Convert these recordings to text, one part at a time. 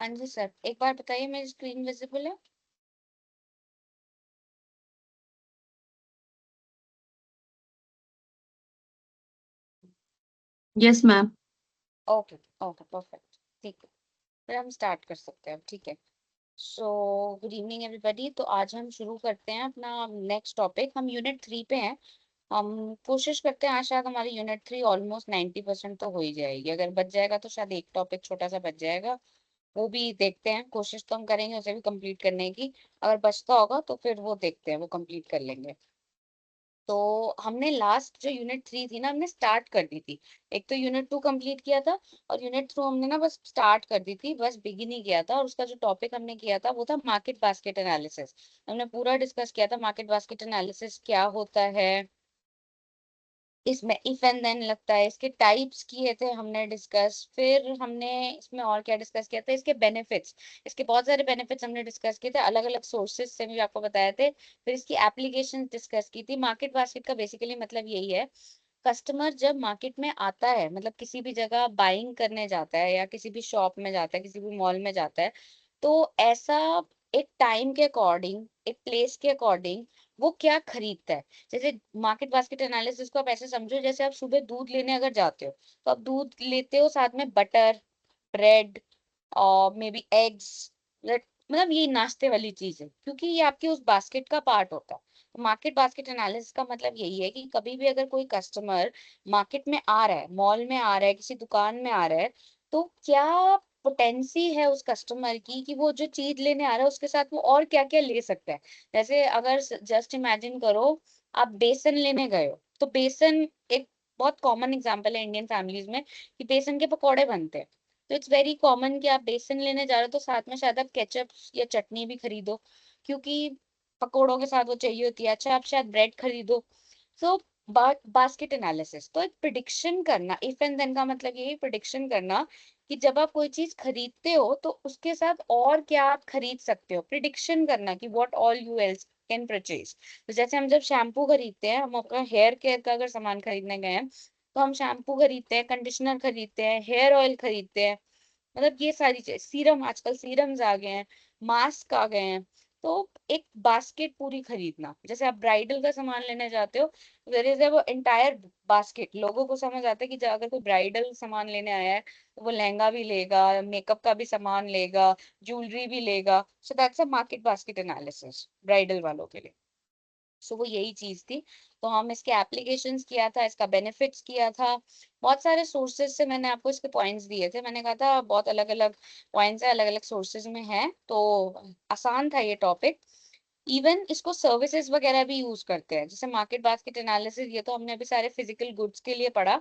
हाँ जी सर, एक बार बताइए मेरी स्क्रीन विजिबल है? Yes ma'am. Okay okay perfect, ठीक है। फिर हम स्टार्ट कर सकते हैं, ठीक है। So good evening everybody. तो आज हम शुरू करते हैं अपना नेक्स्ट टॉपिक। हम यूनिट 3 पे हैं। हम कोशिश करते हैं, आज शायद हमारी यूनिट 3 ऑलमोस्ट 90% तो हो ही जाएगी। अगर बच जाएगा तो शायद एक टॉपिक छोटा सा बच जाएगा, वो भी देखते हैं। कोशिश तो हम करेंगे उसे भी कंप्लीट करने की। अगर बचता होगा तो फिर वो देखते हैं, वो कंप्लीट कर लेंगे। तो हमने लास्ट जो यूनिट 3 थी ना, हमने स्टार्ट कर दी थी। एक तो यूनिट 2 कंप्लीट किया था, और यूनिट 3 हमने ना बस स्टार्ट कर दी थी, बस बिगिन ही किया था। और उसका जो टॉपिक हमने किया था वो था मार्केट बास्केट एनालिसिस। हमने पूरा डिस्कस किया था मार्केट बास्केट एनालिसिस क्या होता है, इसमें इफ एंड देन लगता है, इसके टाइप्स किए थे हमने डिस्कस। फिर हमने इसमें और क्या डिस्कस किया था, इसके बेनिफिट्स। इसके बहुत सारे बेनिफिट्स हमने डिस्कस किए थे, अलग अलग सोर्सेज से भी आपको बताए थे। फिर इसकी एप्लीकेशन डिस्कस की थी। मार्केट बास्केट का बेसिकली मतलब यही है, कस्टमर जब मार्केट में आता है, मतलब किसी भी जगह बाइंग करने जाता है या किसी भी शॉप में जाता है, किसी भी मॉल में जाता है, तो ऐसा एक टाइम के अकॉर्डिंग, एक प्लेस के अकॉर्डिंग वो क्या खरीदता है। जैसे मार्केट बास्केट एनालिसिस को आप ऐसे समझो, जैसे आप सुबह दूध लेने अगर जाते हो, तो आप दूध लेते हो, साथ में बटर, ब्रेड और मे बी एग्स। मतलब ये नाश्ते वाली चीज है, क्योंकि ये आपके उस बास्केट का पार्ट होता है। तो मार्केट बास्केट एनालिसिस का मतलब यही है कि कभी भी अगर कोई कस्टमर मार्केट में आ रहा है, मॉल में आ रहा है, किसी दुकान में आ रहा है, तो क्या पोटेंसी है उस कस्टमर की कि वो जो चीज लेने आ रहा है उसके साथ वो और क्या क्या ले सकता है। जैसे अगर जस्ट इमेजिन करो, आप बेसन लेने गए हो, तो बेसन एक बहुत कॉमन एग्जांपल है इंडियन फैमिलीज में, कि बेसन के पकौड़े बनते हैं। तो इट्स वेरी कॉमन कि आप बेसन लेने जा रहे हो तो साथ में शायद आप केचप या चटनी भी खरीदो, क्योंकि पकोड़ों के साथ वो चाहिए होती है। अच्छा, आप शायद ब्रेड खरीदो। सो बास्केट एनालिसिस तो एक प्रिडिक्शन करना, इफ एंड देन का मतलब यही प्रिडिक्शन करना, कि जब आप कोई चीज खरीदते हो तो उसके साथ और क्या आप खरीद सकते हो। प्रिडिक्शन करना कि what all you else can purchase. तो जैसे हम जब शैम्पू खरीदते हैं, हम अपना हेयर केयर का अगर सामान खरीदने गए हैं, तो हम शैम्पू खरीदते हैं, कंडीशनर खरीदते हैं, हेयर ऑयल खरीदते हैं। मतलब ये सारी चीज, सीरम, आजकल सीरम्स आ गए हैं, मास्क आ गए हैं। तो एक बास्केट पूरी खरीदना, जैसे आप ब्राइडल का सामान लेने जाते हो, देयर इज वो एंटायर बास्केट। लोगों को समझ आता है कि अगर कोई ब्राइडल सामान लेने आया है तो वो लहंगा भी लेगा, मेकअप का भी सामान लेगा, ज्वेलरी भी लेगा। So that's a market basket analysis bridal वालों के लिए। सो वो यही चीज थी। तो हम इसके एप्लीकेशंस किया था, इसका बेनिफिट्स किया था। बहुत सारे सोर्सेज से मैंने आपको इसके पॉइंट्स दिए थे। मैंने कहा था बहुत अलग अलग पॉइंट्स है, अलग अलग सोर्सेज में है, तो आसान था ये टॉपिक। इवन इसको सर्विसेज वगैरह भी यूज करते हैं, जैसे मार्केट बास्केट एनालिसिस, ये तो हमने अभी सारे फिजिकल गुड्स के लिए पढ़ा।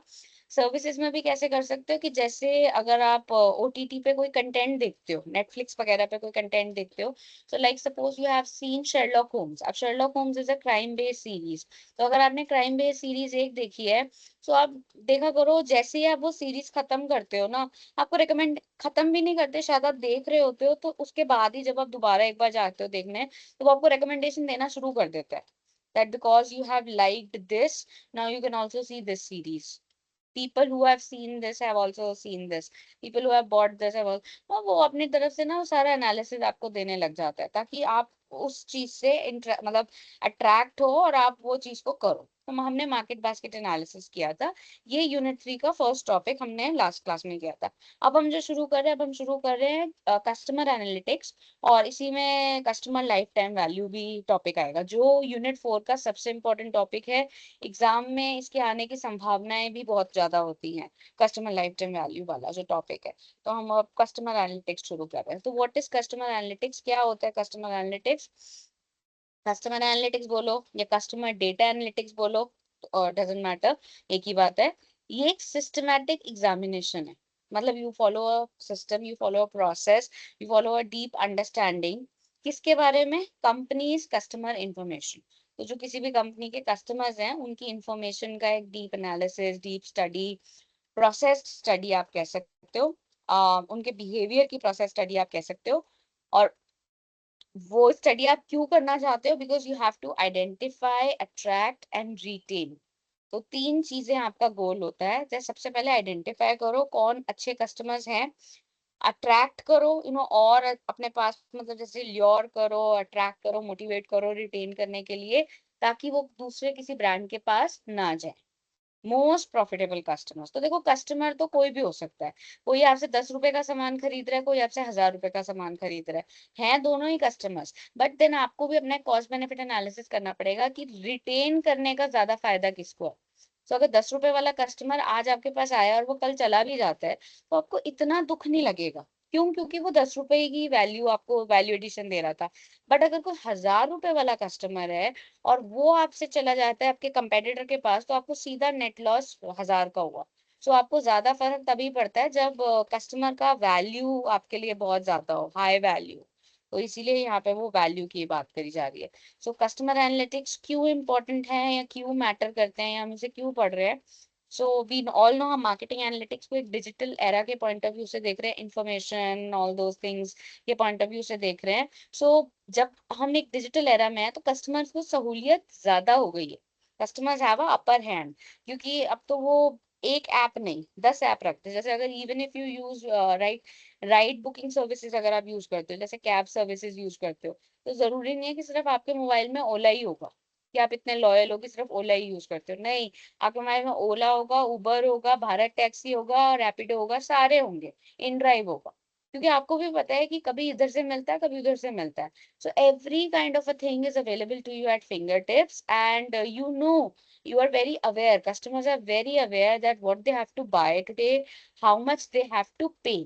सर्विसेज में भी कैसे कर सकते हो, कि जैसे अगर आप ओटीटी पे कोई कंटेंट देखते हो, नेटफ्लिक्स वगैरह पे कोई कंटेंट देखते हो, तो like suppose you have seen Sherlock Holmes. अब Sherlock Holmes is a crime based series. तो अगर आपने क्राइम बेस्ड सीरीज एक देखी है, तो आप देखा करो, जैसे ही आप वो सीरीज खत्म करते हो ना, आपको रिकमेंड, खत्म भी नहीं करते, शायद आप देख रहे होते हो, तो उसके बाद ही जब आप दोबारा एक बार जाते हो देखने, तो वो आपको रिकमेंडेशन देना शुरू कर देता है, that because you have liked this, now you can also see this series. People who have seen this have also seen this. People who have bought this have also, और वो अपनी तरफ से ना वो सारा एनालिसिस आपको देने लग जाता है, ताकि आप उस चीज से मतलब अट्रैक्ट हो और आप वो चीज को करो। तो हमने मार्केट बास्केट एनालिसिस किया था। ये यूनिट 3 का फर्स्ट टॉपिक हमने लास्ट क्लास में किया था। अब हम जो शुरू कर रहे हैं, अब हम शुरू कर रहे हैं कस्टमर एनालिटिक्स। और इसी में कस्टमर लाइफ टाइम वैल्यू भी टॉपिक आएगा, जो यूनिट 4 का सबसे इम्पोर्टेंट टॉपिक है। एग्जाम में इसके आने की संभावनाएं भी बहुत ज्यादा होती हैं, कस्टमर लाइफ टाइम वैल्यू वाला जो टॉपिक है। तो हम अब कस्टमर एनालिटिक्स शुरू कर रहे हैं। तो व्हाट इज कस्टमर एनालिटिक्स, क्या होता है कस्टमर एनालिटिक्स? कस्टमर एनालिटिक्स बोलो या कस्टमर डेटा एनालिटिक्स बोलो, और डजेंट मैटर, एक ही बात है। ये एक सिस्टमैटिक एग्जामिनेशन है। मतलब you follow a system, you follow a process, you follow a deep understanding. किसके बारे में? Companies customer information. तो जो किसी भी कंपनी के कस्टमर्स हैं उनकी इंफॉर्मेशन का एक deep analysis, deep study, process study आप कह सकते हो। उनके बिहेवियर की प्रोसेस स्टडी आप कह सकते हो। और वो स्टडी आप क्यों करना चाहते हो? Because you have to identify, attract and retain. तो तीन चीजें आपका गोल होता है। जैसे सबसे पहले आइडेंटिफाई करो कौन अच्छे कस्टमर्स हैं, अट्रैक्ट करो और अपने पास मतलब जैसे ल्योर करो, अट्रैक्ट करो, मोटिवेट करो रिटेन करने के लिए, ताकि वो दूसरे किसी ब्रांड के पास ना जाए। मोस्ट प्रॉफिटेबल कस्टमर्स, तो देखो कस्टमर तो कोई भी हो सकता है। कोई आपसे 10 रुपए का सामान खरीद रहा है, कोई आपसे 1000 रुपए का सामान खरीद रहा है दोनों ही कस्टमर्स। बट देन आपको भी अपना कॉस्ट बेनिफिट एनालिसिस करना पड़ेगा कि रिटेन करने का ज्यादा फायदा किसको है। तो अगर 10 रुपए वाला कस्टमर आज आपके पास आया और वो कल चला भी जाता है, तो आपको इतना दुख नहीं लगेगा। क्यों? क्योंकि वो 10 रुपए की वैल्यू आपको वैल्यू एडिशन दे रहा था। बट अगर कोई 1000 रुपए वाला कस्टमर है और वो आपसे चला जाता है आपके कंपेटिटर के पास, तो आपको सीधा नेट लॉस 1000 का हुआ। सो आपको ज्यादा फर्क तभी पड़ता है जब कस्टमर का वैल्यू आपके लिए बहुत ज्यादा हो, हाई वैल्यू। तो इसीलिए यहाँ पे वो वैल्यू की बात करी जा रही है। सो कस्टमर एनालिटिक्स क्यों इंपॉर्टेंट है या क्यों मैटर करते हैं या हम इसे क्यों पढ़ रहे हैं? सो वी ऑल नो हम मार्केटिंग एनालिटिक्स को एक डिजिटल एरा के पॉइंट ऑफ व्यू से देख रहे हैं, इंफॉर्मेशन ऑल दोस थिंग्स के पॉइंट ऑफ व्यू से देख रहे हैं। सो जब हम एक डिजिटल एरा में है तो कस्टमर्स को सहूलियत ज्यादा हो गई है। Customers have a upper hand, क्योंकि अब तो वो एक ऐप नहीं 10 ऐप रखते हैं। जैसे अगर even if you use right ride booking services अगर आप यूज करते हो, जैसे कैब सर्विसेज यूज करते हो, तो जरूरी नहीं है कि सिर्फ आपके मोबाइल में ओला ही होगा, कि आप इतने लॉयल हो कि सिर्फ ओला ही यूज करते हो। नहीं, आपके मोबाइल में ओला होगा, उबर होगा, भारत टैक्सी होगा, रैपिडो होगा, सारे होंगे, इन ड्राइव होगा। क्योंकि आपको भी पता है कि कभी इधर से मिलता है, कभी उधर से मिलता है। So every kind of a thing is available to you at fingertips, and you are very aware. Customers are very aware that what they have to buy today, how much they have to pay,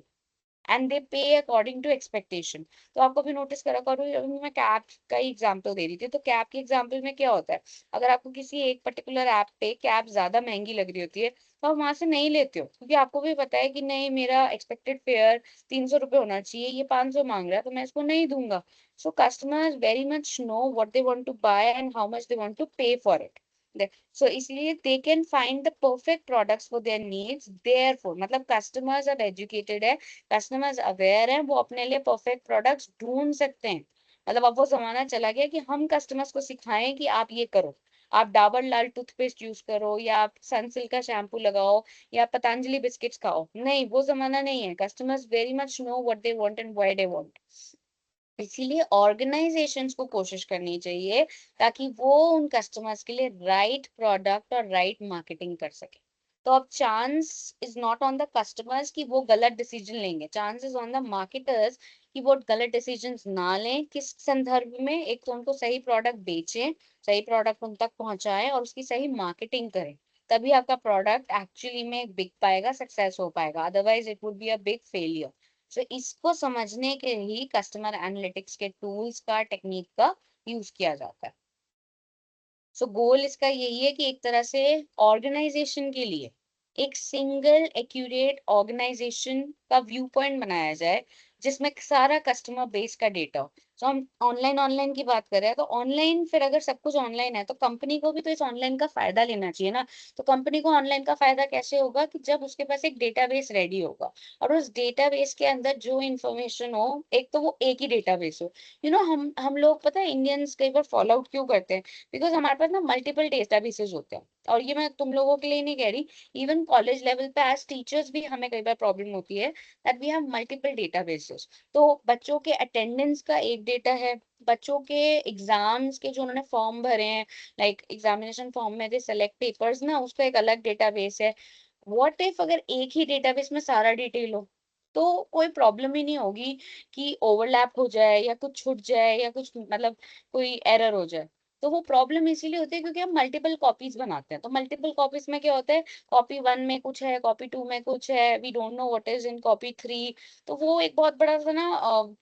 and they पे according to expectation. तो आपको भी notice करा करो, अभी मैं cab का ही example दे रही थी, तो कैब के एग्जांपल में क्या होता है? अगर आपको किसी एक पर्टिकुलर ऐप पे कैब ज्यादा महंगी लग रही होती है, तो आप वहां से नहीं लेते हो, क्योंकि आपको भी पता है कि नहीं, मेरा एक्सपेक्टेड फेयर 300 रुपये होना चाहिए, ये 500 मांग रहा है, तो मैं इसको नहीं दूंगा। So customers very much know what they want to buy and how much they want to pay for it. So इसलिए they can find the perfect products for their needs, therefore मतलब कस्टमर्स अब educated है, customers aware हैं, वो अपने लिए perfect products ढूंढ सकते हैं। मतलब अब वो जमाना चला गया कि हम कस्टमर्स को सिखाएं कि आप ये करो, आप डाबर लाल टूथपेस्ट यूज करो, या आप सनसिल्क का शैम्पू लगाओ, या पतंजलि बिस्किट्स खाओ। नहीं, वो जमाना नहीं है। Customers very much know what they want and why they want. इसीलिए ऑर्गेनाइजेशंस को कोशिश करनी चाहिए ताकि वो उन कस्टमर्स के लिए राइट प्रोडक्ट और राइट मार्केटिंग कर सके। तो अब chance is not on the customers कि वो गलत डिसीजन लेंगे, chance is on the marketers कि वो गलत डिसीजन ना लें। किस संदर्भ में? एक तो उनको सही प्रोडक्ट बेचें, सही प्रोडक्ट उन तक पहुंचाएं और उसकी सही मार्केटिंग करें, तभी आपका प्रोडक्ट एक्चुअली में बिक पाएगा, सक्सेस हो पाएगा। Otherwise it would be a big failure. So इसको समझने के ही कस्टमर एनालिटिक्स के टूल्स का, टेक्निक का यूज किया जाता है। सो गोल इसका यही है कि एक तरह से ऑर्गेनाइजेशन के लिए एक सिंगल एक्यूरेट ऑर्गेनाइजेशन का व्यू पॉइंट बनाया जाए, जिसमें सारा कस्टमर बेस का डेटा हो। तो हम ऑनलाइन ऑनलाइन की बात कर रहे हैं, तो ऑनलाइन फिर अगर सब कुछ ऑनलाइन है तो कंपनी को भी तो इस ऑनलाइन का फायदा लेना चाहिए ना। तो कंपनी को ऑनलाइन का फायदा कैसे होगा? कि जब उसके पास एक डेटाबेस रेडी होगा और उस डेटाबेस के अंदर जो इंफॉर्मेशन हो, एक तो वो एक ही डेटाबेस हो। हम लोग पता है इंडियंस कई बार फॉलो आउट क्यों करते हैं? बिकॉज हमारे पास ना मल्टीपल डेटाबेसेस होते हैं। और ये मैं तुम लोगों के लिए नहीं कह रही, इवन कॉलेज लेवल पे एज टीचर्स भी हमें कई बार प्रॉब्लम होती है that we have multiple databases. तो बच्चों के अटेंडेंस का एक डेटा है, बच्चों के एग्जाम्स के जो उन्होंने फॉर्म भरे हैं, लाइक एग्जामिनेशन फॉर्म में दे सेलेक्ट पेपर्स ना, उसका एक अलग डेटाबेस है। व्हाट इफ अगर एक ही डेटाबेस में सारा डिटेल हो, तो कोई प्रॉब्लम ही नहीं होगी कि ओवरलैप हो जाए या कुछ छूट जाए या कुछ मतलब कोई एरर हो जाए। तो वो प्रॉब्लम इसीलिए होती है क्योंकि हम मल्टीपल कॉपीज बनाते हैं। तो मल्टीपल कॉपीज में क्या होता है? कॉपी 1 में कुछ है, कॉपी 2 में कुछ है, we don't know what is in copy 3। तो वो एक बहुत बड़ा सा ना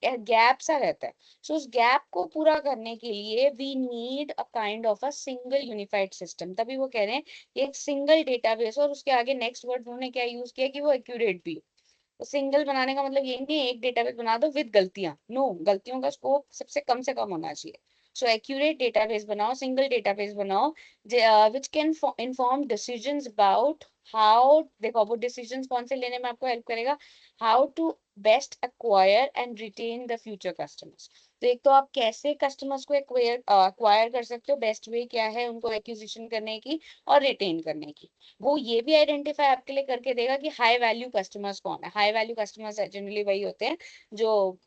गैप सा रहता है। सो उस गैप को पूरा करने के लिए we need a kind of a single unified system. तभी वो कह रहे हैं कि एक सिंगल डेटाबेस, और उसके आगे नेक्स्ट वर्ड उन्होंने क्या यूज किया कि वो एक्यूरेट भी। तो सिंगल बनाने का मतलब ये नहीं है एक डेटाबेस बना दो विद गलतियां, नो, गलतियों का स्कोप सबसे कम से कम होना चाहिए। सो एक्यूरेट डेटाबेस बनाओ, सिंगल डेटाबेस बनाओ, which can inform decisions about how, देखो वो डिसीजंस कौन से लेने में आपको हेल्प करेगा, how to best acquire and retain the future customers. तो एक तो आप कैसे कस्टमर्स को एक्वायर कर सकते हो, बेस्ट वे क्या है उनको एक्विजिशन करने की और रिटेन करने की। वो ये भी आइडेंटिफाई आपके लिए करके देगा कि हाई वैल्यू कस्टमर्स कौन है। हाई वैल्यू कस्टमर्स जनरली वही होते हैं जो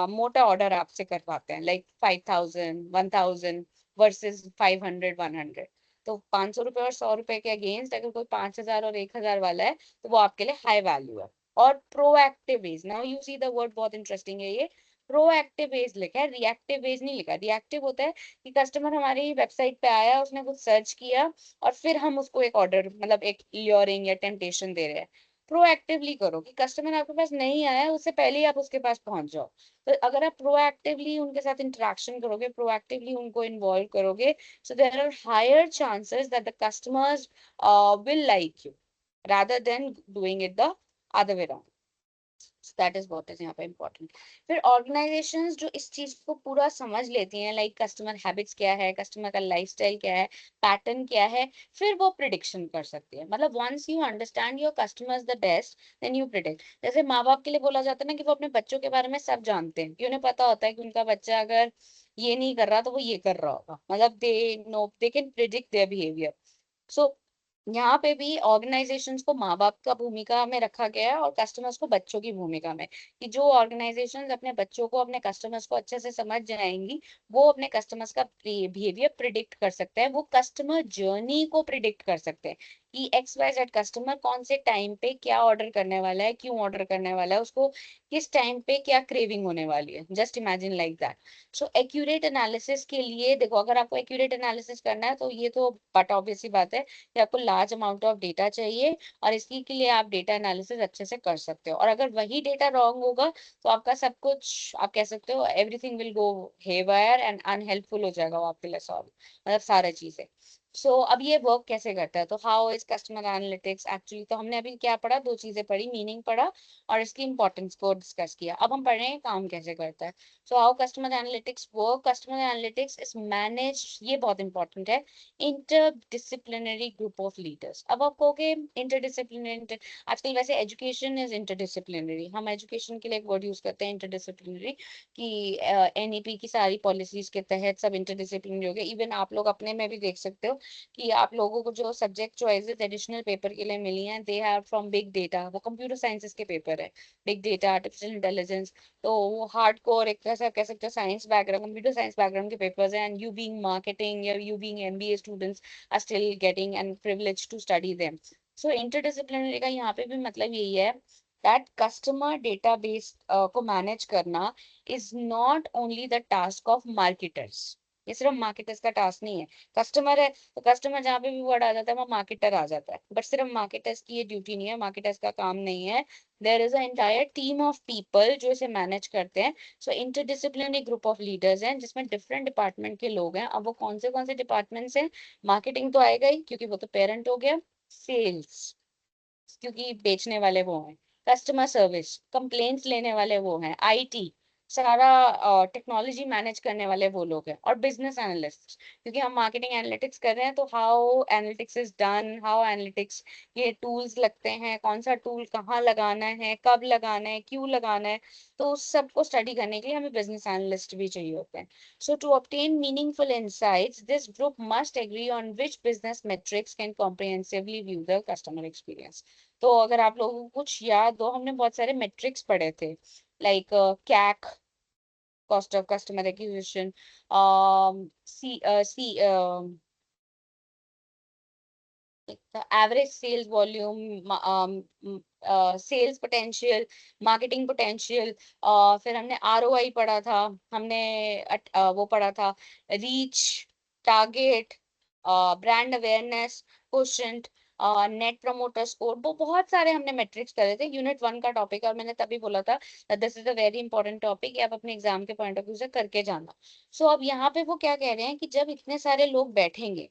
मोटा ऑर्डर आपसे करवाते हैं, लाइक 5,000 1,000 वर्सेस 500 100। तो 500 रुपए और 100 रुपए के अगेंस्ट अगर कोई 5,000 और 1,000 वाला है तो वो आपके लिए हाई वैल्यू है। और proactive ways, now you see the word, बहुत इंटरेस्टिंग है ये। प्रोएक्टिव वेज लिखा है, रिएक्टिव वेज नहीं लिखा। रिएक्टिव होता है कि कस्टमर हमारी वेबसाइट पे आया, उसने कुछ सर्च किया और फिर हम उसको एक ऑर्डर, मतलब एक ल्योरिंग या टेम्पटेशन दे रहे हैं। प्रोएक्टिवली करो कि कस्टमर आपके पास नहीं आया उससे पहले ही आप उसके पास पहुंच जाओ। तो अगर आप प्रोएक्टिवली उनके साथ इंटरेक्शन करोगे, प्रोएक्टिवली उनको इन्वॉल्व करोगे, so there are higher chances that the customers will like you rather than doing it the other way around. So that is what is यहाँ पे important. फिर organizations जो इस चीज को पूरा समझ लेती हैं, like customer habits क्या है, customer का lifestyle क्या है, pattern क्या है, फिर वो prediction कर सकती है। मतलब once you understand your customers the best, then you predict. जैसे माँ बाप के लिए बोला जाता है ना कि वो अपने बच्चों के बारे में सब जानते हैं, कि उन्हें पता होता है कि उनका बच्चा अगर ये नहीं कर रहा तो वो ये कर रहा होगा। मतलब they can predict their behavior. सो यहाँ पे भी ऑर्गेनाइजेशंस को माँ बाप का भूमिका में रखा गया है और कस्टमर्स को बच्चों की भूमिका में, कि जो ऑर्गेनाइजेशंस अपने बच्चों को, अपने कस्टमर्स को अच्छे से समझ जाएंगी, वो अपने कस्टमर्स का बिहेवियर प्रिडिक्ट कर सकते हैं, वो कस्टमर जर्नी को प्रिडिक्ट कर सकते हैं कि XYZ कस्टमर कौन से टाइम पे क्या ऑर्डर करने वाला है, क्यों ऑर्डर करने वाला है, उसको किस टाइम पे क्या क्रेविंग होने वाली है। Just imagine like that. So accurate analysis के लिए देखो, अगर आपको एक्यूरेट एनालिसिस करना है तो ये तो बट ऑब्वियस सी बात है कि आपको लार्ज अमाउंट ऑफ डेटा चाहिए, और इसकी के लिए आप डेटा एनालिसिस अच्छे से कर सकते हो। और अगर वही डेटा रॉन्ग होगा तो आपका सब कुछ, आप कह सकते हो everything will go haywire and unhelpful हो जाएगा वो आपके लिए सॉल्व, मतलब सारी चीजें। अब ये वर्क कैसे करता है, तो how is customer analytics actually. तो हमने अभी क्या पढ़ा, दो चीजें पढ़ी, मीनिंग पढ़ा और इसकी इंपॉर्टेंस को डिस्कस किया। अब हम पढ़ रहे हैं काम कैसे करता है। So how customer analytics work, customer analytics is manage, ये बहुत इंपॉर्टेंट है, इंटरडिसिप्लिनरी ग्रुप ऑफ लीडर्स। अब आप कहोगे इंटरडिसिप्लिनरी, आजकल वैसे एजुकेशन इज इंटरडिसिप्लिनरी, हम एजुकेशन के लिए एक वर्ड यूज करते हैं इंटरडिसिप्लिनरी, कि NEP की सारी पॉलिसीज के तहत सब इंटरडिसिप्लिनरी हो गए। इवन आप लोग अपने में भी देख सकते हो कि आप लोगों को जो सब्जेक्ट चॉइसेस एडिशनल पेपर के लिए मिली हैं, they have from big data, वो कंप्यूटर साइंसेस के पेपर है, बिग डेटा, आर्टिफिशियल इंटेलिजेंस। तो वो हार्ड कोर एक तरह से आप कह सकते हो science background, computer science background के पेपर्स हैं, एंड यू बीइंग मार्केटिंग या you being MBA students are still getting and privilege to study them. So interdisciplinary का यहाँ पे भी मतलब यही है दैट कस्टमर डेटाबेस को मैनेज करना is not only the task of marketers. ये सिर्फ मार्केटर्स का टास्क नहीं है। कस्टमर है तो कस्टमर जहाँ पे भी वर्ड आ जाता है वहाँ मार्केटर आ जाता है, बट सिर्फ मार्केटर्स की ये ड्यूटी नहीं है, मार्केटर्स का काम नहीं है। There is a entire team of people जो इसे मैनेज करते हैं। So interdisciplinary group of leaders हैं जिसमें डिफरेंट डिपार्टमेंट के लोग हैं। अब वो कौन से डिपार्टमेंट्स हैं, मार्केटिंग तो आएगा ही क्योंकि वो तो पेरेंट हो गया, सेल्स क्योंकि बेचने वाले वो हैं, कस्टमर सर्विस कंप्लेंट्स लेने वाले वो हैं, IT सारा टेक्नोलॉजी मैनेज करने वाले वो लोग हैं, और बिजनेस एनालिस्ट क्योंकि हम मार्केटिंग एनालिटिक्स कर रहे हैं, तो how analytics is done, how analytics ये टूल्स लगते हैं, कौन सा टूल कहाँ लगाना है, कब लगाना है, क्यों लगाना है, तो उस सबको स्टडी करने के लिए हमें बिजनेस एनालिस्ट भी चाहिए होते हैं। So to obtain meaningful insights, this group must agree on which business metrics can comprehensively view the customer experience. तो अगर आप लोगों को कुछ याद हो, हमने बहुत सारे मेट्रिक्स पढ़े थे, like CAC, cost of customer acquisition, C C average sales volume, sales potential, marketing potential, फिर हमने ROI पढ़ा था, हमने वो पढ़ा था reach, target, brand awareness, quotient, net promoter score, वो बहुत सारे हमने मेट्रिक्स करे थे। यूनिट 1 का टॉपिक है और मैंने तभी बोला था this is a very important topic, आप अपने एग्जाम के पॉइंट ऑफ व्यू से करके जाना। अब यहाँ पे वो क्या कह रहे हैं कि जब इतने सारे लोग बैठेंगे,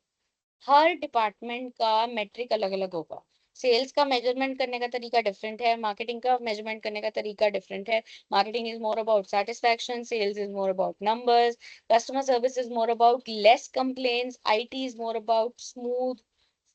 हर डिपार्टमेंट का मेट्रिक अलग अलग होगा। सेल्स का मेजरमेंट करने का तरीका डिफरेंट है, मार्केटिंग का मेजरमेंट करने का तरीका डिफरेंट है। Marketing is more about satisfaction, sales is more about numbers, customer service is more about less complaints, IT is more about smooth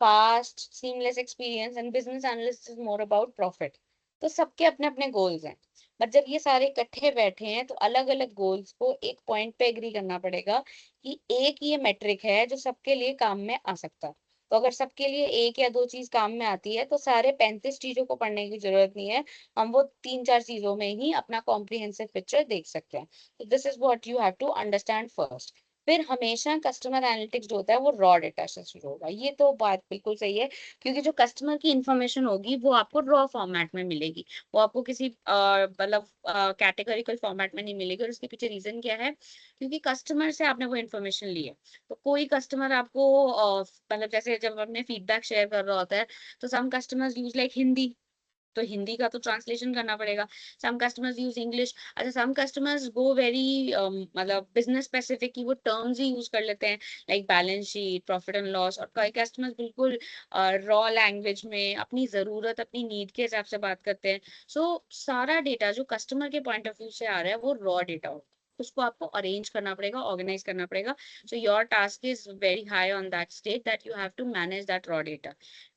fast seamless experience, and business analyst is more about profit. तो सबके अपने अपने goals हैं, but जब ये सारे इकट्ठे बैठे हैं तो अलग अलग गोल्स को एक पॉइंट पे एग्री करना पड़ेगा कि एक ये मेट्रिक है जो सबके लिए काम में आ सकता है। तो अगर सबके लिए एक या दो चीज काम में आती है तो सारे 35 चीजों को पढ़ने की जरूरत नहीं है, हम वो तीन चार चीजों में ही अपना कॉम्प्रिहेंसिव पिक्चर देख सकते हैं। तो this is what you have to understand first. फिर हमेशा कस्टमर एनालिटिक्स जो होता है वो रॉ डेटा से शुरू होगा, ये तो बात बिल्कुल सही है, क्योंकि जो कस्टमर की इंफॉर्मेशन होगी वो आपको रॉ फॉर्मेट में मिलेगी, वो आपको किसी मतलब कैटेगरिकल फॉर्मेट में नहीं मिलेगी। और इसके पीछे रीजन क्या है, क्योंकि कस्टमर से आपने वो इन्फॉर्मेशन ली है। तो कोई कस्टमर आपको मतलब जैसे जब आपने फीडबैक शेयर कर रहा होता है, तो सम कस्टमर्स यूज लाइक हिंदी, तो हिंदी का तो ट्रांसलेशन करना पड़ेगा। सम कस्टमर्स यूज इंग्लिश, अच्छा सम कस्टमर्स गो वेरी मतलब बिजनेस स्पेसिफिक की वो टर्म्स ही यूज कर लेते हैं, like balance sheet, profit and loss. और कई कस्टमर्स बिल्कुल रॉ लैंग्वेज में अपनी जरूरत अपनी नीड के हिसाब से बात करते हैं। सो सारा डेटा जो कस्टमर के पॉइंट ऑफ व्यू से आ रहा है वो रॉ डेटा होगा, उसको आपको अरेंज करना पड़ेगा, ऑर्गेनाइज करना पड़ेगा। So your task is very high on that state that you have to manage that raw data.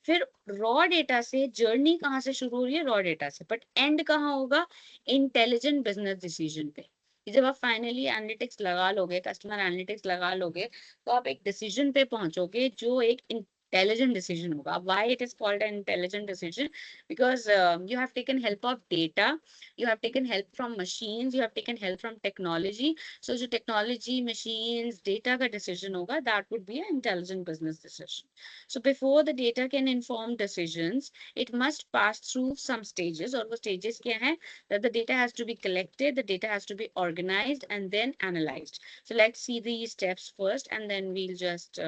फिर रॉ डेटा से जर्नी कहाँ से शुरू हो रही है, रॉ डेटा से, बट एंड कहाँ होगा, इंटेलिजेंट बिजनेस डिसीजन पे। कि जब आप फाइनली एनालिटिक्स लगा लोगे, कस्टमर एनालिटिक्स लगा लोगे, तो आप एक डिसीजन पे पहुंचोगे जो एक इंटेलिजेंट डिसीजन होगा। Why it is called an intelligent decision, because you have taken help of data, you have taken help from machines, you have taken help from technology. So जो टेक्नोलॉजी, मशीन्स, डेटा का decision होगा, that would be an intelligent business decision. So before the data can inform decisions, it must pass through some stages. और वो stages क्या हैं? That the data has to be collected, the data has to be organized, and then analyzed. So let's see these steps first, and then we'll just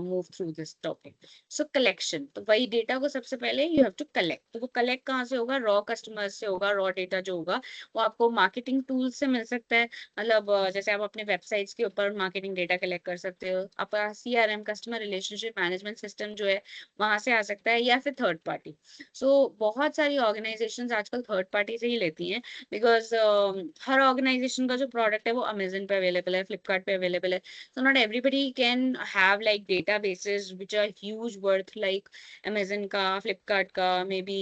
move through this topic. So collection, तो वही data को सबसे पहले you have to collect। तो वो collect कहाँ से होगा, रॉ कस्टमर से होगा। रॉ डेटा जो होगा वो आपको मार्केटिंग टूल से मिल सकता है, मतलब जैसे आप अपने वेबसाइट्स के ऊपर मार्केटिंग डेटा कलेक्ट कर सकते हो, आपका CRM customer relationship management system जो है वहां से आ सकता है, या फिर थर्ड पार्टी। सो बहुत सारी ऑर्गेनाइजेशंस आजकल थर्ड पार्टी से ही लेती हैं, बिकॉज हर ऑर्गेनाइजेशन का जो प्रोडक्ट है वो अमेजन पे अवेलेबल है, फ्लिपकार्ट पे अवेलेबल है। So not everybody can have like databases which are huge worth like Amazon का, Flipkart का, maybe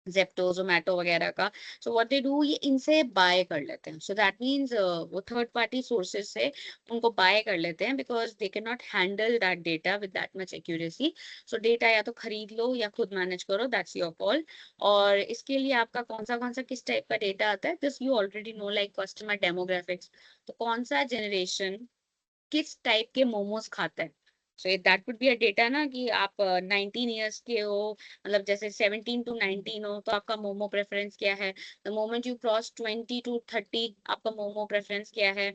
Zepto, Zomato वगैरह का। So what they do, ये इनसे बाय कर लेते हैं। So that means वो थर्ड पार्टी सोर्सेज से उनको बाय कर लेते हैं, because they cannot handle that data with that much accuracy. So data या तो खरीद लो या खुद मैनेज करो, that's your call। और इसके लिए आपका कौन सा किस टाइप का डेटा आता है, this you already know, like customer demographics। तो कौन सा जनरेशन किस टाइप के मोमोज खाता है। So that would be a data ना, कि आप 19 ईयर्स के हो, मतलब जैसे 17 to 19 हो तो आपका मोमो प्रेफरेंस क्या है। The moment you cross 20 to 30 आपका मोमो प्रेफरेंस क्या है।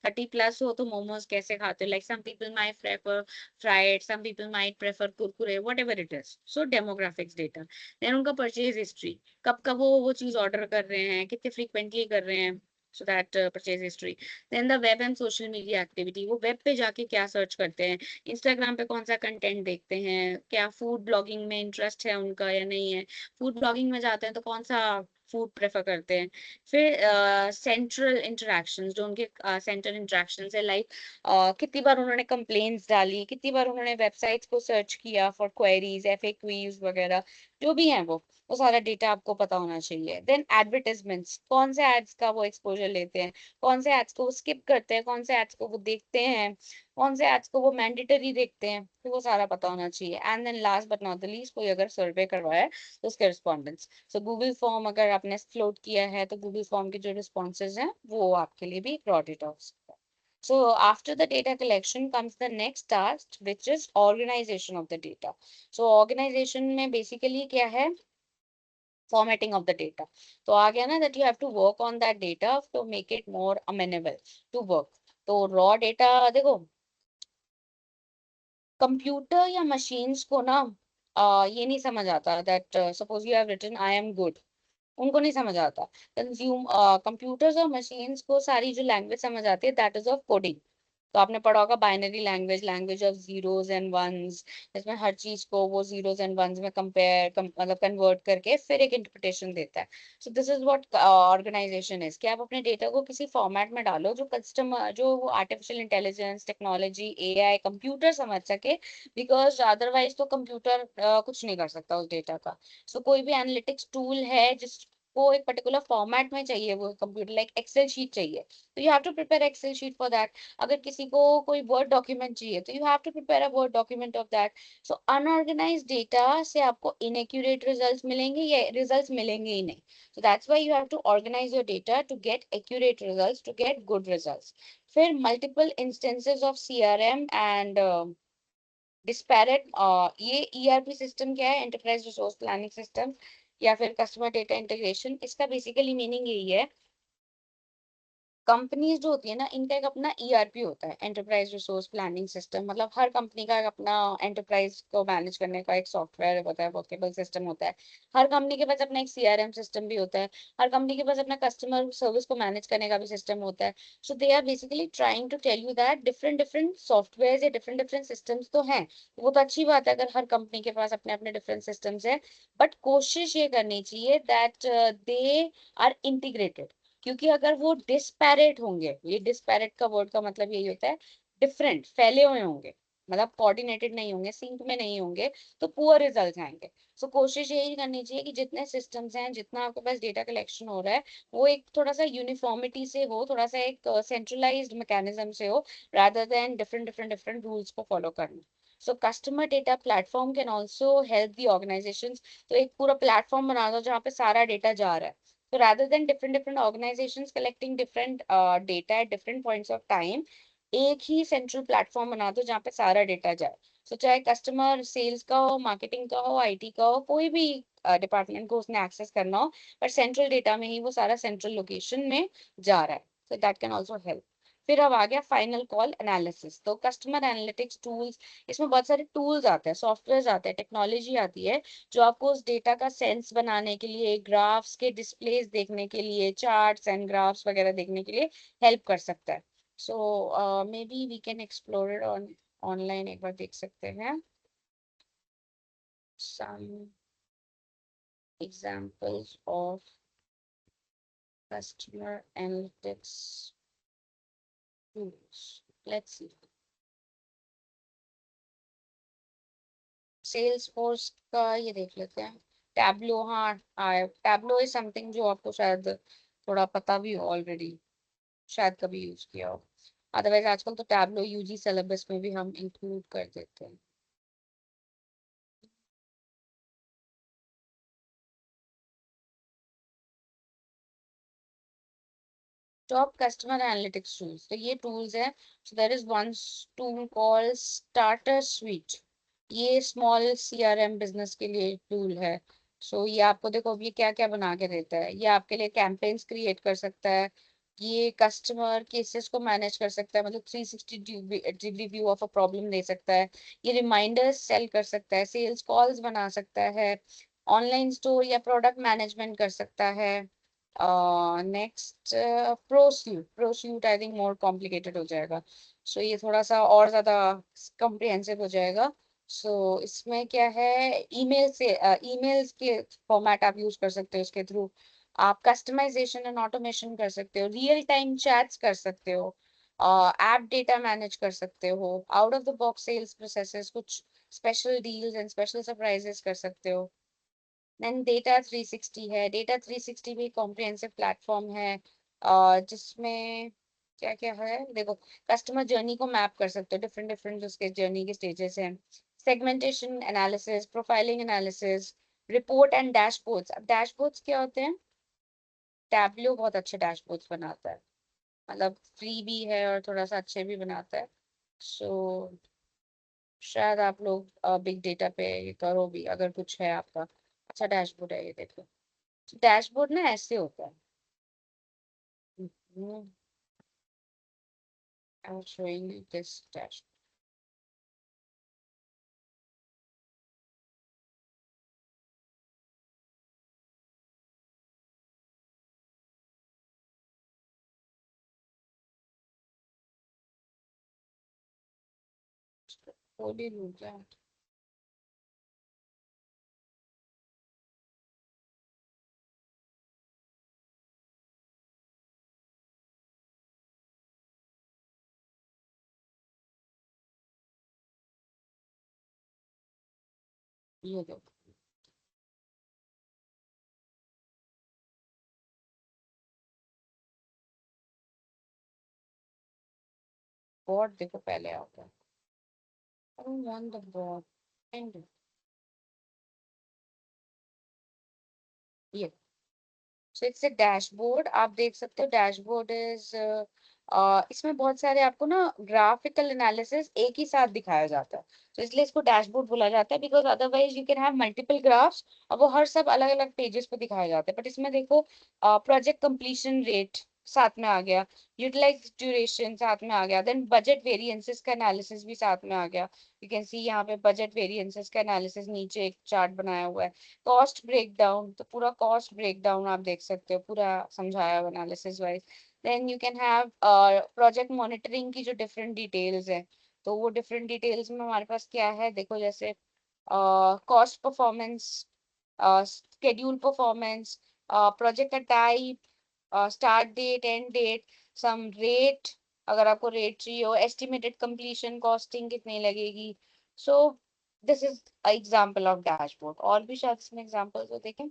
30+ हो तो मोमोज कैसे खाते हो, like some people might prefer fried, some people might prefer Kurkure, whatever it is. So demographics data. Then उनका परचेज हिस्ट्री, कब कब वो चीज ऑर्डर कर रहे हैं, कितने फ्रीक्वेंटली कर रहे हैं। So that purchase history. Then the web and social media activity, वो वेब पे जाके क्या सर्च करते हैं, इंस्टाग्राम पे कौन सा कंटेंट देखते हैं, क्या फूड ब्लॉगिंग में इंटरेस्ट है उनका या नहीं है। फूड ब्लॉगिंग में जाते हैं तो कौन सा फूड प्रेफर करते हैं। फिर सेंट्रल इंटरेक्शंस, जो उनके सेंट्रल इंटरेक्शंस है, लाइक कितनी बार उन्होंने कंप्लेंट्स डाली, कितनी बार उन्होंने वेबसाइट्स को सर्च किया फॉर क्वेरीज, एफएक्यूज वगैरह जो भी हैं वो सारा डेटा आपको पता होना चाहिए। देन एडवर्टाइजमेंट्स, कौन से एड्स का वो एक्सपोजर लेते हैं, कौन से एड्स को वो स्किप करते हैं, कौन से एड्स को वो देखते हैं, कौन से एड्स को वो मैंडेटरी देखते हैं, तो वो सारा पता होना चाहिए। And then last but not the least, कोई अगर सर्वे करवाया है तो उसके रिस्पॉन्डेंट्स। सो गूगल फॉर्म अगर आपने फ्लोट किया है तो गूगल फॉर्म के जो रिस्पॉन्सेज हैं वो आपके लिए भी रॉ डेटा हो सकता है। So after the data collection comes the next task, which is organization of the data. So organization में basically क्या है, formatting of the data। तो आ गया ना, that you have to work on that data to make it more amenable to work। तो raw data देखो, computer या machines को ना ये नहीं समझ आता that suppose you have written I am good, उनको नहीं समझ आता। कंज्यूम कंप्यूटर्स और मशीन्स को सारी जो लैंग्वेज समझ आती है दैट इज ऑफ कोडिंग। तो आपने पढ़ा होगा binary language, language of zeros and ones, जिसमें हर चीज को वो जीरोस एंड वंस में मतलब कन्वर्ट करके फिर एक इंटरप्रिटेशन देता है। So this is what organisation is, कि आप अपने डेटा को किसी फॉर्मेट में डालो जो कस्टमर, जो artificial intelligence, technology, AI, computer समझ सके, बिकॉज अदरवाइज तो कंप्यूटर कुछ नहीं कर सकता उस डेटा का। सो कोई भी एनालिटिक्स टूल है जिसको एक पर्टिकुलर फॉर्मेट में चाहिए, वो कंप्यूटर लाइक एक्सेल शीट चाहिए, तो you have to prepare Excel sheet for that. अगर किसी को कोई वर्ड डॉक्यूमेंट चाहिए तो you have to prepare a word document of that. So unorganised data से आपको इनएक्यूरेट रिजल्ट्स मिलेंगे, या रिजल्ट्स मिलेंगे ही नहीं। So that's why you have to organise your data to get accurate results, to get good results. फिर multiple instances of CRM and disparate, ये ERP system क्या है, एंटरप्राइज रिसोर्स प्लानिंग सिस्टम, या फिर कस्टमर डेटा इंटीग्रेशन। इसका basically meaning यही है, companies जो होती है ना, इनका एक अपना ईआरपी होता है, एंटरप्राइज रिसोर्स प्लानिंग सिस्टम। मतलब हर कंपनी का एक अपना एंटरप्राइज को मैनेज करने का एक सॉफ्टवेयर होता है, वर्केबल सिस्टम होता है। हर कंपनी के पास अपना एक सीआरएम सिस्टम भी होता है। हर कंपनी के पास अपना कस्टमर सर्विस को मैनेज करने का भी सिस्टम होता है। So they are basically trying to tell you that different different software या डिफरेंट डिफरेंट सिस्टम्स तो हैं। वो तो अच्छी बात है अगर हर कंपनी के पास अपने अपने डिफरेंट सिस्टम्स है, बट कोशिश ये करनी चाहिए दैट दे आर इंटीग्रेटेड। क्योंकि अगर वो डिस्पैरेट होंगे, ये डिस्पैरेट का वर्ड का मतलब यही होता है, डिफरेंट, फैले हुए होंगे, मतलब कोऑर्डिनेटेड नहीं होंगे, सिंक में नहीं होंगे, तो पुअर रिजल्ट आएंगे। सो कोशिश यही करनी चाहिए कि जितने सिस्टम्स हैं, जितना आपके पास डेटा कलेक्शन हो रहा है, वो एक थोड़ा सा यूनिफॉर्मिटी से हो, थोड़ा सा एक सेंट्रलाइज्ड मैकेनिज्म से हो, rather than different रूल्स को फॉलो करना। So customer data platform can also help the organisation. तो एक पूरा प्लेटफॉर्म बना दो जहाँ पे सारा डेटा जा रहा है। So rather than different organizations collecting different data at different points of time, एक ही सेंट्रल प्लेटफॉर्म बना दो जहाँ पे सारा डेटा जाए। सो चाहे कस्टमर सेल्स का हो, मार्केटिंग का हो, आईटी का हो, कोई भी डिपार्टमेंट को उसने एक्सेस करना हो, पर सेंट्रल डेटा में ही वो सारा सेंट्रल लोकेशन में जा रहा है। So that can also help. फिर अब आ गया फाइनल कॉल एनालिसिस। तो कस्टमर एनालिटिक्स टूल्स, इसमें बहुत सारे टूल्स आते हैं, सॉफ्टवेयर आते हैं, टेक्नोलॉजी आती है, जो आपको उस डेटा का सेंस बनाने के लिए, ग्राफ्स के डिस्प्लेस देखने के लिए, चार्ट्स एंड ग्राफ्स वगैरह देखने के लिए हेल्प कर सकता है। So maybe we can explore it on online, एक बार देख सकते हैं some examples of customer analytics tools. Let's see. Salesforce का ये देख लेते हैं। टैबलो, हाँ, टैबलो इज समथिंग जो आपको शायद थोड़ा पता भी हो ऑलरेडी, शायद कभी यूज किया हो। अदरवाइज आजकल तो टैबलो यूजी सिलेबस में भी हम इंक्लूड कर देते हैं। टॉप कस्टमर एनालिटिक्स टूल्स, तो ये टूल्स है। So there is one tool called starter suite. ये स्मॉल सीआरएम बिजनेस के लिए टूल है। सो ये आपको देखो अब ये क्या क्या बना के देता है। ये आपके लिए कैंपेन्स क्रिएट कर सकता है, ये कस्टमर केसेस को मैनेज कर सकता है, मतलब 360 degree view of a problem दे सकता है। ये रिमाइंडर्स सेल कर सकता है, सेल्स कॉल्स बना सकता है, ऑनलाइन स्टोर या प्रोडक्ट मैनेजमेंट कर सकता है। Next pursuit I think more complicated हो जाएगा। सो ये थोड़ा सा और ज्यादा कॉम्प्रिहेंसिव हो जाएगा। सो इसमें क्या है, ईमेल से ईमेल्स के फॉर्मेट आप यूज कर सकते हो, इसके थ्रू आप कस्टमाइजेशन एंड ऑटोमेशन कर सकते हो, रियल टाइम चैट्स कर सकते हो, ऐप डेटा मैनेज कर सकते हो, out of the box sales processes, कुछ special deals and special surprises कर सकते हो। देन डेटा 360 है। डेटा 360 भी कॉम्प्रिहेंसिव प्लेटफॉर्म है, जिसमें क्या क्या है देखो, कस्टमर जर्नी को मैप कर सकते हो, डिफरेंट डिफरेंट उसके जर्नी के स्टेजेस हैं, segmentation analysis, profiling analysis, report and dashboards. अब डैशबोर्ड्स क्या होते हैं, टैबलो बहुत अच्छे डैशबोर्ड्स बनाता है, मतलब फ्री भी है और थोड़ा सा अच्छे भी बनाता है। सो शायद आप लोग बिग डेटा पे ये करो भी, अगर कुछ है आपका अच्छा डैशबोर्ड है, ये देखो। डैशबोर्ड ना ऐसे होता है। I'm showing you this dashboard. खोल ही लूँ क्या? ये देखो, बोर्ड देखो पहले आता है। I don't want the board. And ये, सो इट्स ए डैशबोर्ड। आप देख सकते हो डैशबोर्ड इज, इसमें बहुत सारे आपको ना ग्राफिकल एनालिसिस एक ही साथ दिखाया जाता है, तो इसलिए इसको डैशबोर्ड बोला जाता है। Because otherwise you can have multiple graphs और वो हर सब अलग अलग पेजेस पे दिखाए जाते हैं। बट इसमें देखो, प्रोजेक्ट कंप्लीशन रेट साथ में आ गया, यूटिलाइज ड्यूरेशन साथ में आ गया, देन बजट वेरिएंसेस का एनालिसिस भी साथ में आ गया। यू कैन सी यहाँ पे बजट वेरिएंसेस का एनालिसिस, नीचे एक चार्ट बनाया हुआ है। कॉस्ट ब्रेकडाउन, तो पूरा कॉस्ट ब्रेकडाउन आप देख सकते हो, पूरा समझाया हुआ analysis wise. Then you can have project monitoring की जो डिफरेंट डिटेल्स है, तो वो डिफरेंट डिटेल्स में हमारे पास क्या है देखो, जैसे cost performance, schedule performance, project का type, start date, end date, some rate, अगर आपको rate चाहिए हो, estimated completion costing कितनी लगेगी। So this is an example of dashboard। और भी शायद इसमें examples हो, देखें।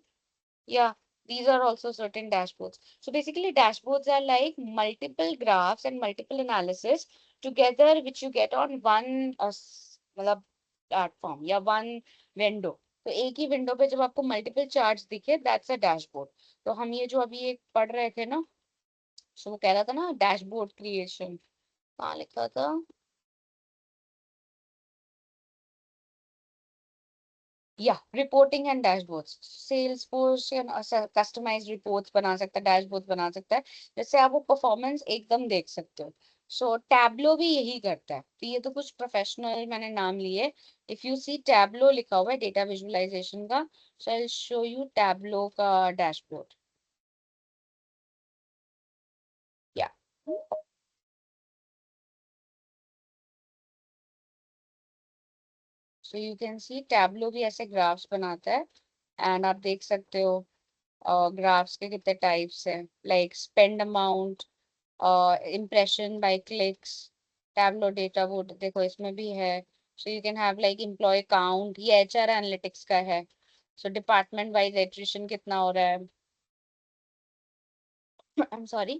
Yeah, these are also certain dashboards। So basically dashboards are like multiple graphs and multiple analysis together which you get on one मतलब platform या one window. तो एक ही विंडो पे जब आपको मल्टीपल चार्ट्स दिखे, दैट्स अ डैशबोर्ड। तो हम ये जो अभी एक पढ़ रहे थे ना, सो वो कह रहा था ना डैशबोर्ड क्रिएशन, कहाँ लिखा था? या reporting and dashboards, Salesforce customise reports बना सकता है, डैशबोर्ड बना सकता है, जिससे आप वो परफॉर्मेंस एकदम देख सकते हो। सो टैबलो भी यही करता है। तो ये तो कुछ प्रोफेशनल मैंने नाम लिए। इफ यू सी टैबलो लिखा हुआ है डेटा विजुअलाइजेशन का, सो आई शो यू टैबलो का डैशबोर्ड। या, सो यू कैन सी टैबलो भी ऐसे ग्राफ्स बनाता है। एंड आप देख सकते हो ग्राफ्स के कितने टाइप्स हैं, like spend amount, impression by clicks, Tableau data वो देखो इसमें भी है। so you can have like employee count, ये HR analytics का है। so department wise attrition कितना हो रहा है, I'm sorry,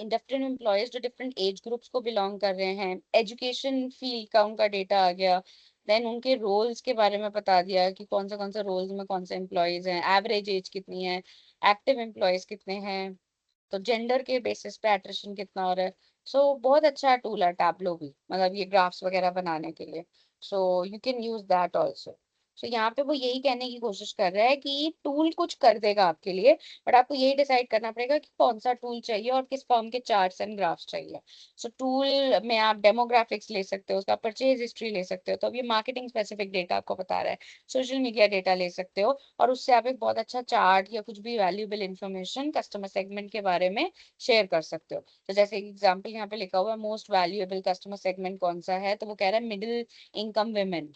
different employees जो different age groups को belong कर रहे हैं, education field का उनका data आ गया। देन उनके रोल्स के बारे में बता दिया कि कौन से रोल्स में कौन से एम्प्लॉयज हैं, एवरेज एज कितनी है, एक्टिव एम्प्लॉयज कितने हैं, तो जेंडर के बेसिस पे एट्रिशन कितना हो रहा है। सो बहुत अच्छा टूल है टैबलो भी, मतलब ये ग्राफ्स वगैरह बनाने के लिए। So you can use that also. So यहाँ पे वो यही कहने की कोशिश कर रहा है कि टूल कुछ कर देगा आपके लिए, बट आपको यही डिसाइड करना पड़ेगा कि कौन सा टूल चाहिए और किस फॉर्म के चार्ट्स एंड ग्राफ्स चाहिए। सो टूल में आप डेमोग्राफिक्स ले सकते हो, उसका परचेज हिस्ट्री ले सकते हो, तो अब ये मार्केटिंग स्पेसिफिक डेटा आपको बता रहा है। सोशल मीडिया डेटा ले सकते हो, और उससे आप एक बहुत अच्छा चार्ट या कुछ भी वैल्यूएबल इंफॉर्मेशन कस्टमर सेगमेंट के बारे में शेयर कर सकते हो। तो जैसे एग्जांपल यहाँ पे लिखा हुआ है, मोस्ट वैल्यूएबल कस्टमर सेगमेंट कौन सा है, तो वो कह रहा है middle income women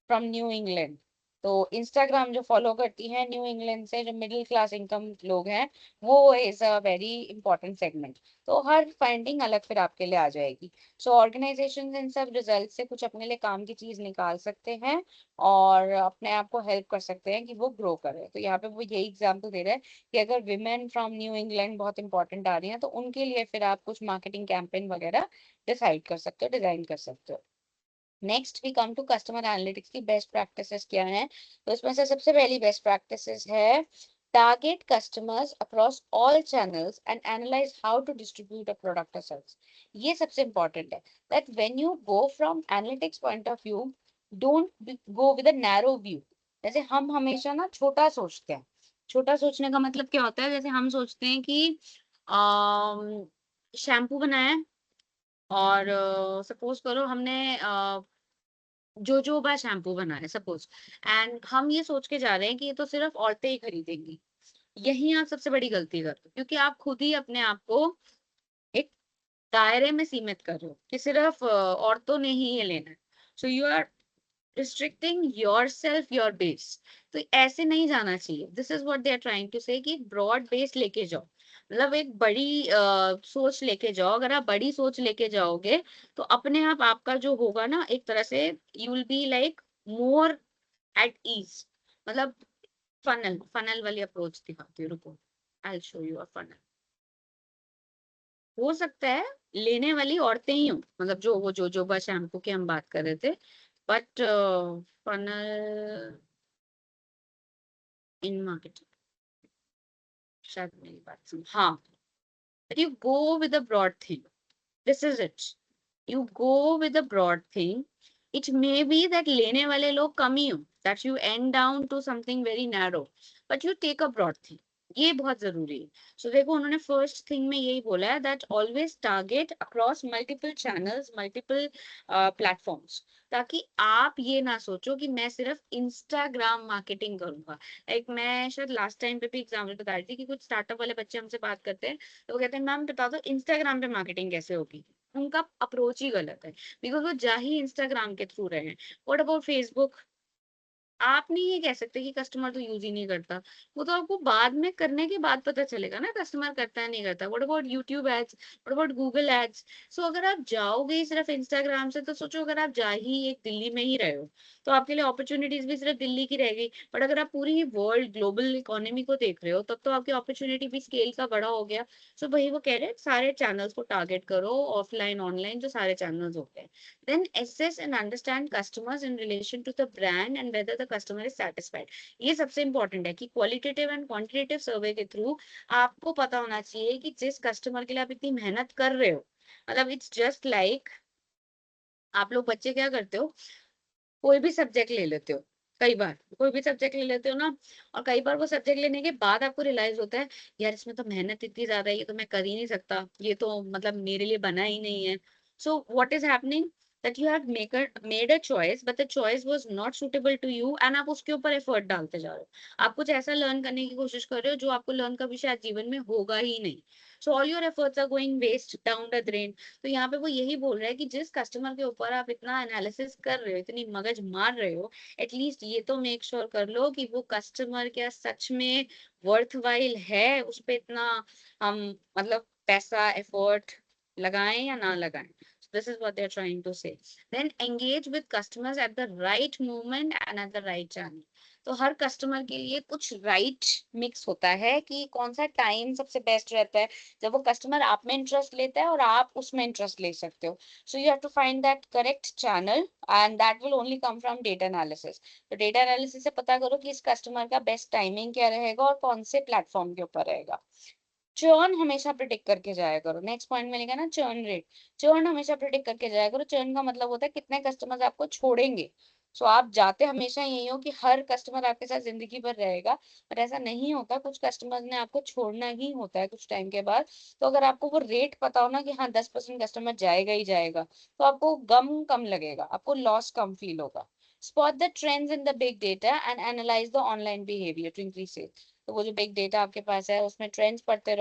from new England. तो इंस्टाग्राम जो फॉलो करती है न्यू इंग्लैंड से जो मिडिल क्लास इनकम लोग हैं, वो is a very important segment. तो हर फाइंडिंग अलग फिर आपके लिए आ जाएगी। सो ऑर्गेनाइजेशन इन सब रिजल्ट से कुछ अपने लिए काम की चीज निकाल सकते हैं और अपने आप को हेल्प कर सकते हैं कि वो ग्रो करे। तो यहाँ पे वो यही एग्जांपल दे रहे हैं कि अगर विमेन फ्रॉम न्यू इंग्लैंड बहुत इंपॉर्टेंट आ रही हैं, तो उनके लिए फिर आप कुछ मार्केटिंग कैंपेन वगैरह डिसाइड कर सकते हो, डिजाइन कर सकते हो। Next we come to customer analytics की बेस्ट प्रैक्टिसेस क्या हैं। तो इसमें से सबसे पहली बेस्ट प्रैक्टिसेस है target customers across all channels and analyse how to distribute a product और सर्विस। ये सबसे इंपॉर्टेंट है, that when you go from analytics point of view, don't go with a narrow view. जैसे हम हमेशा ना छोटा सोचते हैं। छोटा सोचने का मतलब क्या होता है, जैसे हम सोचते हैं कि शैम्पू बनाया है, और सपोज करो हमने जोजोबा शैम्पू बना है सपोज, एंड हम ये सोच के जा रहे हैं कि ये तो सिर्फ औरतें ही खरीदेंगी। यही आप सबसे बड़ी गलती करते हो, क्योंकि आप खुद ही अपने आप को एक दायरे में सीमित कर रहे हो कि सिर्फ औरतों ने ही ये लेना है। So you are restricting yourself your base. तो ऐसे नहीं जाना चाहिए। This is what they are trying to say कि ब्रॉड बेस लेके जाओ, मतलब एक बड़ी सोच लेके जाओ। अगर आप बड़ी सोच लेके जाओगे तो अपने आप आपका जो होगा ना, एक तरह से you will be like more at ease. मतलब फनल फनल वाली अप्रोच दिखाती हूँ, रुको I show you a funnel. हो सकता है लेने वाली औरतें ही हो, मतलब जो वो जो जोबा शैम्पू की हम बात कर रहे थे, बट फनल इन मार्केटिंग, शायद मेरी बात सुन, हाँ, you go with a broad thing. This is it. You go with a broad thing. It may be that लेने वाले लोग कम ही हो, that you end down to something very narrow, but you take a broad thing. ये बहुत जरूरी है। So देखो उन्होंने फर्स्ट थिंग में यही बोला है that always target across multiple channels, multiple platforms, ताकि आप ये ना सोचो कि मैं सिर्फ इंस्टाग्राम मार्केटिंग करूंगा। एक मैं शायद लास्ट टाइम पे भी एग्जाम्पल बता रही थी कि कुछ स्टार्टअप वाले बच्चे हमसे बात करते हैं, तो वो कहते हैं मैम बता दो इंस्टाग्राम पे मार्केटिंग कैसे होगी। उनका अप्रोच ही गलत है, बिकॉज वो जा ही इंस्टाग्राम के थ्रू रहे हैं। What about Facebook? आप नहीं ये कह सकते कि कस्टमर तो यूज ही नहीं करता। वो तो आपको बाद में करने के बाद पता चलेगा ना कस्टमर करता है नहीं करता। What about YouTube ads, what about Google ads? So अगर आप जाओगे ही सिर्फ इंस्टाग्राम से, तो सोचो अगर आप जा ही एक दिल्ली में ही रहे हो तो आपके लिए अपॉर्चुनिटीज भी सिर्फ दिल्ली की रहेगी। बट अगर आप पूरी वर्ल्ड ग्लोबल इकोनॉमी को देख रहे हो तब तो आपकी अपॉर्चुनिटी भी स्केल का बड़ा हो गया। सो वही वो कह रहे हैं सारे चैनल्स को टारगेट करो, ऑफलाइन ऑनलाइन जो सारे चैनल्स होते हैं। Then assess and understand customers in relation to the brand and whether the customer is satisfied. ये सबसे इंपॉर्टेंट है कि क्वालिटेटिव एंड क्वांटिटेटिव सर्वे के थ्रू आपको पता होना चाहिए कि जिस कस्टमर के लिए आप इतनी मेहनत कर रहे हो, मतलब इट्स जस्ट लाइक आप लोग बच्चे क्या करते हो, कोई भी सब्जेक्ट ले लेते हो, कई बार कोई भी सब्जेक्ट ले लेते हो ना, और कई बार वो सब्जेक्ट लेने के बाद आपको रियलाइज होता है यार इसमें तो मेहनत इतनी ज्यादा है, ये तो मैं कर ही नहीं सकता, ये तो मतलब मेरे लिए बना ही नहीं है। So what is happening, that you have made a choice but the choice was not suitable to you and आप उसके ऊपर एफर्ट डालते जा रहे हो। आप कुछ ऐसा लर्न करने की कोशिश कर रहे हो जो आपको लर्न कभी शायद जीवन में होगा ही नहीं। So all your efforts are going waste down the drain. तो यहाँ पे वो यही बोल रहा है कि जिस कस्टमर के ऊपर आप इतना एनालिसिस कर रहे हो, इतनी मगज मार रहे हो, एटलीस्ट ये तो मेक श्योर कर लो कि वो कस्टमर क्या सच में वर्थ वाइल है, उस पे इतना हम मतलब पैसा एफर्ट लगाएं या ना लगाएं। So this is what they're trying to say. Then engage with customers at the right moment and at the right channel. तो हर कस्टमर के लिए कुछ राइट मिक्स होता है कि कौन सा टाइम सबसे बेस्ट रहता है जब वो कस्टमर आप में इंटरेस्ट लेता है और आप उसमें इंटरेस्ट ले सकते हो। So you have to find that correct channel and that will only come from data analysis. तो डेटा एनालिसिस से पता करो कि इस कस्टमर का बेस्ट टाइमिंग क्या रहेगा और कौन से प्लेटफॉर्म के ऊपर रहेगा। चर्न हमेशा प्रिडिक्ट करके जाया करो। नेक्स्ट पॉइंट में लिखा ना चर्न रेट। चर्न हमेशा प्रिडिक्ट करके जाया करो। चर्न का मतलब होता है कितने कस्टमर्स आपको छोड़ेंगे। सो आप जाते हमेशा यही हो कि हर कस्टमर आपके साथ जिंदगी भर रहेगा, पर ऐसा नहीं होता। कुछ कस्टमर ने आपको छोड़ना ही होता है कुछ टाइम के बाद। तो अगर आपको वो रेट पता हो ना कि हाँ 10% कस्टमर जाएगा ही जाएगा, तो आपको गम कम लगेगा, आपको लॉस कम फील होगा। Spot the trends in the big data and analyse the online behaviour to increase sales. तो वो जो बिग डेटा आपके पास है उसमें ट्रेंड्स पढ़ते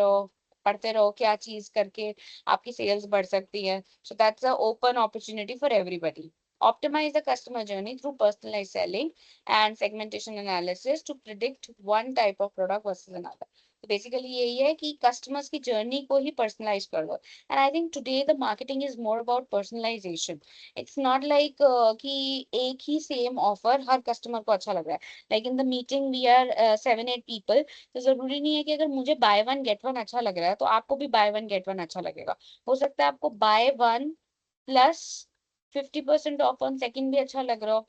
रहो क्या चीज करके आपकी सेल्स बढ़ सकती है। So that's a open opportunity for everybody. Optimize the customer journey through personalized selling and segmentation analysis to predict one type of product versus another. तो बेसिकली यही है कि कस्टमर्स की जर्नी को ही पर्सनलाइज कर दो। And I think today the marketing is more about personalisation. It's not like कि एक ही सेम ऑफर हर कस्टमर को अच्छा लग रहा है। Like in the meeting we are 7-8 people, तो जरूरी नहीं है कि अगर मुझे बाय वन गेट वन अच्छा लग रहा है तो आपको भी बाय वन गेट वन अच्छा लगेगा। हो सकता है आपको by one plus 50% of on second भी अच्छा लग रहा हो।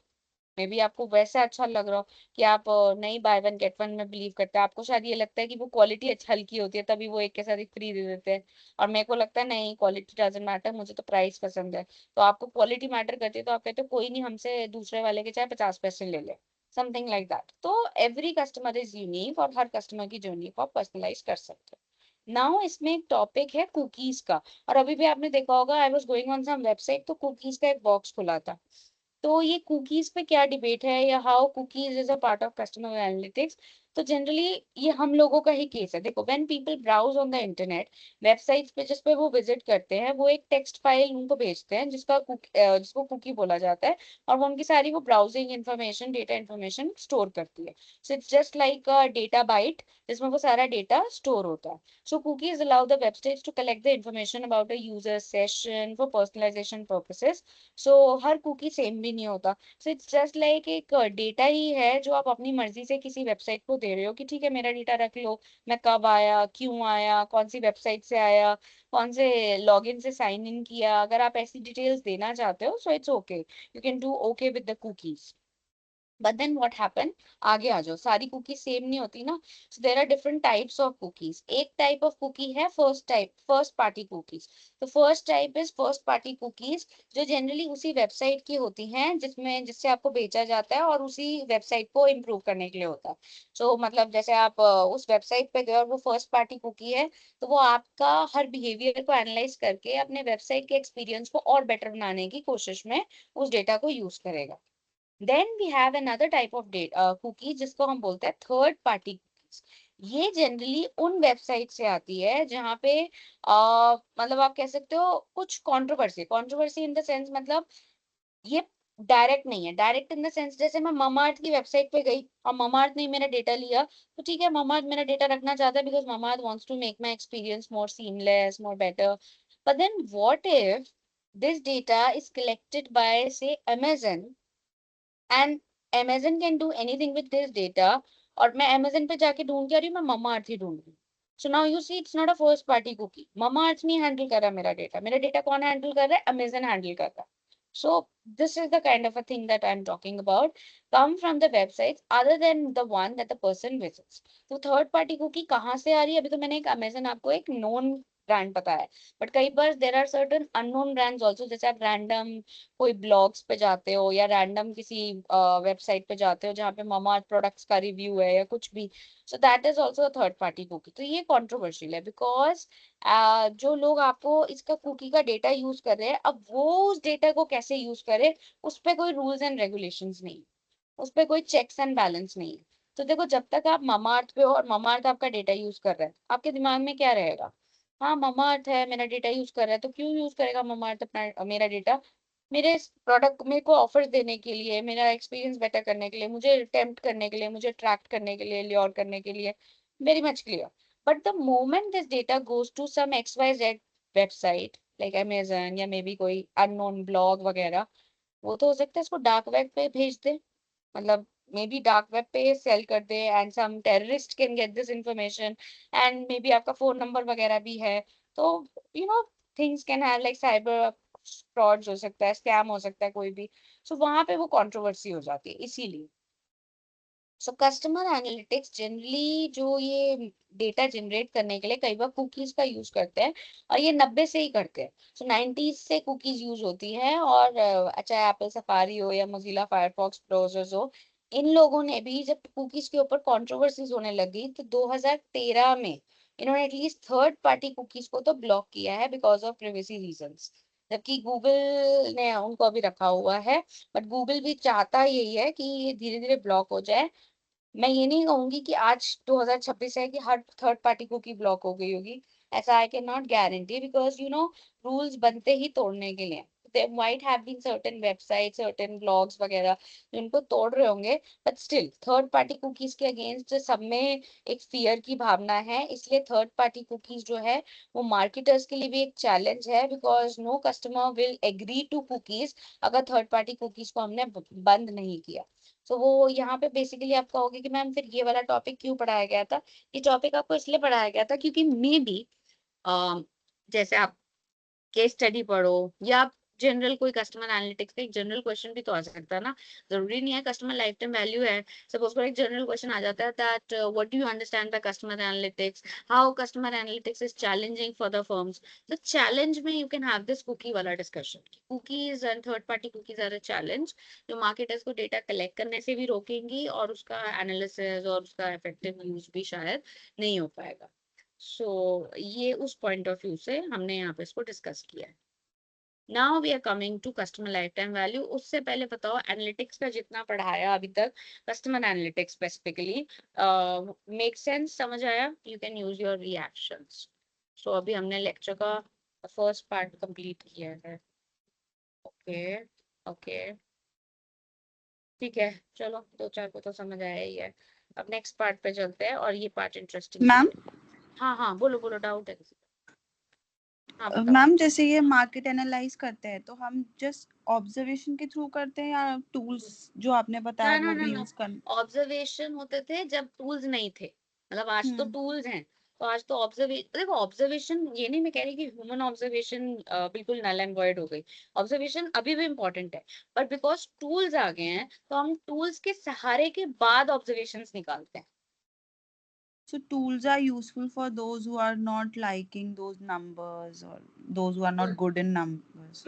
मे बी आपको वैसा अच्छा लग रहा हो कि आप नहीं बाय वन गेट वन में बिलीव करते हैं। आपको शायद ये लगता है कि वो क्वालिटी अच्छा हल्की होती है तभी वो एक के साथ एक फ्री दे देते हैं, और मेरे को लगता है नहीं क्वालिटी डजंट मैटर, मुझे तो प्राइस पसंद है। तो आपको क्वालिटी मैटर करती है तो आप कहते हो कोई नहीं हमसे दूसरे वाले के चाहे 50 पैसे ले ले, समथिंग लाइक दैट। तो एवरी कस्टमर इज यूनिक और हर कस्टमर की जर्नी को आप पर्सनलाइज कर सकते हो। नाउ इसमें एक टॉपिक है कुकीज का। और अभी भी आपने देखा होगा I was going on some website तो कुकीज का एक बॉक्स खुला था। तो ये कुकीज पे क्या डिबेट है या how cookies is a part of customer analytics. तो जनरली ये हम लोगों का ही केस है। देखो, when people browse on the internet, websites पे जिस पे वो विजिट करते हैं, वो एक टेक्स्ट फाइल उनको भेजते हैं जिसको कुकी बोला जाता है, और वो उनकी सारी वो browsing information, data information store करती है। So it's just like a data byte जिसमें वो सारा डेटा स्टोर होता है। So cookies allow the websites to collect the information about a user session for personalization purposes. So her cookie same भी नहीं होता। So it's just like एक data ही है जो आप अपनी मर्जी से किसी वेबसाइट को दे रहे हो कि ठीक है, मेरा डेटा रख लो, मैं कब आया, क्यों आया, कौन सी वेबसाइट से आया, कौन से लॉगिन से साइन इन किया, अगर आप ऐसी डिटेल्स देना चाहते हो, so it's okay, you can do okay with the cookies. But then what happen, आगे आ जाओ, सारी कुकीज सेम नहीं होती ना। So there are different types of cookies. एक टाइप ऑफ कुकी है फर्स्ट पार्टी कुकीज। तो first type is first party cookies, जो जनरली उसी वेबसाइट की होती हैं जिससे आपको बेचा जाता है, और उसी वेबसाइट को इम्प्रूव करने के लिए होता है। मतलब जैसे आप उस वेबसाइट पे गए और वो फर्स्ट पार्टी कुकी है, तो वो आपका हर बिहेवियर को एनालाइज करके अपने वेबसाइट के एक्सपीरियंस को और बेटर बनाने की कोशिश में उस डेटा को यूज करेगा। Then we have another type of cookie जिसको हम बोलते हैं थर्ड पार्टी कुकीज। ये जनरली उन वेबसाइट से आती है जहाँ पे मतलब आप कह सकते हो कुछ controversy controversy in the sense, मतलब ये डायरेक्ट नहीं है। डायरेक्ट इन द सेंस, जैसे मैं ममाअर्थ की वेबसाइट पे गई और ममाअर्थ ने मेरा डेटा लिया, तो ठीक है, ममाअर्थ मेरा डेटा रखना चाहता है because Mamaearth wants to make my experience more seamless, more better. But then what if this data is collected by say Amazon, and Amazon can do anything with this data, और मैं Amazon पे जाके ढूंढ के आ रही हूँ, मैं ममा अर्थ ही ढूंढ रही हूँ। So now you see, it's not a first party cookie. Mamaearth नहीं हैंडल कर रहा मेरा डेटा कौन हैंडल कर रहा है? Amazon हैंडल कर रहा है। So this is the kind of a thing that I'm talking about, come from the websites other than the one that the person visits. तो थर्ड पार्टी कुकी कहाँ से आ रही है? अभी तो मैंने एक Amazon आपको एक नोन ब्रांड बताया है, बट कई बार there are certain unknown brands also. जैसे आप रैंडम कोई ब्लॉग्स पे जाते हो या रैंडम किसी वेबसाइट पे जाते हो जहाँ पे ममा प्रोडक्ट्स का रिव्यू है या कुछ भी, so that is also third party cookie. तो ये कंट्रोवर्शियल है बिकॉज जो लोग आपको इसका कुकी का डेटा यूज कर रहे हैं, अब वो उस डेटा को कैसे यूज करे, उस पे कोई रूल्स एंड रेगुलेशंस नहीं, उस पे कोई चेक्स एंड बैलेंस नहीं है। तो देखो, जब तक आप ममाअर्थ पे हो और ममाअर्थ आपका डेटा यूज कर रहा है, आपके दिमाग में क्या रहेगा? हाँ, ममाअर्थ है, मेरा डेटा यूज कर रहा है, तो क्यों यूज करेगा ममाअर्थ अपना मेरा डेटा? मेरे इस प्रोडक्ट मेरे को ऑफर्स देने के लिए, मेरा एक्सपीरियंस बेटर करने के लिए, मुझे टेम्प्ट करने के लिए, मुझे अट्रैक्ट करने के लिए, ल्योर करने के लिए, very much clear. But the moment this data goes to some XYZ website like Amazon या मे बी कोई अननोन ब्लॉग वगैरह, वो तो हो सकता है इसको डार्क वेब पे भेज दे, मतलब मे बी डार्क वेब पे सेल कर दे, and some terrorist can get this information, and may be आपका फोन नंबर वगैरह भी है। तो you know, things can have like cyber frauds हो सकता है, स्कैम हो सकता है कोई भी। सो वहां पे वो कंट्रोवर्सी हो जाती है, इसीलिए। सो कस्टमर एनालिटिक्स जनरली जो ये डेटा जनरेट करने के लिए कई बार कुकीज का यूज करते हैं, और ये 90 से ही करते हैं। सो 90s से कुकीज यूज होती है, और चाहे एप्पल सफारी हो या मोजिला फायरफॉक्स ब्राउजर्स हो, इन लोगों ने भी जब कुकीज के ऊपर कंट्रोवर्सीज होने लगी, तो 2013 में इन्होंने एटलीस्ट थर्ड पार्टी कुकीज को तो ब्लॉक किया है बिकॉज ऑफ प्राइवेसी रीजंस। जबकि गूगल ने उनको अभी रखा हुआ है, बट गूगल भी चाहता यही है कि ये धीरे धीरे ब्लॉक हो जाए। मैं ये नहीं कहूंगी कि आज 2026 है कि हर थर्ड पार्टी कुकी ब्लॉक हो गई होगी, ऐसा I can not guarantee, because rules बनते ही तोड़ने के लिए। there might have been certain websites, certain blogs वगैरह जिनको तोड़ रहे होंगे, but still third party cookies के अगेंस्ट सब में एक फियर की भावना है। इसलिए थर्ड पार्टी कुकीज जो है वो मार्केटर्स के लिए भी एक चैलेंज है, because no customer will agree to cookies अगर थर्ड पार्टी कुकीज को हमने बंद नहीं किया। तो वो यहाँ पे बेसिकली आप कहोगे कि मैम फिर ये वाला टॉपिक क्यों पढ़ाया गया था? ये टॉपिक आपको इसलिए पढ़ाया गया था क्योंकि मे बी जैसे आप केस स्टडी पढ़ो, या आप जनरल कोई कस्टमर एनालिटिक्स का एक जनरल क्वेश्चन भी तो आ सकता है ना। जरूरी नहीं है कस्टमर लाइफ टाइम वैल्यू है। सपोज फॉर एक जनरल क्वेश्चन आ जाता है that what do you understand by customer analytics, how customer analytics is challenging for the firms. तो चैलेंज में you can have this cookie वाला discussion. Cookies and third party cookies are a challenge, जो marketers को data collect करने से भी रोकेंगी, और उसका एनालिसिस और उसका इफेक्टिव यूज भी शायद नहीं हो पाएगा। सो ये उस पॉइंट ऑफ व्यू से हमने यहाँ पे इसको डिस्कस किया है। Now we are coming to customer life time value. उससे पहले बताओ, एनालिटिक्स का जितना पढ़ाया अभी तक, customer analytics specifically, make sense, समझ आया? You can use your reactions. So अभी हमने लेक्चर का फर्स्ट पार्ट कंप्लीट किया है। ओके, ओके, ठीक है, चलो दो चार को तो समझ आया ही है। अब नेक्स्ट पार्ट पे चलते हैं, और ये पार्ट इंटरेस्टिंग भी मैम, है। हाँ हाँ, बोलो बोलो, डाउट है किसी का? हाँ बताओ। मैम जैसे ये मार्केट एनालाइज करते हैं तो हम जस्ट ऑब्जर्वेशन के थ्रू करते हैं या टूल्स जो आपने बताया ना ना वो ना भी ना, यूज कर? ऑब्जर्वेशन होते थे जब टूल्स नहीं थे। मतलब आज तो हम्म। टूल्स हैं। तो आज तो ऑब्जर्वेशन, देखो ऑब्जर्वेशन, ये नहीं मैं कह रही कि ह्यूमन ऑब्जर्वेशन बिल्कुल नल एंड वॉइड हो गई। ऑब्जर्वेशन अभी भी इम्पोर्टेंट है, बट बिकॉज टूल्स आ गए हैं तो हम टूल्स के सहारे के बाद ऑब्जर्वेशंस निकालते हैं। So tools are useful for those who are not liking those numbers or those who are not good in numbers.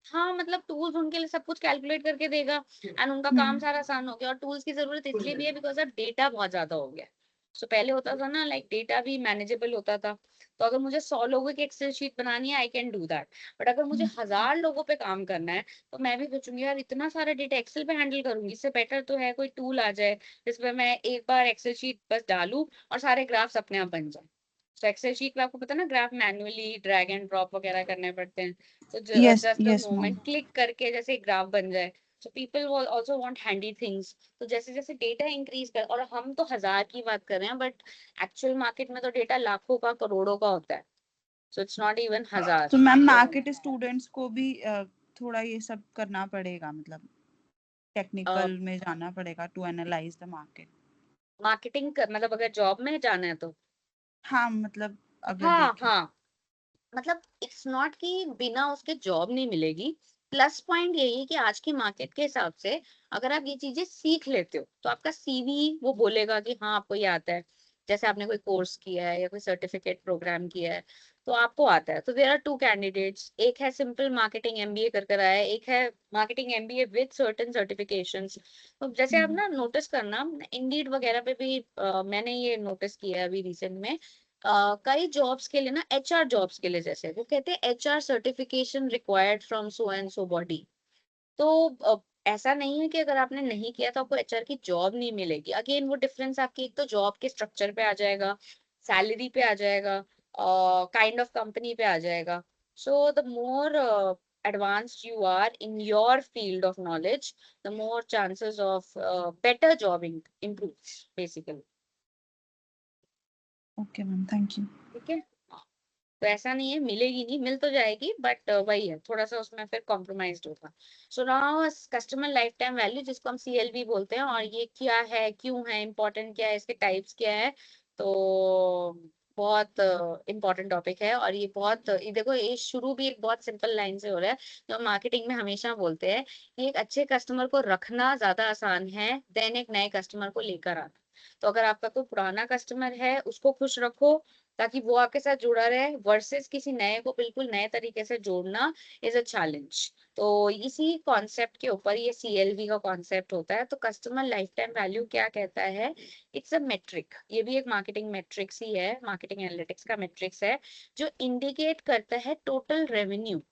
हाँ, मतलब टूल्स उनके लिए सब कुछ कैलकुलेट करके देगा, एंड उनका काम हम्म। सारा आसान हो गया। और टूल्स की जरूरत इसलिए भी है बिकॉज अब डेटा बहुत ज्यादा हो गया। सो पहले होता था ना, लाइक डेटा भी मैनेजेबल होता था। तो अगर मुझे 100 लोगों की एक्सेल शीट बनानी है, I can do that. But अगर मुझे 1000 लोगों पे काम करना है, तो मैं भी सोचूंगी यार इतना सारा डेटा एक्सेल पे हैंडल करूंगी, इससे बेटर तो है कोई टूल आ जाए जिसमें मैं एक बार एक्सेल शीट बस डालूं और सारे ग्राफ्स अपने आप बन जाए। तो एक्सेल शीट में आपको पता है ना, graph manually drag and drop वगैरह करने पड़ते हैं। तो Yes, just the yes, moment ma'am. Click करके जैसे ग्राफ बन जाए। So people will also want handy things। तो जैसे जैसे डेटा इंक्रीज कर, और हम तो 1000 की बात कर रहे हैं, बट एक्चुअल मार्केट में तो डेटा लाखों का, करोड़ों का होता है। So it's not even 1000। तो मैम मार्केट स्टूडेंट्स को भी थोड़ा ये सब करना पड़ेगा, मतलब टेक्निकल में जाना पड़ेगा to analyse the market. Marketing मतलब अगर जॉब में जाना है तो, हाँ, मतलब अगर हाँ देखें। हाँ, मतलब इट्स नॉट कि बिना उसके जॉब नहीं मिलेगी। प्लस पॉइंट यही है कि आज की मार्केट के हिसाब से अगर आप ये चीजें सीख लेते हो तो आपका सीवी वो बोलेगा कि हाँ आपको ये आता है। जैसे आपने कोई कोर्स किया है या कोई सर्टिफिकेट प्रोग्राम किया है, तो आपको आता है। तो देयर आर टू कैंडिडेट्स, एक है सिंपल मार्केटिंग एमबीए कर कर आया है, एक है marketing MBA with certain certifications. तो जैसे आप हम्म। ना नोटिस करना, इंडीड वगैरह पे भी मैंने ये नोटिस किया है अभी रिसेंट में। कई जॉब्स के लिए ना, एचआर जॉब्स के लिए, जैसे वो कहते हैं HR certification required from so and so body. तो ऐसा नहीं है कि अगर आपने नहीं किया तो आपको एचआर की जॉब नहीं मिलेगी। अगेन वो डिफरेंस आपकी एक तो जॉब के स्ट्रक्चर पे आ जाएगा, सैलरी पे आ जाएगा, काइंड ऑफ कंपनी पे आ जाएगा। So the more advanced you are in your field of knowledge, the more chances of better job improves basically। Okay ma'am, thank you. ठीक है, तो ऐसा नहीं है मिलेगी नहीं, मिल तो जाएगी, बट वही है, थोड़ा सा उसमें फिर कॉम्प्रोमाइज होगा। So now customer life time value, जिसको हम सीएलवी बोलते हैं, और ये क्या है, क्यों है इम्पोर्टेंट, क्या है इसके टाइप्स, क्या है। तो बहुत इम्पोर्टेंट टॉपिक है, और ये बहुत ये देखो, ये शुरू भी एक बहुत सिंपल लाइन से हो रहा है, जो मार्केटिंग में हमेशा बोलते हैं कि एक अच्छे कस्टमर को रखना ज्यादा आसान है देन एक नए कस्टमर को लेकर आना। तो अगर आपका कोई पुराना कस्टमर है, उसको खुश रखो ताकि वो आपके साथ जुड़ा रहे, वर्सेस किसी नए को बिल्कुल नए तरीके से जोड़ना इज अ चैलेंज। तो इसी कॉन्सेप्ट के ऊपर ये सीएलवी का कॉन्सेप्ट होता है। तो कस्टमर लाइफ टाइम वैल्यू क्या कहता है? इट्स अ मेट्रिक, ये भी एक मार्केटिंग मेट्रिक्स ही है, मार्केटिंग एनालिटिक्स का मेट्रिक्स है, जो इंडिकेट करता है टोटल रेवेन्यू,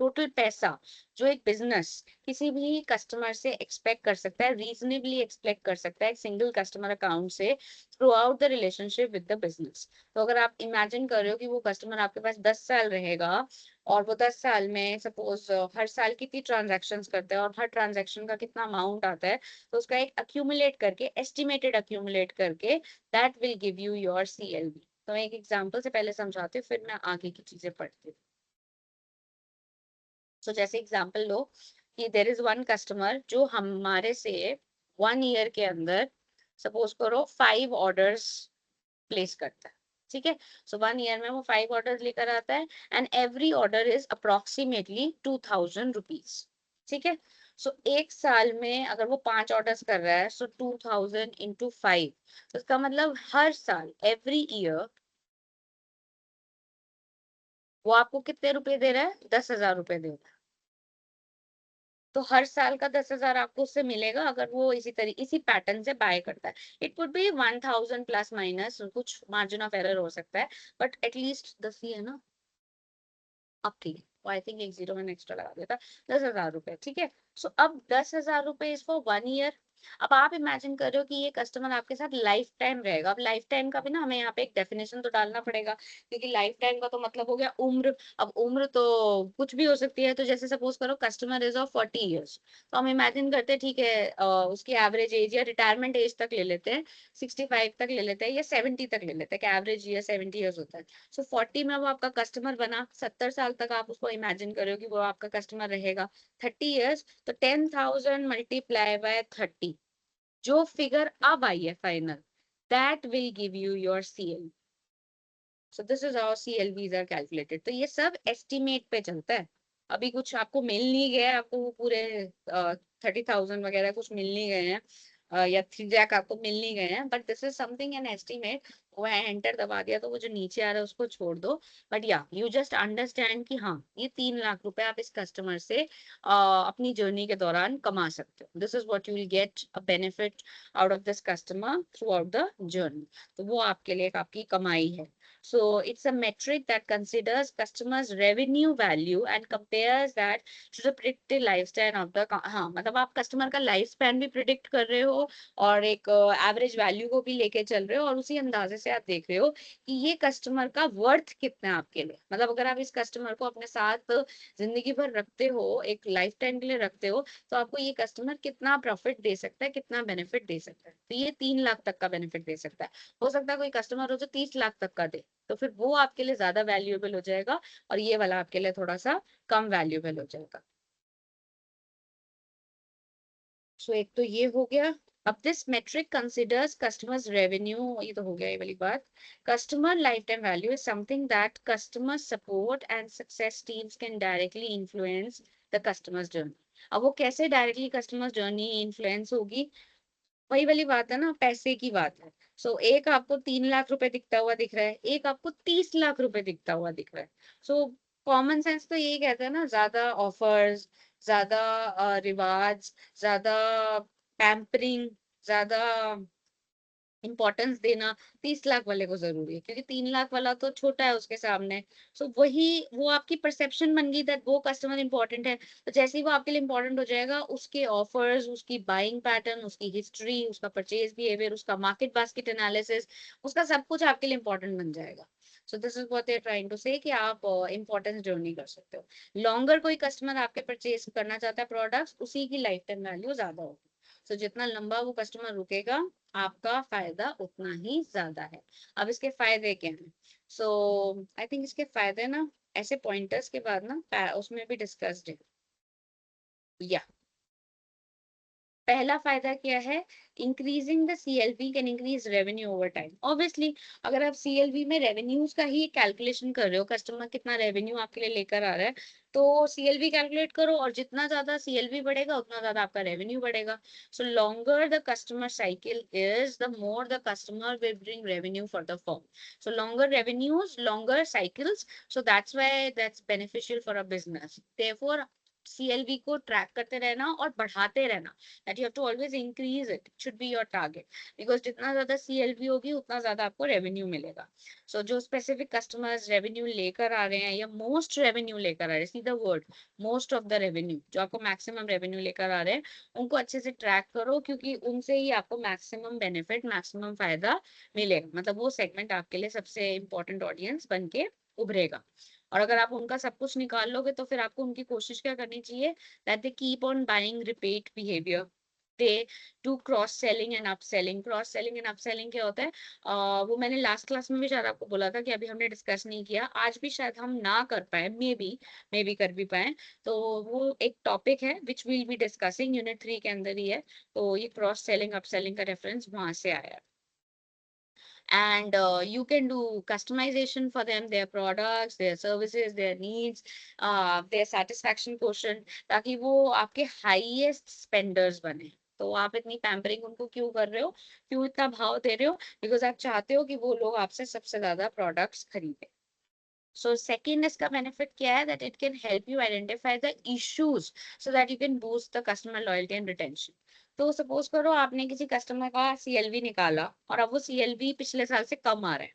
टोटल पैसा जो एक बिजनेस किसी भी कस्टमर से एक्सपेक्ट कर सकता है, रीजनेबली एक्सपेक्ट कर सकता है एक सिंगल कस्टमर अकाउंट से through out the relationship with the business. तो अगर आप इमेजिन कर रहे हो कि वो कस्टमर आपके पास 10 साल रहेगा, और वो 10 साल में सपोज हर साल कितनी ट्रांजेक्शन्स करता है और हर ट्रांजेक्शन का कितना अमाउंट आता है, तो उसका एक अक्यूमुलेट करके, एस्टिमेटेड अक्यूमुलेट करके, that will give you your CLV. तो मैं एक एग्जांपल से पहले समझाती हूँ, फिर मैं आगे की चीजें पढ़ती हूँ। सो जैसे एग्जांपल लो कि देर इज वन कस्टमर जो हमारे से 1 ईयर के अंदर, सपोज करो 5 ऑर्डर्स प्लेस करता है। ठीक है, सो 1 ईयर में वो 5 ऑर्डर्स लेकर आता है, and every order is approximately 2000 rupees. ठीक है, सो एक साल में अगर वो 5 ऑर्डर्स कर रहा है, सो 2000 × 5, तो इसका मतलब हर साल, एवरी ईयर, वो आपको कितने रुपए दे रहा है? 10,000 रुपए दे रहा है। तो हर साल का 10,000 आपको उससे मिलेगा अगर वो इसी पैटर्न से बाय करता है। It would B 1000 plus minus, कुछ मार्जिन ऑफ एरर हो सकता है, बट एटलीस्ट 10 ही है ना। अब ठीक है, आई थिंक एक जीरो मैंने एक्स्ट्रा लगा दिया था, 10,000 रुपए, ठीक है। सो अब 10,000 रुपए इज फॉर 1 ईयर। अब आप इमेजिन कर रहे हो कि ये कस्टमर आपके साथ लाइफ टाइम रहेगा। अब लाइफ टाइम का भी ना हमें यहाँ पे एक डेफिनेशन तो डालना पड़ेगा, क्योंकि लाइफ टाइम का तो मतलब हो गया उम्र। अब उम्र तो कुछ भी हो सकती है, तो जैसे सपोज करो कस्टमर इज ऑफ 40 ईयर्स, तो हम इमेजिन करते हैं ठीक है, उसकी एवरेज एज या रिटायरमेंट एज तक ले लेते हैं, 65 तक ले लेते हैं या 70 तक ले लेते हैं, कि एवरेज ईयर 70 ईयर्स होता है। सो 40 में वो आपका कस्टमर बना, 70 साल तक आप उसको इमेजिन करो कि वो आपका कस्टमर रहेगा, 30 ईयर्स, तो 10,000 मल्टीप्लाई बाय 30, जो फिगर अब आई है final, that will give you your CL। So this is how CLVs are calculated. तो ये सब एस्टिमेट पे चलता है। अभी कुछ आपको मिल नहीं गया, आपको वो पूरे 30,000 वगैरह कुछ मिल नहीं गए हैं, या 3 लाख आपको मिल नहीं गए हैं, but this is something an estimate. वो एंटर दबा दिया तो वो जो नीचे आ रहा है उसको छोड़ दो। बट या यू जस्ट अंडरस्टैंड कि हाँ, ये 3 लाख रुपए आप इस कस्टमर से अपनी जर्नी के दौरान कमा सकते हो। This is what you will get a benefit out of this customer through out the journey. तो वो आपके लिए एक आपकी कमाई है। So it's a metric that considers customers' revenue value and compares that to the predicted lifespan of the हाँ, मतलब आप कस्टमर का लाइफ स्पैन भी प्रिडिक्ट कर रहे हो, और एक एवरेज वैल्यू को भी लेके चल रहे हो, और उसी अंदाजे से आप देख रहे हो कि ये कस्टमर का वर्थ कितना है आपके लिए। मतलब अगर आप इस कस्टमर को अपने साथ जिंदगी भर रखते हो, एक लाइफ टाइम के लिए रखते हो, तो आपको ये कस्टमर कितना प्रॉफिट दे सकता है, कितना बेनिफिट दे सकता है। तो ये 3 लाख तक का बेनिफिट दे सकता है। हो सकता है कोई कस्टमर हो जो 30 लाख तक का दे, तो फिर वो आपके लिए ज्यादा वैल्यूएबल हो जाएगा, और ये वाला आपके लिए थोड़ा सा कम वैल्यूएबल हो जाएगा। सो एक तो ये हो गया। अब this metric considers customers revenue, ये तो हो गया ये वाली बात। Customer life time value is something that customer support and success teams can directly influence the customers journey. अब वो कैसे डायरेक्टली कस्टमर जर्नी इन्फ्लुएंस होगी, वही वाली बात है ना, पैसे की बात है। सो एक आपको 3 लाख रुपए दिखता हुआ दिख रहा है, एक आपको 30 लाख रुपए दिखता हुआ दिख रहा है। सो कॉमन सेंस तो यही कहता है ना, ज्यादा ऑफर्स, ज्यादा रिवार्ड्स, ज्यादा पैम्परिंग, ज्यादा इंपॉर्टेंस देना 30 लाख वाले को जरूरी है, क्योंकि 3 लाख वाला तो छोटा है उसके सामने। सो वही वो आपकी परसेप्शन बन गई दैट वो कस्टमर इंपॉर्टेंट है। तो जैसे ही वो आपके लिए इंपॉर्टेंट हो जाएगा, उसके ऑफर्स, उसकी बाइंग पैटर्न, उसकी हिस्ट्री, उसका परचेज बिहेवियर, उसका मार्केट बास्केट एनालिसिस, उसका सब कुछ आपके लिए इंपॉर्टेंट बन जाएगा। So this is what they are trying to say, कि आप इंपॉर्टेंस जर्नी कर सकते हो। लॉन्गर कोई कस्टमर आपके परचेज करना चाहता है प्रोडक्ट्स, उसी की लाइफ टाइम वैल्यू ज्यादा होगी। सो जितना लंबा वो कस्टमर रुकेगा, आपका फायदा उतना ही ज्यादा है। अब इसके फायदे क्या हैं? सो आई थिंक इसके फायदे ना ऐसे पॉइंटर्स के बाद ना उसमें भी डिस्कस्ड है। या पहला फायदा क्या है? Increasing the CLV can increase revenue over time. Obviously अगर आप CLV में रेवेन्यूज का ही कैलकुलेशन कर रहे हो, कस्टमर कितना रेवेन्यू आपके लिए लेकर आ रहा है, तो CLV कैलकुलेट करो, और जितना ज्यादा CLV बढ़ेगा उतना ज्यादा आपका रेवेन्यू बढ़ेगा। So longer the customer cycle is, the more the customer will bring revenue for the firm. So longer revenues, longer cycles, so that's why that's beneficial for a business. Therefore CLV को track करते रहना और बढ़ाते रहना, that you have to always increase it, should be your target, because जितना ज्यादा CLV होगी उतना ज्यादा आपको रेवेन्यू मिलेगा। सो जो स्पेसिफिक कस्टमर्स रेवेन्यू लेकर आ रहे हैं, या मोस्ट रेवेन्यू लेकर आ रहे हैं, सी the word most of the revenue, जो आपको मैक्सिमम रेवेन्यू लेकर आ रहे हैं, उनको अच्छे से ट्रैक करो, क्योंकि उनसे ही आपको मैक्सिमम बेनिफिट, मैक्सिमम फायदा मिलेगा। मतलब वो सेगमेंट आपके लिए सबसे इंपॉर्टेंट ऑडियंस बन के उभरेगा। और अगर आप उनका सब कुछ निकाल लोगे, तो फिर आपको उनकी कोशिश क्या करनी चाहिए, that they keep on buying repeat behavior, they do cross selling and upselling। cross selling and upselling क्या होता है? वो मैंने लास्ट क्लास में भी शायद आपको बोला था, कि अभी हमने डिस्कस नहीं किया, आज भी शायद हम ना कर पाए, मे बी कर भी पाए। तो वो एक टॉपिक है which will be discussing, unit 3 के अंदर ही है। तो ये क्रॉस सेलिंग अपसेलिंग का रेफरेंस वहां से आया है। And you can do customization for them, their products, their services, their needs, their satisfaction quotient, ताकि वो आपके highest spenders बने। तो आप इतनी पैम्परिंग उनको क्यों कर रहे हो, क्यों इतना भाव दे रहे हो? बिकॉज आप चाहते हो कि वो लोग आपसे सबसे ज्यादा प्रोडक्ट्स खरीदें। सो सेकेंड इसका बेनिफिट क्या है, that it can help you identify the issues, so that you can boost the customer loyalty and retention. तो सपोज करो आपने किसी कस्टमर का CLV निकाला, और अब वो CLV पिछले साल से कम आ रहा है,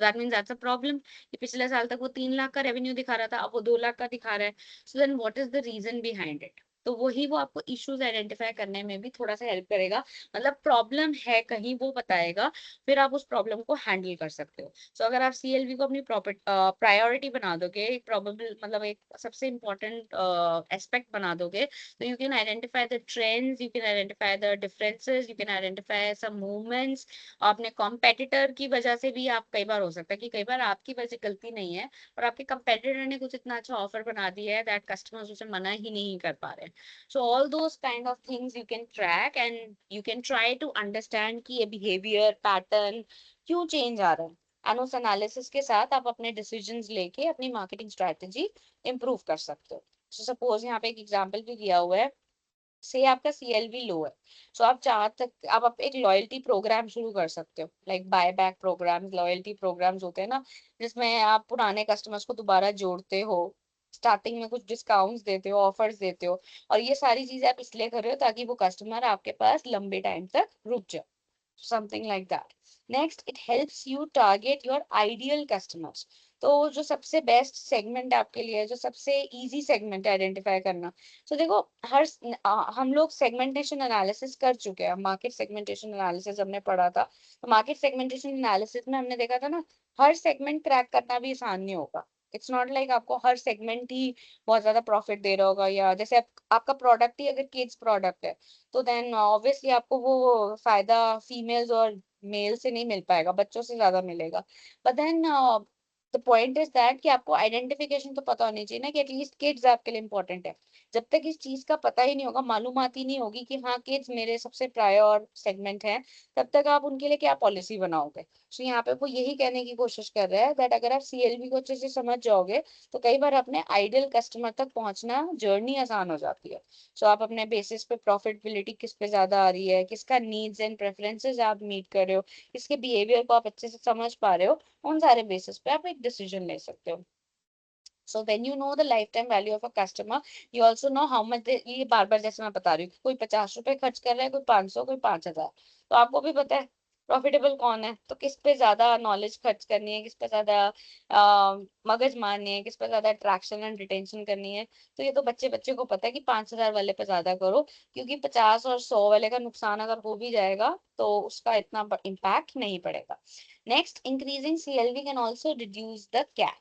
that means that's a problem कि पिछले साल तक वो 3 लाख का रेवेन्यू दिखा रहा था, अब वो 2 लाख का दिखा रहा है। So then what is the reason behind it? तो वही वो आपको इश्यूज आइडेंटिफाई करने में भी थोड़ा सा हेल्प करेगा। मतलब प्रॉब्लम है कहीं, वो बताएगा, फिर आप उस प्रॉब्लम को हैंडल कर सकते हो। सो अगर आप सीएलवी को अपनी प्रायोरिटी बना दोगे, एक प्रोबेबल मतलब एक सबसे इम्पोर्टेंट एस्पेक्ट बना दोगे, तो you can identify the trends, you can identify the differences, you can identify some movements. अपने कॉम्पेटिटर की वजह से भी आप, कई बार हो सकता है कि कई बार आपकी वजह से गलती नहीं है और आपके कंपेटिटर ने कुछ इतना अच्छा ऑफर बना दिया है दैट कस्टमर्स उसे मना ही नहीं कर पा रहे हैं। So all those kind of things you can track and you can try to understand कि ये बिहेवियर पैटर्न क्यों चेंज आ रहा है। एंड उस एनालिसिस के साथ आप अपने डिसीजंस लेके अपनी मार्केटिंग स्ट्रेटजी इंप्रूव कर सकते हो। सो सपोज यहाँ पे एक एग्जांपल भी दिया हुआ है, से आपका सीएलवी लो है, सो आप आप एक लॉयल्टी प्रोग्राम शुरू कर सकते हो, like buy back programmes, loyalty programmes होते हैं ना, जिसमें आप पुराने कस्टमर्स को दोबारा जोड़ते हो, स्टार्टिंग में कुछ डिस्काउंट्स देते हो, ऑफर्स देते हो, और ये सारी चीजें आप इसलिए कर रहे हो ताकि वो कस्टमर आपके पास लंबे टाइम तक रुक जाए, something like that. Next, it helps you target your ideal customers. तो जो सबसे बेस्ट सेगमेंट आपके लिए है, जो सबसे इजी सेगमेंट है आइडेंटिफाई करना। तो देखो, हम लोग सेगमेंटेशन एनालिसिस कर चुके हैं, मार्केट सेगमेंटेशन एनालिसिस हमने पढ़ा था। तो मार्केट सेगमेंटेशन एनालिसिस में हमने देखा था ना, हर सेगमेंट क्रैक करना भी आसान नहीं होगा। इट्स नॉट लाइक आपको हर सेगमेंट ही बहुत ज्यादा प्रॉफिट दे रहा होगा, या जैसे आपका प्रोडक्ट ही अगर किड्स प्रोडक्ट है, तो देन ऑब्वियसली आपको वो फायदा फीमेल्स और मेल से नहीं मिल पाएगा, बच्चों से ज्यादा मिलेगा। But then the point is that कि आपको आइडेंटिफिकेशन तो पता होनी चाहिए ना, कि एटलीस्ट किड्स आपके लिए इंपॉर्टेंट है। जब तक इस चीज का पता ही नहीं होगा, मालूमात ही नहीं होगी कि हाँ किड्स मेरे सबसे प्रायोर सेगमेंट है, तब तक आप उनके लिए क्या पॉलिसी बनाओगे। सो यहाँ पे वो यही कहने की कोशिश कर रहा है दैट अगर आप सीएलवी को अच्छे से समझ जाओगे, तो कई बार अपने आइडियल कस्टमर तक पहुंचना, जर्नी आसान हो जाती है। सो आप अपने बेसिस पे प्रॉफिटेबिलिटी किस पे ज्यादा आ रही है, किसका नीड्स एंड प्रेफरेंसेस आप मीट कर रहे हो, किसके बिहेवियर को आप अच्छे से समझ पा रहे हो, उन सारे बेसिस पे आप एक डिसीजन ले सकते हो। So when you know the life time value of a customer, you also know how much, ये बार बार जैसे मैं बता रही हूँ, कोई 50 रुपए खर्च कर रहा है, कोई 500, कोई 5,000, तो आपको भी पता है प्रॉफिटेबल कौन है, तो किस पे ज्यादा नॉलेज खर्च करनी है, किस पे ज्यादा मगज मारनी है, किस पे ज्यादा अट्रैक्शन एंड रिटेंशन करनी है। तो ये तो बच्चे बच्चे को पता है कि 5,000 वाले पे ज्यादा करो, क्योंकि 50 और 100 वाले का नुकसान अगर हो भी जाएगा तो उसका इतना इम्पैक्ट नहीं पड़ेगा। Next, increasing CLV can also reduce the cap.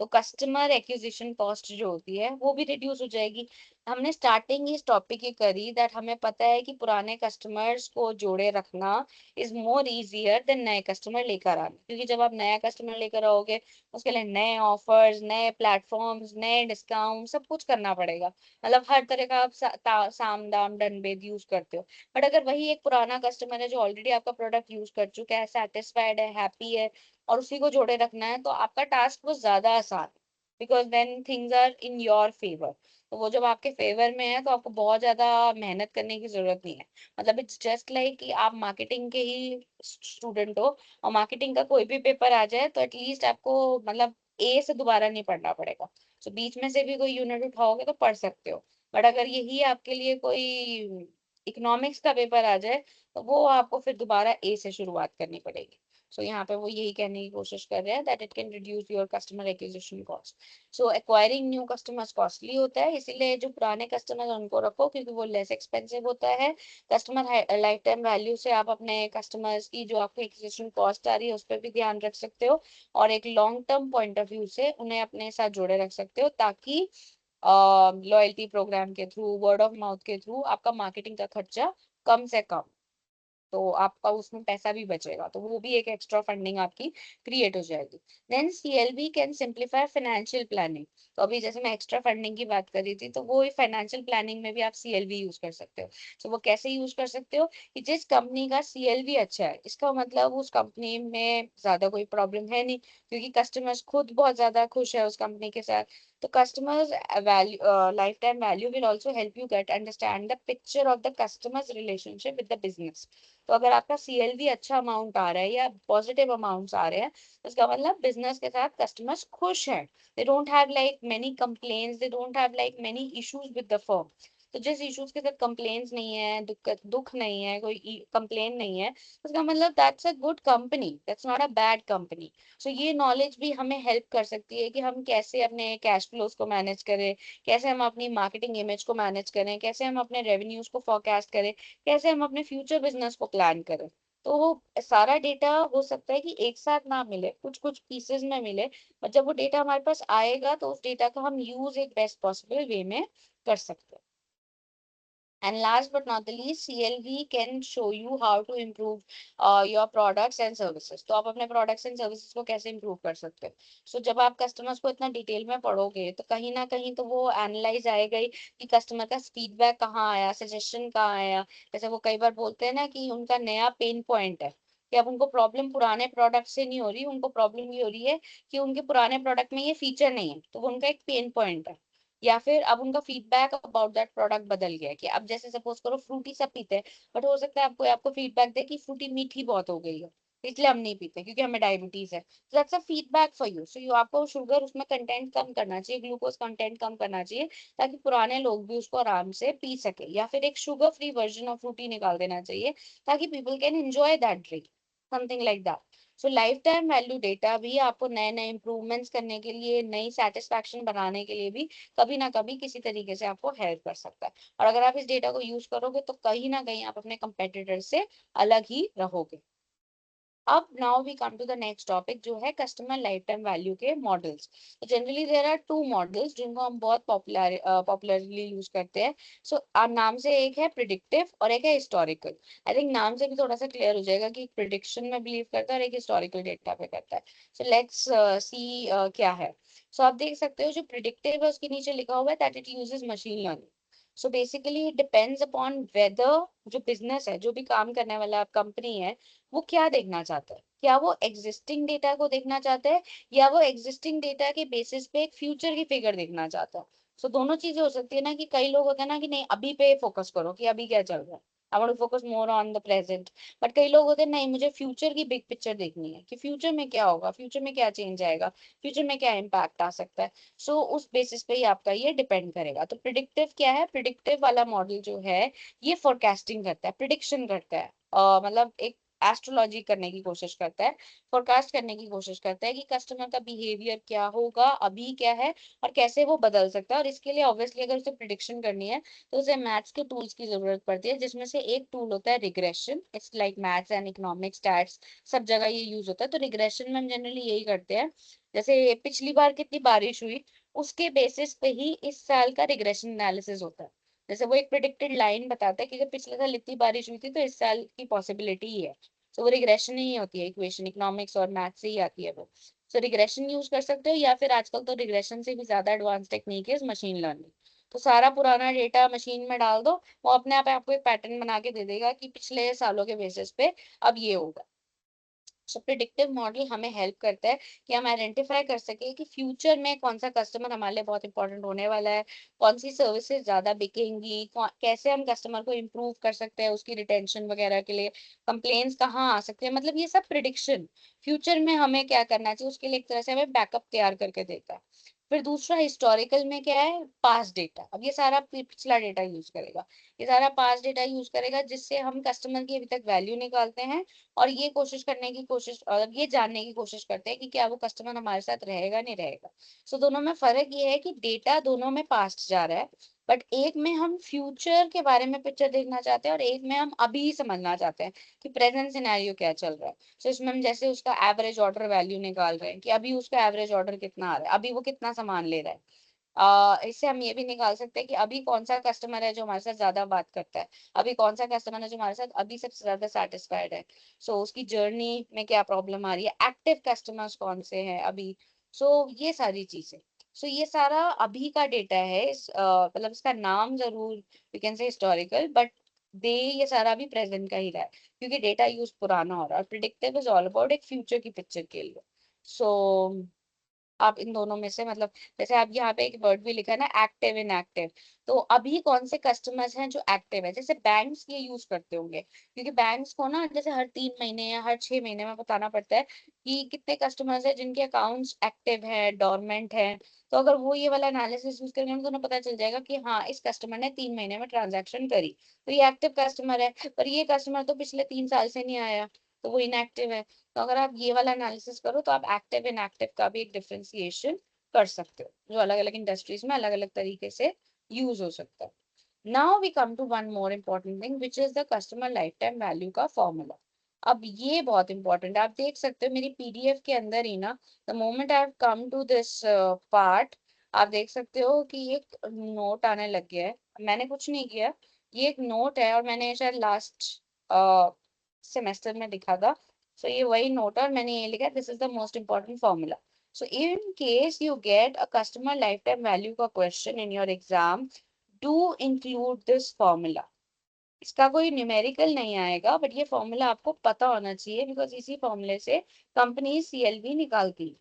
तो कस्टमर एक्विजिशन कॉस्ट जो होती है वो भी रिड्यूस हो जाएगी। हमने स्टार्टिंग इस टॉपिक की करी दैट हमें पता है कि पुराने कस्टमर्स को जोड़े रखना इज मोर इजियर देन नए कस्टमर लेकर आना, क्योंकि जब आप नया कस्टमर लेकर आओगे, उसके लिए नए ऑफर्स, नए प्लेटफॉर्म्स, नए डिस्काउंट, सब कुछ करना पड़ेगा। मतलब हर तरह का आप साम दाम दंड भेद यूज करते हो। बट अगर वही एक पुराना कस्टमर है जो ऑलरेडी आपका प्रोडक्ट यूज कर चुका है, सेटिस्फाइड है, हैप्पी है, और उसी को जोड़े रखना है, तो आपका टास्क वो ज्यादा आसान है, because then things are in your favour. तो वो जब आपके फेवर में है तो आपको बहुत ज्यादा मेहनत करने की जरूरत नहीं है। मतलब इट्स जस्ट लाइक कि आप मार्केटिंग के ही स्टूडेंट हो, और मार्केटिंग का कोई भी पेपर आ जाए तो एटलीस्ट आपको मतलब ए से दोबारा नहीं पढ़ना पड़ेगा। तो बीच में से भी कोई यूनिट उठाओगे तो पढ़ सकते हो। बट अगर यही आपके लिए कोई इकोनॉमिक्स का पेपर आ जाए, तो वो आपको फिर दोबारा ए से शुरुआत करनी पड़ेगी। सो यहाँ पे वो यही कहने की कोशिश कर रहे हैं that it can reduce your customer acquisition cost. So acquiring new customers costly होता है, इसीलिए जो पुराने कस्टमर उनको रखो, क्योंकि वो लेस एक्सपेंसिव होता है। कस्टमर लाइफ टाइम वैल्यू से आप अपने कस्टमर्स की जो आपको एक्विजिशन कॉस्ट आ रही है उस पर भी ध्यान रख सकते हो, और एक long term point of view से उन्हें अपने साथ जोड़े रख सकते हो, ताकि लॉयल्टी प्रोग्राम के थ्रू, वर्ड ऑफ माउथ के थ्रू आपका मार्केटिंग का खर्चा कम से कम, तो आपका उसमें पैसा भी बचेगा, तो वो भी एक एक्स्ट्रा फंडिंग आपकी क्रिएट हो जाएगी। Then CLV can simplify financial planning. तो अभी जैसे मैं एक्स्ट्रा फंडिंग की बात कर रही थी, तो वो फाइनेंशियल प्लानिंग में भी आप सीएलवी यूज कर सकते हो। तो वो कैसे यूज कर सकते हो, कि जिस कंपनी का सीएलवी अच्छा है, इसका मतलब उस कंपनी में ज्यादा कोई प्रॉब्लम है नहीं, क्योंकि कस्टमर्स खुद बहुत ज्यादा खुश है उस कंपनी के साथ। तो customers value lifetime value will also help you get understand the picture of the customer's relationship with the business। तो अगर आपका सीएलवी अच्छा अमाउंट आ रहा है या पॉजिटिव अमाउंट्स आ रहे हैं, तो इसका मतलब बिजनेस के साथ कस्टमर्स खुश हैं, they don't have like many complaints, they don't have like many issues with the firm. तो जिस इश्यूज के साथ कंप्लेन्स नहीं है, दुख नहीं है, कोई कंप्लेन नहीं है, उसका मतलब that's a good company, that's not a bad company. So ये नॉलेज भी हमें हेल्प कर सकती है कि हम कैसे अपने कैश फ्लोज को मैनेज करें, कैसे हम अपनी मार्केटिंग इमेज को मैनेज करें, कैसे हम अपने रेवेन्यूज को फोरकास्ट करें, कैसे हम अपने फ्यूचर बिजनेस को प्लान करें। तो वो सारा डेटा हो सकता है कि एक साथ ना मिले, कुछ कुछ पीसेस में मिले, और जब वो डेटा हमारे पास आएगा तो उस डेटा का हम यूज एक बेस्ट पॉसिबल वे में कर सकते हैं। And last but not the least, CLV can show you how to improve your products and services. तो आप अपने products and services को कैसे improve कर सकते हो? So जब आप customers को इतना डिटेल में पढ़ोगे तो कहीं ना कहीं तो वो एनालाइज आएगा ही कि कस्टमर का फीडबैक कहाँ आया, सजेशन कहाँ आया। जैसे वो कई बार बोलते हैं ना कि उनका नया पेन पॉइंट है, कि अब उनको प्रॉब्लम पुराने प्रोडक्ट से नहीं हो रही, उनको प्रॉब्लम ये हो रही है कि उनके पुराने प्रोडक्ट में ये फीचर नहीं है, तो वो उनका एक पेन पॉइंट है। या फिर अब उनका फीडबैक अबाउट दैट प्रोडक्ट बदल गया है, कि अब जैसे सपोज करो फ्रूटी सब पीते हैं, बट हो सकता है आपको आपको फीडबैक दे कि फ्रूटी मीठी बहुत हो गई है, इसलिए हम नहीं पीते क्योंकि हमें डायबिटीज है। तो that's a feedback for you. So you आपको शुगर उसमें कंटेंट कम करना चाहिए, ग्लूकोज कंटेंट कम करना चाहिए, ताकि पुराने लोग भी उसको आराम से पी सके, या फिर एक sugar free version of Frooti निकाल देना चाहिए ताकि people can enjoy that drink, something like that. So life time value data भी आपको नए नए इंप्रूवमेंट्स करने के लिए, नई सेटिस्फैक्शन बनाने के लिए भी कभी ना कभी किसी तरीके से आपको हेल्प कर सकता है। और अगर आप इस डेटा को यूज करोगे तो कहीं ना कहीं आप अपने कंपेटिटर से अलग ही रहोगे। अब now we come to the next topic, जो है कस्टमर लाइफ टाइम वैल्यू के models. Generally there are two models जिनको हम बहुत पॉपुलरली यूज करते हैं। सो नाम से एक है प्रिडिक्टिव और एक है हिस्टोरिकल। आई थिंक नाम से भी थोड़ा सा क्लियर हो जाएगा कि प्रिडिक्शन में बिलीव करता है और एक हिस्टोरिकल डेटा पे करता है। सो लेट्स सी क्या है। सो आप देख सकते हो जो प्रिडिक्टिव है उसके नीचे लिखा हुआ है that it uses machine learning. So basically it depends upon weather जो बिजनेस है, जो भी काम करने वाला कंपनी है, वो क्या देखना चाहता है। क्या वो एग्जिस्टिंग डेटा को देखना चाहता है, या वो एग्जिस्टिंग डेटा के बेसिस पे एक फ्यूचर की फिगर देखना चाहता है। सो दोनों चीजें हो सकती है ना, कि कई लोग होते हैं ना कि नहीं अभी पे फोकस करो कि अभी क्या चल रहा है, I want to focus more on the present. But कई लोग होते हैं नहीं, मुझे फ्यूचर की बिग पिक्चर देखनी है कि फ्यूचर में क्या होगा, फ्यूचर में क्या चेंज आएगा, फ्यूचर में क्या इम्पैक्ट आ सकता है। सो उस बेसिस पे ही आपका ये डिपेंड करेगा। तो प्रिडिक्टिव क्या है, प्रिडिक्टिव वाला मॉडल जो है ये फोरकास्टिंग करता है, प्रिडिक्शन करता है, मतलब एक एस्ट्रोलॉजी करने की कोशिश करता है, फोरकास्ट करने की कोशिश करता है कि कस्टमर का बिहेवियर क्या होगा, अभी क्या है, और कैसे वो बदल सकता है। और इसके लिए ऑब्वियसली अगर उसे प्रिडिक्शन करनी है तो उसे मैथ्स के टूल्स की जरूरत पड़ती है, जिसमें से एक टूल होता है regression. It's like maths and economics, stats, सब जगह ये यूज होता है। तो रिग्रेशन में हम जनरली यही करते हैं, जैसे पिछली बार कितनी बारिश हुई, उसके बेसिस पे ही इस साल का रिग्रेशन एनालिसिस होता है। जैसे वो एक प्रिडिक्टेड लाइन बताता है कि जब पिछले साल इतनी बारिश हुई थी तो इस साल की पॉसिबिलिटी ही है। तो वो रिग्रेशन ही होती है, इक्वेशन इकोनॉमिक्स और मैथ से ही आती है वो। सो रिग्रेशन यूज कर सकते हो, या फिर आजकल तो रिग्रेशन से भी ज्यादा एडवांस टेक्निक है मशीन लर्निंग। तो सारा पुराना डेटा मशीन में डाल दो, वो अपने आप आपको एक पैटर्न बना के दे देगा कि पिछले सालों के बेसिस पे अब ये होगा। सो प्रिडिक्टिव मॉडल हमें हेल्प करता है कि हम आइडेंटिफाई कर सके कि फ्यूचर में कौन सा कस्टमर हमारे लिए बहुत इंपॉर्टेंट होने वाला है, कौन सी सर्विसेज ज्यादा बिकेंगी, कैसे हम कस्टमर को इम्प्रूव कर सकते हैं उसकी रिटेंशन वगैरह के लिए, कंप्लेन्स कहाँ आ सकते हैं, मतलब ये सब प्रिडिक्शन फ्यूचर में हमें क्या करना चाहिए उसके लिए एक तरह से हमें बैकअप तैयार करके देता है। फिर दूसरा हिस्टोरिकल में क्या है, पास्ट डेटा। अब ये सारा पिछला डेटा यूज करेगा, ये सारा पास्ट डेटा यूज करेगा, जिससे हम कस्टमर की अभी तक वैल्यू निकालते हैं, और ये कोशिश करने की कोशिश, ये जानने की कोशिश करते हैं कि क्या वो कस्टमर हमारे साथ रहेगा नहीं रहेगा। सो दोनों में फर्क ये है कि डेटा दोनों में पास्ट जा रहा है, बट एक में हम फ्यूचर के बारे में पिक्चर देखना चाहते हैं और एक में हम अभी समझना चाहते हैं कि प्रेजेंट सिनेरियो क्या चल रहा है। सो इसमें हम जैसे उसका एवरेज ऑर्डर वैल्यू निकाल रहे हैं कि अभी उसका एवरेज ऑर्डर कितना आ रहा है, अभी वो कितना सामान ले रहा है। इससे हम ये भी निकाल सकते हैं कि अभी कौन सा कस्टमर है जो हमारे साथ ज्यादा बात करता है, अभी कौन सा कस्टमर है जो हमारे साथ अभी सबसे ज्यादा सेटिस्फाइड है। सो उसकी जर्नी में क्या प्रॉब्लम आ रही है, एक्टिव कस्टमर्स कौन से हैं अभी। सो ये सारी चीजें, सो ये सारा अभी का डेटा है। मतलब इसका नाम जरूर यू कैन से हिस्टोरिकल, बट दे ये सारा भी प्रेजेंट का ही रहा है, क्योंकि डेटा यूज पुराना हो रहा है। और प्रिडिक्टिव इज ऑल अबाउट एक फ्यूचर की पिक्चर के लिए। सो आप इन दोनों में से मतलब जैसे आप यहाँ पे एक वर्ड भी लिखा है ना, एक्टिव इनएक्टिव, तो अभी कौन से कस्टमर्स हैं जो एक्टिव है? जैसे बैंक्स ये यूज करते होंगे, क्योंकि बैंक्स को ना जैसे हर 3 महीने या हर 6 महीने में बताना पड़ता है कि कितने कस्टमर्स हैं जिनके अकाउंट्स एक्टिव है, डोरमेंट है। तो अगर वो ये वाला एनालिसिस यूज करेंगे तो उन्हें पता चल जाएगा कि हाँ, इस कस्टमर ने 3 महीने में ट्रांजेक्शन करी, तो ये एक्टिव कस्टमर है। पर ये कस्टमर तो पिछले 3 साल से नहीं आया, तो वो इनएक्टिव है। तो अगर आप ये वाला एनालिसिस करो तो आप एक्टिव इनएक्टिव का भी एक डिफरेंशिएशन कर सकते हो, जो अलग अलग इंडस्ट्रीज में अलग अलग तरीके से यूज हो सकता है। Now we come to one more important thing which is the customer life time value का फॉर्मूला। अब ये बहुत इंपॉर्टेंट है, आप देख सकते हो मेरी पीडीएफ के अंदर ही ना, the moment I have come to this part, आप देख सकते हो कि एक नोट आने लग गया है। मैंने कुछ नहीं किया, ये एक नोट है और मैंने शायद लास्ट सेमेस्टर में लिखा था। सो ये वही नोट है और मैंने ये लिखा, this is the most important formula. So in case you get a customer life time value का question in your exam, do include this formula. इसका कोई न्यूमेरिकल नहीं आएगा, बट ये फॉर्मूला आपको पता होना चाहिए, बिकॉज इसी फॉर्मूले से कंपनी सीएलवी निकालती है।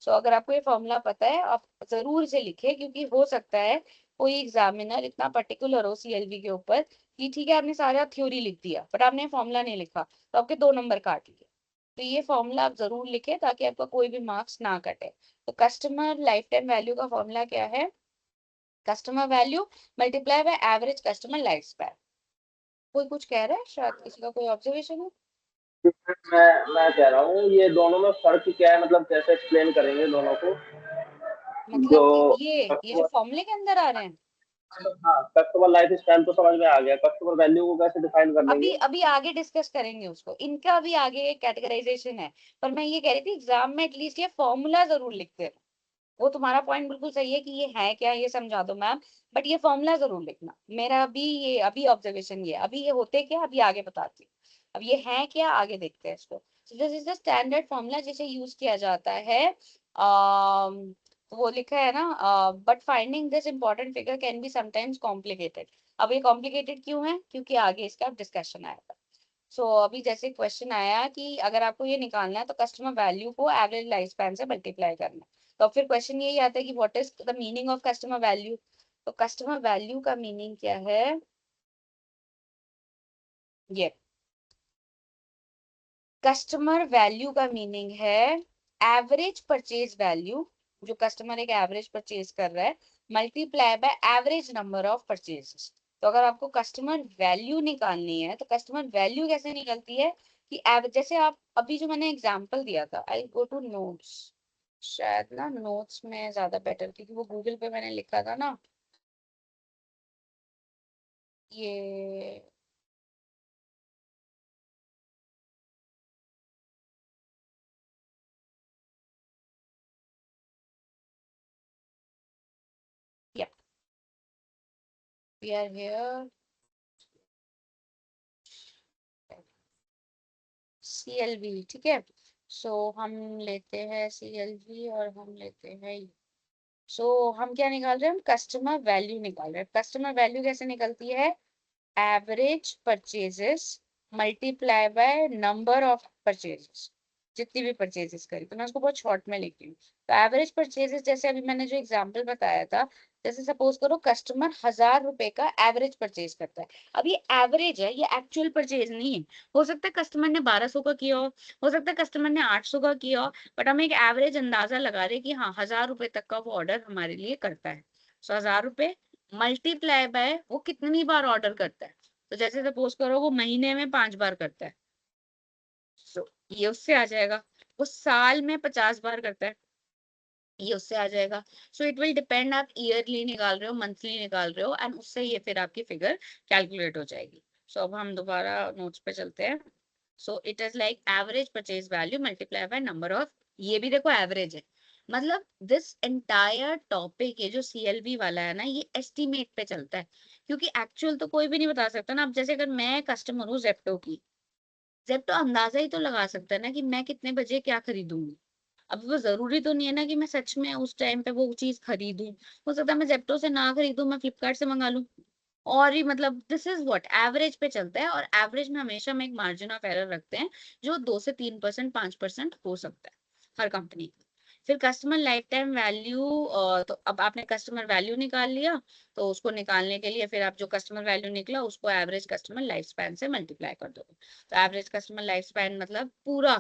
सो अगर आपको ये फॉर्मूला पता है, आप जरूर से लिखे, क्योंकि हो सकता है कोई एग्जामिनर इतना पर्टिकुलर हो सीएलवी के ऊपर कि ठीक है आपने सारा थ्योरी लिख दिया बट आपने फॉर्मूला नहीं लिखा, तो आपके 2 नंबर काट लिए। तो ये फॉर्मूला आप जरूर लिखे ताकि आपका कोई भी मार्क्स ना कटे। तो कस्टमर लाइफ टाइम वैल्यू का फॉर्मूला क्या है? Customer value multiply by average customer life span. कोई कुछ कह रहा है? शायद किसी का कोई ऑब्जर्वेशन है? मैं कह रहा हूँ ये दोनों में फर्क क्या है, मतलब कैसे एक्सप्लेन करेंगे दोनों को? जो मतलब ये जो कस्टमर, फॉर्मूले के अंदर आ रहे हैं, हाँ कस्टमर लाइफ स्पैन तो समझ में आ गया, कस्टमर वैल्यू को कैसे डिफाइन कर अभी लेंगे? अभी आगे डिस्कस करेंगे उसको, इनका भी आगे कैटेगराइजेशन है। पर मैं ये कह रही थी एग्जाम में एटलीस्ट ये फॉर्मूला जरूर लिख देना। वो तुम्हारा पॉइंट बिल्कुल सही है कि ये है क्या, ये समझा दो मैम, बट ये फॉर्मूला जरूर लिखना। मेरा अभी ये अभी ऑब्जर्वेशन, ये अभी ये होते क्या अभी आगे बताती हूँ। अब ये है क्या, आगे देखते हैं इसको। This is the standard formula जिसे यूज किया जाता है। वो लिखा है ना, but finding this important figure can be sometimes complicated. अब ये कॉम्प्लिकेटेड क्यों है? क्योंकि आगे इसका डिस्कशन आएगा। सो अभी जैसे क्वेश्चन आया कि अगर आपको ये निकालना है तो कस्टमर वैल्यू को एवरेज लाइफ स्पैन से मल्टीप्लाई करना है। तो फिर क्वेश्चन यही आता है कि what is the meaning of customer value. तो कस्टमर वैल्यू का मीनिंग क्या है? ये कस्टमर वैल्यू का मीनिंग है एवरेज परचेज वैल्यू, जो कस्टमर एक एवरेज परचेज कर रहा है, multiply by average number of purchases. तो अगर आपको कस्टमर वैल्यू निकालनी है तो कस्टमर वैल्यू कैसे निकलती है कि जैसे आप अभी जो मैंने एग्जांपल दिया था, आई गो टू नोट्स, शायद ना नोट्स में ज्यादा बेटर, क्योंकि वो गूगल पे मैंने लिखा था ना ये। Yup, we are here, CLV, ठीक है। सो हम लेते हैं सीएलवी और हम लेते हैं, सो हम क्या निकाल रहे हैं? हम कस्टमर वैल्यू निकाल रहे हैं। कस्टमर वैल्यू कैसे निकलती है? Average purchases multiply by number of purchases, जितनी भी परचेजेस करी। तो मैं उसको बहुत शॉर्ट में लिखती हूँ। तो एवरेज परचेजेस, जैसे अभी मैंने जो एग्जांपल बताया था, जैसे सपोज करो कस्टमर 1000 रुपए का एवरेज परचेज करता है। अब ये एवरेज है, ये एक्चुअल परचेज नहीं है। हो सकता है कस्टमर ने 1200 का किया हो सकता है कस्टमर ने 800 का किया हो, बट हम एक एवरेज अंदाजा लगा रहे हैं कि हाँ 1000 रुपए तक का वो ऑर्डर हमारे लिए करता है। 1000 रुपए मल्टीप्लाई बाय वो कितनी बार ऑर्डर करता है। तो जैसे सपोज करो वो महीने में 5 बार करता है, तो ये उससे आ जाएगा। वो साल में 50 बार करता है, ये उससे आ जाएगा। सो इट विल डिपेंड, आप ईयरली निकाल रहे हो, मंथली निकाल रहे हो, एंड उससे ये फिर आपकी फिगर कैलकुलेट हो जाएगी। सो अब हम दोबारा नोट्स पे चलते हैं। So it is like average purchase value multiply by number of, ये भी देखो एवरेज है। मतलब दिस एंटायर टॉपिक, ये जो सीएलबी वाला है ना, ये एस्टिमेट पे चलता है, क्योंकि एक्चुअल तो कोई भी नहीं बता सकता ना। अब जैसे अगर मैं कस्टमर हूँ जेप्टो की, जेप्टो अंदाजा ही तो लगा सकता है ना कि मैं कितने बजे क्या खरीदूंगी। अब वो जरूरी तो नहीं है ना कि मैं सच में उस टाइम पे वो चीज खरीदूं। हो सकता है मैं जेप्टो से ना खरीदूं, मैं फ्लिपकार्ट से मंगा लूं। और ही मतलब दिस इज व्हाट एवरेज पे चलता है, और एवरेज में हमेशा हम एक मार्जिन ऑफ एरर रखते हैं जो 2 से 3%, 5% हो सकता है हर कंपनी। फिर कस्टमर लाइफ टाइम वैल्यू, तो अब आपने कस्टमर वैल्यू निकाल लिया, तो उसको निकालने के लिए फिर आप जो कस्टमर वैल्यू निकला उसको एवरेज कस्टमर लाइफ स्पैन से मल्टीप्लाई कर दोगे। तो एवरेज कस्टमर लाइफ स्पैन मतलब पूरा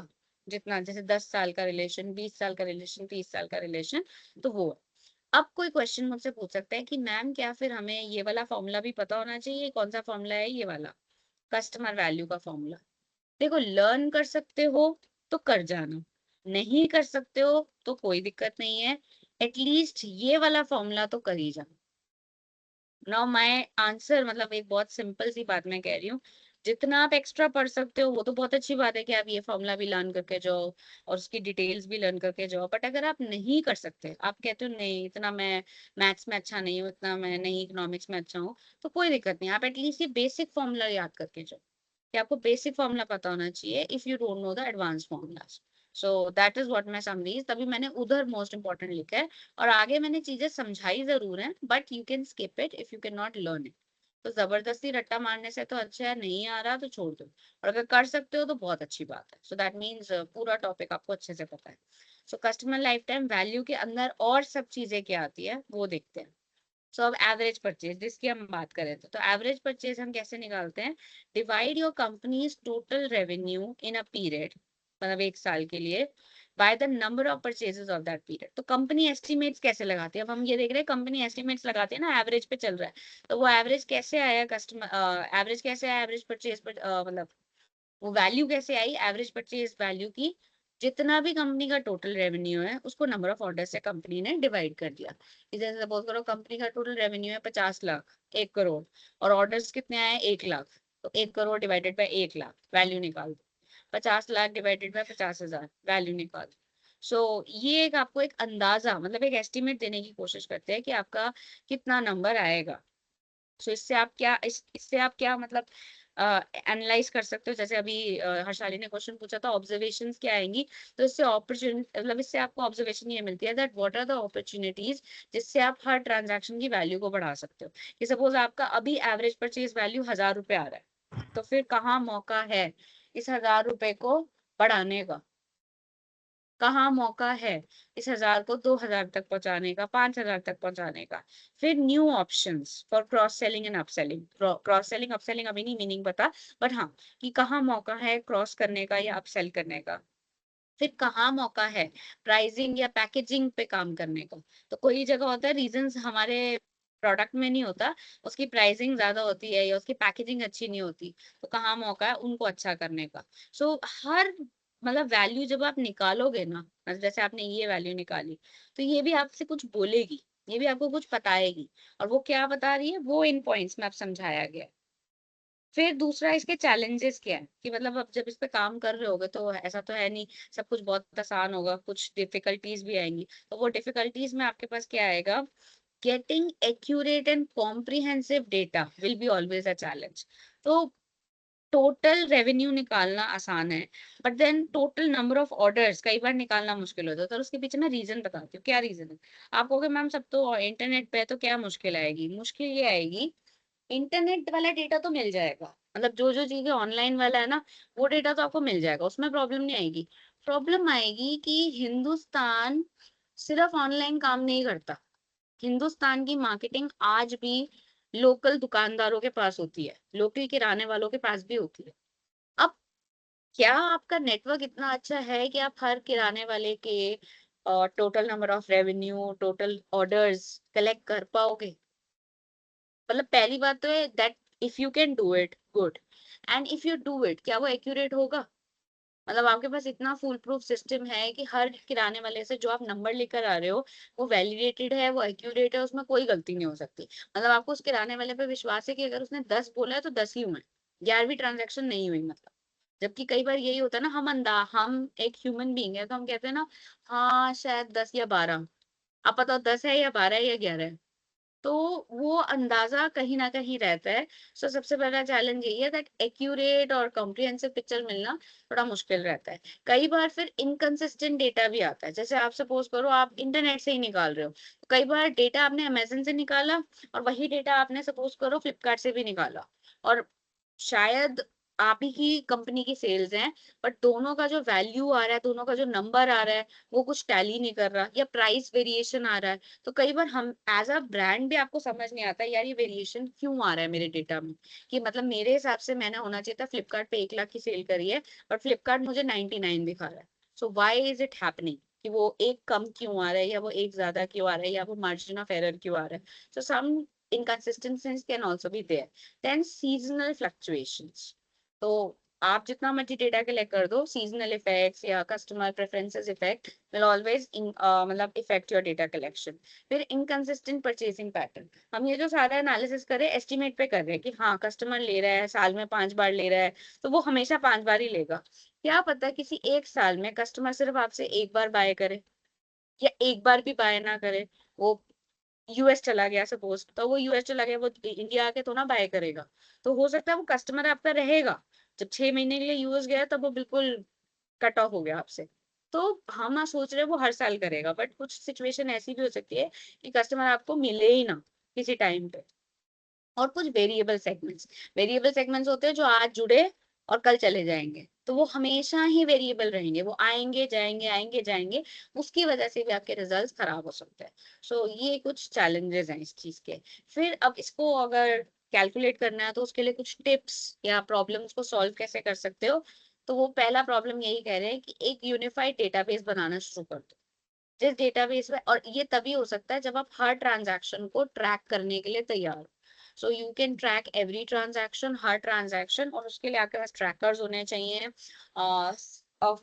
जितना, जैसे 10 साल का रिलेशन, 20 साल का रिलेशन, 30 साल का रिलेशन, तो वो है। अब कोई क्वेश्चन मुझसे पूछ सकता है कि मैम क्या फिर हमें ये वाला फॉर्मूला भी पता होना चाहिए? कौन सा फॉर्मूला है ये वाला, कस्टमर वैल्यू का फॉर्मूला? देखो, लर्न कर सकते हो तो कर जाना, नहीं कर सकते हो तो कोई दिक्कत नहीं है, एटलीस्ट ये वाला फॉर्मूला तो कर ही जाना। नाउ माय आंसर, मतलब एक बहुत सिंपल सी बात मैं कह रही हूँ, जितना आप एक्स्ट्रा पढ़ सकते हो वो तो बहुत अच्छी बात है कि आप ये फॉर्मूला भी लर्न करके जाओ और उसकी डिटेल्स भी लर्न करके जाओ, बट अगर आप नहीं कर सकते, आप कहते हो नहीं इतना मैं मैथ्स में अच्छा नहीं हूँ, इतना मैं नहीं इकोनॉमिक्स में अच्छा हूँ, तो कोई दिक्कत नहीं, आप एटलीस्ट ये बेसिक फॉर्मूला याद करके जाओ, कि आपको बेसिक फॉर्मूला पता होना चाहिए if you don't know the advance formulas. So that is what मैं समरी, तभी मैंने उधर मोस्ट इंपॉर्टेंट लिखा है, और आगे मैंने चीजें समझाई जरूर है, but you can skip it if you can not learn it. तो जबरदस्ती रट्टा मारने से तो अच्छा है, नहीं आ रहा तो छोड़ दो, और अगर कर सकते हो तो बहुत अच्छी बात है। सो दैट मीन्स पूरा टॉपिक आपको अच्छे से पता है। So customer life time value के अंदर और सब चीजें क्या आती है वो देखते हैं। सो अब एवरेज परचेज जिसकी हम बात करें, तो एवरेज परचेज हम कैसे निकालते हैं? Divide your companies total revenue in a period, मतलब एक साल के लिए, by the number of purchases of that period. तो कंपनी एस्टिमेट्स कैसे लगाती है? अब हम ये देख रहे हैं कंपनी एस्टिमेट्स लगाती है ना, एवरेज पे चल रहा है, तो वो एवरेज कैसे आया? कस्टमर एवरेज कैसे आया? एवरेज परचेज पर मतलब वो वैल्यू कैसे आई एवरेज परचेज वैल्यू की? जितना भी कंपनी का टोटल रेवेन्यू है उसको नंबर ऑफ ऑर्डर से कंपनी ने डिवाइड कर दिया। जैसे सपोज करो कंपनी का टोटल रेवेन्यू है 50 लाख, 1 करोड़, और ऑर्डर्स कितने आए? 1 लाख, तो 1 crore divided by 1 lakh, value निकाल दो। 50 लाख डिवाइडेड बाई 50,000, वैल्यू निकाल दो। सो ये एक आपको एक अंदाजा, मतलब एक एस्टिमेट देने की कोशिश करते हैं कि आपका कितना नंबर आएगा। सो इससे आप क्या इससे आप क्या मतलब एनालाइज कर सकते हो? जैसे अभी हर्षाली ने क्वेश्चन पूछा था ऑब्जर्वेशंस क्या आएंगी, तो इससे अपॉर्चुनिटी, मतलब इससे आपको ऑब्जर्वेशन ये मिलती है that what are the opportunities जिससे आप हर ट्रांजैक्शन की वैल्यू को बढ़ा सकते हो। कि सपोज आपका अभी एवरेज परचेज वैल्यू 1,000 रुपए आ रहा है, तो फिर कहाँ मौका है इस 1,000 रुपए को बढ़ाने का? कहाँ मौका है इस 1,000 को 2,000 तक पहुंचाने का, 5,000 तक पहुंचाने का? फिर new options for cross selling and upselling. Cross selling upselling अभी नहीं मीनिंग पता, बट हाँ, कि कहाँ मौका है क्रॉस करने का या अपसेल करने का। फिर कहाँ मौका है प्राइसिंग या पैकेजिंग पे काम करने का? तो कोई जगह होता है रीजंस हमारे प्रोडक्ट में नहीं होता, उसकी प्राइसिंग ज्यादा होती है या उसकी पैकेजिंग अच्छी नहीं होती, तो कहाँ मौका है उनको अच्छा करने का? सो हर मतलब वैल्यू जब आप निकालोगे ना, मतलब जैसे आपने ये वैल्यू निकाली, तो ये भी आपसे कुछ बोलेगी, ये भी आपको कुछ बताएगी, और वो क्या बता रही है वो इन पॉइंट्स में आप समझाया गया है। फिर दूसरा इसके चैलेंजेस क्या है, कि मतलब अब जब इस पे काम कर रहे होगे तो ऐसा तो है नहीं सब कुछ बहुत आसान होगा, कुछ डिफिकल्टीज भी आएंगी, तो वो डिफिकल्टीज में आपके पास क्या आएगा? Getting accurate and comprehensive data will be always a challenge. तो टोटल रेवेन्यू निकालना आसान है, but then total number of orders कई बार निकालना मुश्किल होता है, तो उसके पीछे मैं रीजन बताती हूँ क्या रीजन है। आप कहोगे मैम सब तो इंटरनेट पे है तो क्या मुश्किल आएगी? मुश्किल ये आएगी, इंटरनेट वाला डेटा तो मिल जाएगा, मतलब जो जो चीजें ऑनलाइन वाला है ना, वो डेटा तो आपको मिल जाएगा, उसमें प्रॉब्लम नहीं आएगी। प्रॉब्लम आएगी कि हिंदुस्तान सिर्फ ऑनलाइन काम नहीं करता, हिंदुस्तान की मार्केटिंग आज भी लोकल दुकानदारों के पास होती है, लोकल किराने वालों के पास भी होती है। अब क्या आपका नेटवर्क इतना अच्छा है कि आप हर किराने वाले के total number of revenue, total orders collect कर पाओगे? मतलब पहली बात तो है that if you can do it good, and if you do it क्या वो एक्यूरेट होगा? मतलब आपके पास इतना फुल प्रूफ सिस्टम है कि हर किराने वाले से जो आप नंबर लेकर आ रहे हो वो वैलिडेटेड है, वो एक्यूरेट है, उसमें कोई गलती नहीं हो सकती। मतलब आपको उस किराने वाले पे विश्वास है कि अगर उसने 10 बोला है तो 10 ही हुए, 11वीं ट्रांजेक्शन नहीं हुई मतलब। जबकि कई बार यही होता है ना, हम एक ह्यूमन बीइंग है तो हम कहते हैं ना हाँ शायद 10 या 12, अब बताओ 10 है या 12 है या 11 है? तो वो अंदाजा कहीं ना कहीं रहता है। सो सबसे बड़ा चैलेंज यही है दैट एक्यूरेट और कॉम्प्रिहेंसिव पिक्चर मिलना थोड़ा मुश्किल रहता है। कई बार फिर इनकंसिस्टेंट डेटा भी आता है, जैसे आप सपोज करो आप इंटरनेट से ही निकाल रहे हो, तो कई बार डेटा आपने अमेजन से निकाला और वही डेटा आपने सपोज करो फ्लिपकार्ट से भी निकाला, और शायद आप ही की कंपनी की सेल्स हैं, बट दोनों का जो वैल्यू आ रहा है, दोनों का जो नंबर आ रहा है, वो कुछ टैली नहीं कर रहा, या प्राइस वेरिएशन आ रहा है, तो कई बार हम एज अ ब्रांड भी आपको समझ नहीं आता यार ये वेरिएशन क्यों आ रहा है मेरे डेटा में, कि मतलब मेरे हिसाब से मैंने होना चाहिए था फ्लिपकार्ट पे 1 लाख की सेल करी है, बट फ्लिपकार्ट मुझे 99 दिखा रहा है। So why is it happening, कि वो एक कम क्यों आ रहा है, या वो एक ज्यादा क्यों आ रहा है, या वो मार्जिन ऑफ एरर क्यों आ रहा है। सो सम inconsistencies can also be there. Then seasonal fluctuations. तो आप जितना मर्जी डेटा कलेक्ट कर दो, सीजनल इफेक्ट्स या customer preferences effect will always मतलब इफेक्ट योर डेटा कलेक्शन। फिर इनकंसिस्टेंट परचेसिंग पैटर्न, हम ये जो सारा एनालिसिस कर रहे हैं एस्टिमेट पे कर रहे हैं कि हाँ कस्टमर ले रहा है, साल में 5 बार ले रहा है, तो वो हमेशा 5 बार ही लेगा। क्या पता किसी एक साल में कस्टमर सिर्फ आपसे 1 बार बाय करे, या 1 बार भी बाय ना करे, वो यूएस चला गया सपोज, तो वो यूएस चला गया, वो इंडिया आके तो ना बाय करेगा। तो हो सकता है वो कस्टमर आपका रहेगा, जब 6 महीने के लिए यूएस गया तब वो बिल्कुल कट ऑफ हो गया आपसे। तो हम ना सोच रहे हैं वो हर साल करेगा, बट कुछ सिचुएशन ऐसी भी हो सकती है कि कस्टमर आपको मिले ही ना किसी टाइम पे। और कुछ वेरिएबल सेगमेंट्स होते हैं जो आज जुड़े और कल चले जाएंगे, तो वो हमेशा ही वेरिएबल रहेंगे, वो आएंगे जाएंगे आएंगे जाएंगे, उसकी वजह से भी आपके रिजल्ट्स खराब हो सकते हैं। सो ये कुछ चैलेंजेस हैं इस चीज के। फिर अब इसको अगर कैलकुलेट करना है तो उसके लिए कुछ टिप्स या प्रॉब्लम्स को सॉल्व कैसे कर सकते हो। तो वो पहला प्रॉब्लम यही कह रहे हैं कि एक यूनिफाइड डेटाबेस बनाना शुरू कर दो, जिस डेटाबेस में, और ये तभी हो सकता है जब आप हर ट्रांजैक्शन को ट्रैक करने के लिए तैयार हो। So you can track every transaction, her transaction, और उसके लिए आपके पास ट्रैकर्स होने चाहिए,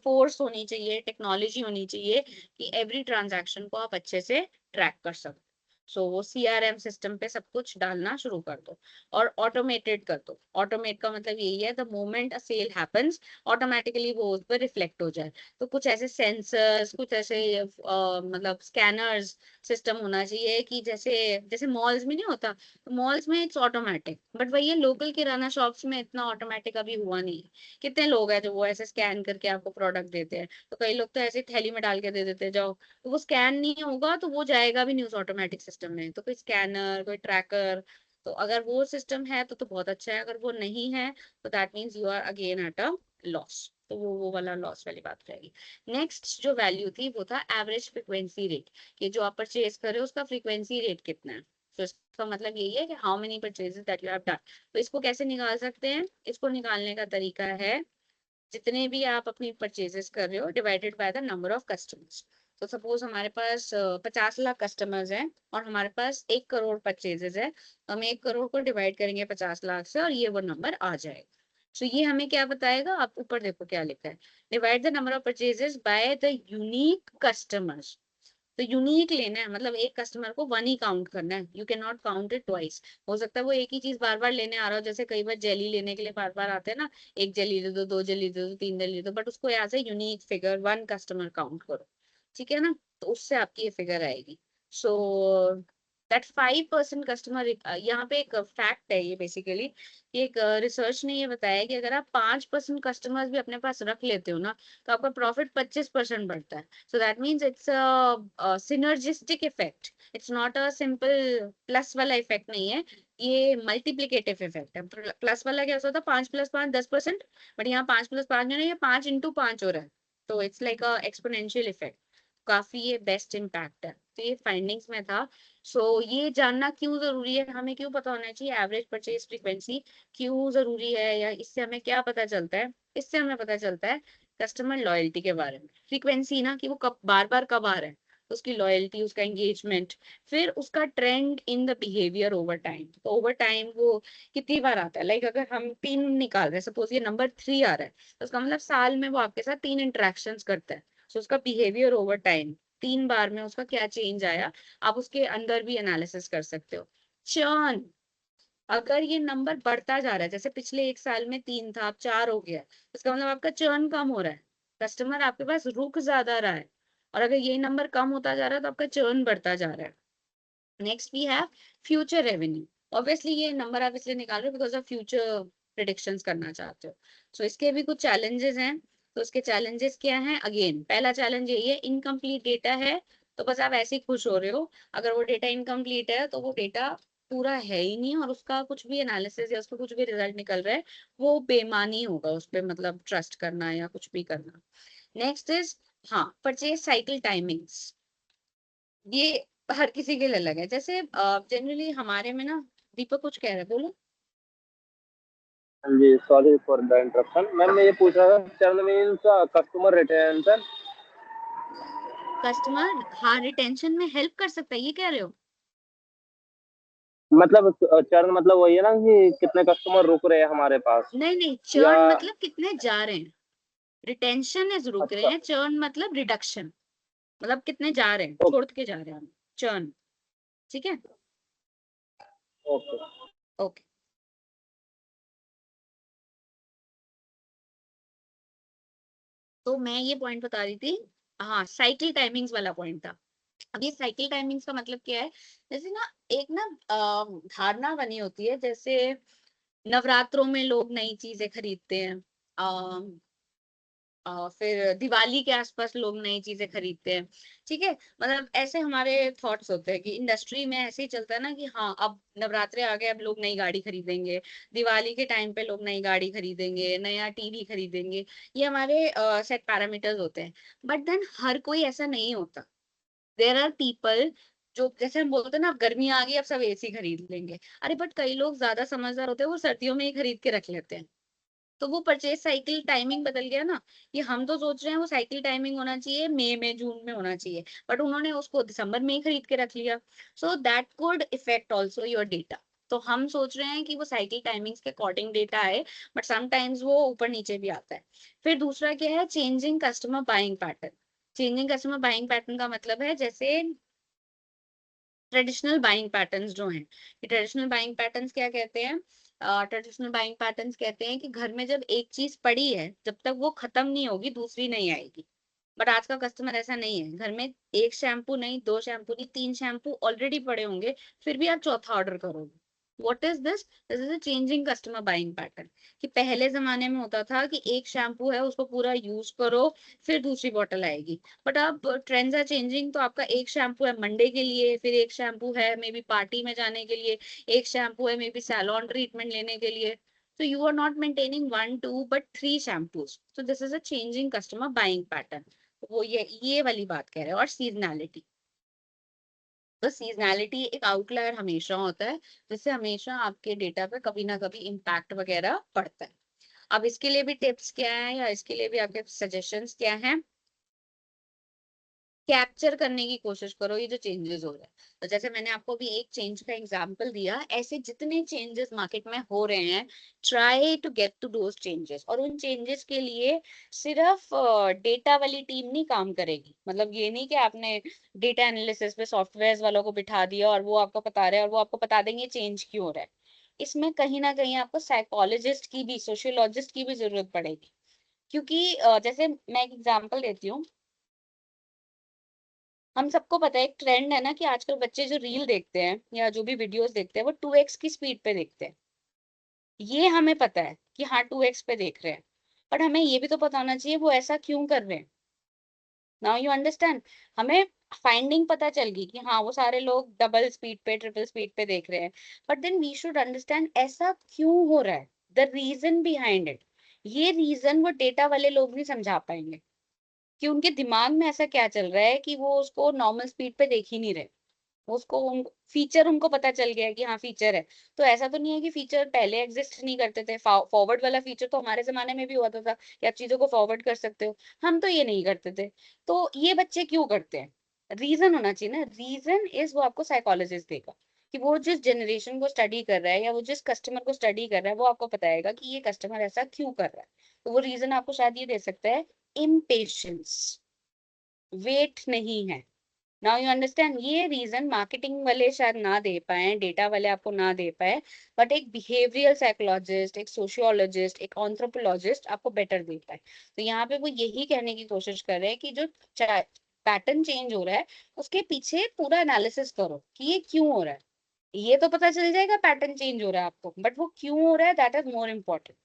फोर्स होनी चाहिए, टेक्नोलॉजी होनी चाहिए कि एवरी ट्रांजैक्शन को आप अच्छे से ट्रैक कर सको। सो वो सीआरएम सिस्टम पे सब कुछ डालना शुरू कर दो और ऑटोमेटेड कर दो। ऑटोमेट का मतलब यही है the moment a sale happens, automatically वो उस पर रिफ्लेक्ट हो जाए। तो कुछ ऐसे सेंसर्स, कुछ ऐसे मतलब स्कैनर्स सिस्टम होना चाहिए कि जैसे जैसे मॉल्स में नहीं होता, तो मॉल्स में इट्स ऑटोमेटिक, बट वही है लोकल किराना शॉप्स में इतना ऑटोमेटिक अभी हुआ नहीं है। कितने लोग हैं जो वो ऐसे स्कैन करके आपको प्रोडक्ट देते हैं, तो कई लोग तो ऐसे थैली में डाल के दे देते हैं जाओ, तो वो स्कैन नहीं होगा तो वो जाएगा भी नहीं उस ऑटोमेटिक सिस्टम में। तो कोई स्कैनर, कोई ट्रैकर, तो अगर वो सिस्टम है तो बहुत अच्छा है, अगर वो नहीं है तो that means you are again at a loss. तो वो वाला लॉस वाली बात रहेगी। नेक्स्ट जो वैल्यू थी वो था एवरेज फ्रीक्वेंसी रेट, कि जो आप परचेज कर रहे हो उसका फ्रीक्वेंसी रेट कितना है। तो इसका मतलब यही है कि how many purchases that you have done. तो इसको कैसे निकाल सकते हैं, इसको निकालने का तरीका है जितने भी आप अपनी परचेजेस कर रहे हो divided by the number of customers. तो सपोज हमारे पास 50 लाख कस्टमर्स हैं और हमारे पास 1 करोड़ परचेजेस है, तो हम 1 करोड़ को डिवाइड करेंगे 50 लाख से और ये वो नंबर आ जाएगा। तो ये हमें क्या बताएगा, आप ऊपर देखो क्या लिखा है, divide the number of purchases by the unique customers. तो यूनिक लेना है, मतलब एक कस्टमर को वन ही काउंट करना है, you can not count it twice. हो सकता है वो एक ही चीज बार बार लेने आ रहा हो, जैसे कई बार जेली लेने के लिए बार बार आते हैं ना, एक जेली दे दो, 2 जेली दे दो, 3 जेली दे दो, बट उसको as a unique figure one customer count करो। ठीक है ना, तो उससे आपकी ये फिगर आएगी। सो दैट 5% कस्टमर, यहाँ पे एक फैक्ट है ये बेसिकली, एक रिसर्च ने ये बताया कि अगर आप 5% कस्टमर्स भी अपने पास रख लेते हो ना, तो आपका प्रॉफिट 25% बढ़ता है। So that means it's a synergistic effect, it's not a simple plus वाला इफेक्ट नहीं है, ये मल्टीप्लिकेटिव इफेक्ट है। प्लस वाला क्या होता है, 5 + 5 10%, बट यहाँ 5 + 5 जो है ये 5 × 5 हो रहा है, तो it's like a exponential effect. काफी ये बेस्ट इम्पैक्ट है, तो ये फाइंडिंग्स में था। सो ये जानना क्यों जरूरी है, हमें क्यों पता होना चाहिए एवरेज परचेज फ्रीक्वेंसी क्यों जरूरी है, या इससे हमें क्या पता चलता है। इससे हमें पता चलता है कस्टमर लॉयल्टी के बारे में, फ्रीक्वेंसी ना कि वो कब बार बार कब आ रहा है, तो उसकी लॉयल्टी, उसका एंगेजमेंट, फिर उसका trend in the behaviour over time. तो ओवर टाइम वो कितनी बार आता है, लाइक अगर हम 3 निकाल रहे हैं, सपोज ये नंबर 3 आ रहा है, तो उसका मतलब साल में वो आपके साथ 3 इंटरेक्शन करता है। सो उसका बिहेवियर ओवर टाइम, 3 बार में उसका क्या चेंज आया, आप उसके अंदर भी एनालिसिस कर सकते हो। चर्न, अगर ये नंबर बढ़ता जा रहा है, जैसे पिछले 1 साल में 3 था अब 4 हो गया, इसका मतलब आपका चर्न कम हो रहा है, कस्टमर आपके पास रुक ज्यादा रहा है। और अगर ये नंबर कम होता जा रहा है तो आपका चर्न बढ़ता जा रहा है। Next we have future revenue. Obviously ये नंबर आप इसलिए निकाल रहे हो बिकॉज ऑफ फ्यूचर प्रिडिक्शंस करना चाहते हो। सो इसके भी कुछ चैलेंजेस हैं। तो उसके चैलेंजेस क्या हैं, अगेन पहला चैलेंज यही है, इनकम्प्लीट डेटा है, तो बस आप ऐसे ही खुश हो रहे हो। अगर वो डेटा इनकम्प्लीट है तो वो डेटा पूरा है ही नहीं और उसका कुछ भी एनालिसिस या उसका कुछ भी रिजल्ट निकल रहा है, वो बेमानी होगा उस पर, मतलब ट्रस्ट करना या कुछ भी करना। नेक्स्ट इज, हाँ, परचेज साइकिल टाइमिंग्स। ये हर किसी के लिए अलग है। जैसे जनरली हमारे में ना, दीपक कुछ कह रहे हैं, बोलो। हाँ जी, sorry for the interruption ma'am. मैं ये पूछ रहा था, churn means customer retention. Customer, हाँ, रिटेंशन में हेल्प कर सकता है, ये कह रहे हो? मतलब चरण मतलब वही है ना कि कितने कस्टमर रुक रहे हैं हमारे पास, नहीं नहीं, या? चर्न मतलब कितने जा रहे हैं। रिटेंशन इज रुक रहे अच्छा। हैं, चर्न मतलब रिडक्शन, मतलब कितने जा रहे हैं, ओके। छोड़ के जा रहे हैं, चर्न। ठीक है, ओके। ओके। तो मैं ये पॉइंट बता रही थी, हाँ, साइकिल टाइमिंग्स वाला पॉइंट था। अब ये साइकिल टाइमिंग्स का मतलब क्या है? जैसे ना, एक ना धारणा बनी होती है, जैसे नवरात्रों में लोग नई चीजें खरीदते हैं, फिर दिवाली के आसपास लोग नई चीजें खरीदते हैं। ठीक है, मतलब ऐसे हमारे थॉट्स होते हैं कि इंडस्ट्री में ऐसे ही चलता है ना, कि हाँ, अब नवरात्रे आ गए, अब लोग नई गाड़ी खरीदेंगे, दिवाली के टाइम पे लोग नई गाड़ी खरीदेंगे, नया टीवी खरीदेंगे। ये हमारे सेट पैरामीटर्स होते हैं। बट देन हर कोई ऐसा नहीं होता। देर आर पीपल जो, जैसे हम बोलते हैं ना, अब गर्मी आ गई, अब सब एसी खरीद लेंगे। अरे बट कई लोग ज्यादा समझदार होते हैं, वो सर्दियों में ही खरीद के रख लेते हैं। तो वो परचेज साइकिल टाइमिंग बदल गया ना। ये हम तो सोच रहे हैं वो साइकिल टाइमिंग होना चाहिए मई में, जून में होना चाहिए, बट उन्होंने उसको दिसंबर में ही खरीद के रख लिया। So that could effect also your data. तो हम सोच रहे हैं कि वो साइकिल टाइमिंग्स के अकॉर्डिंग डेटा है, बट समटाइम्स वो ऊपर नीचे भी आता है। फिर दूसरा क्या है, changing customer buying pattern. Changing customer buying pattern का मतलब है, जैसे ट्रेडिशनल बाइंग पैटर्न्स जो हैं, ये ट्रेडिशनल बाइंग पैटर्न्स क्या कहते हैं? ट्रेडिशनल बाइंग पैटर्न्स कहते हैं कि घर में जब एक चीज पड़ी है, जब तक वो खत्म नहीं होगी दूसरी नहीं आएगी। बट आज का कस्टमर ऐसा नहीं है, घर में एक शैम्पू नहीं, दो शैम्पू नहीं, तीन शैम्पू ऑलरेडी पड़े होंगे, फिर भी आप चौथा ऑर्डर करोगे। What is this? This is a changing customer buying pattern. कि पहले जमाने में होता था कि एक शैम्पू है, उसको पूरा यूज करो, फिर दूसरी बोतल आएगी। बट अब ट्रेंड्स आर चेंजिंग, तो आपका एक शैम्पू है मंडे के लिए, फिर एक शैम्पू है मे बी पार्टी में जाने के लिए, एक शैम्पू है मे बी सैलॉन ट्रीटमेंट लेने के लिए। So you are not maintaining one, two, but three shampoos. So this is a changing customer buying pattern. वो ये वाली बात कह रहे हैं। और सीजनैलिटी, तो सीजनैलिटी एक आउटलायर हमेशा होता है, जिससे हमेशा आपके डेटा पे कभी ना कभी इम्पैक्ट वगैरह पड़ता है। अब इसके लिए भी टिप्स क्या है, या इसके लिए भी आपके सजेशंस क्या हैं? कैप्चर करने की कोशिश करो ये जो चेंजेस हो रहे हैं। तो जैसे मैंने आपको भी एक चेंज का एग्जांपल दिया, ऐसे जितने चेंजेस मार्केट में हो रहे हैं, try to get to those changes. और उन चेंजेस के लिए सिर्फ डेटा वाली टीम नहीं काम करेगी। मतलब ये नहीं कि आपने डेटा एनालिसिस पे सॉफ्टवेयर वालों को बिठा दिया और वो आपको बता रहे हैं और वो आपको बता देंगे चेंज क्यों हो रहा है। इसमें कहीं ना कहीं आपको साइकोलॉजिस्ट की भी, सोशियोलॉजिस्ट की भी जरूरत पड़ेगी। क्योंकि जैसे मैं एक एग्जांपल देती हूँ। हम सबको पता है, एक ट्रेंड है ना, कि आजकल बच्चे जो रील देखते हैं या जो भी वीडियोस देखते हैं, वो 2x की स्पीड पे देखते हैं। ये हमें पता है कि हाँ 2x पे देख रहे हैं, पर हमें ये भी तो पता होना चाहिए वो ऐसा क्यों कर रहे हैं। Now you understand. हमें फाइंडिंग पता चल गई कि हाँ वो सारे लोग डबल स्पीड पे, ट्रिपल स्पीड पे देख रहे हैं, but then we should understand ऐसा क्यों हो रहा है, द रीजन बिहाइंड इट। ये रीजन वो डेटा वाले लोग नहीं समझा पाएंगे, कि उनके दिमाग में ऐसा क्या चल रहा है कि वो उसको नॉर्मल स्पीड पे देख ही नहीं रहे। उसको फीचर उनको पता चल गया है कि हाँ फीचर है। तो ऐसा तो नहीं है कि फीचर पहले एग्जिस्ट नहीं करते थे। फॉरवर्ड वाला फीचर तो हमारे जमाने में भी हुआ था कि आप चीजों को फॉरवर्ड कर सकते हो। हम तो ये नहीं करते थे। तो ये बच्चे क्यों करते हैं? रीजन होना चाहिए ना। रीजन इज, वो आपको साइकोलॉजिस्ट देगा, कि वो जिस जनरेशन को स्टडी कर रहा है या वो जिस कस्टमर को स्टडी कर रहा है, वो आपको बताएगा कि ये कस्टमर ऐसा क्यों कर रहा है। तो वो रीजन आपको शायद ये दे सकता है, इम्पेशंस, वेट नहीं है। Now you understand. ये रीजन मार्केटिंग वाले शायद ना दे पाए, डेटा वाले आपको ना दे पाए, बट एक बिहेवियरल साइकोलॉजिस्ट, एक सोशियोलॉजिस्ट, एक ऑन्थ्रोपोलॉजिस्ट आपको बेटर दे पाए। तो यहाँ पे वो यही कहने की कोशिश कर रहे हैं कि जो पैटर्न चेंज हो रहा है, उसके पीछे पूरा एनालिसिस करो कि ये क्यों हो रहा है। ये तो पता चल जाएगा पैटर्न चेंज हो रहा है आपको, बट वो क्यों हो रहा है, दैट इज मोर इम्पोर्टेंट।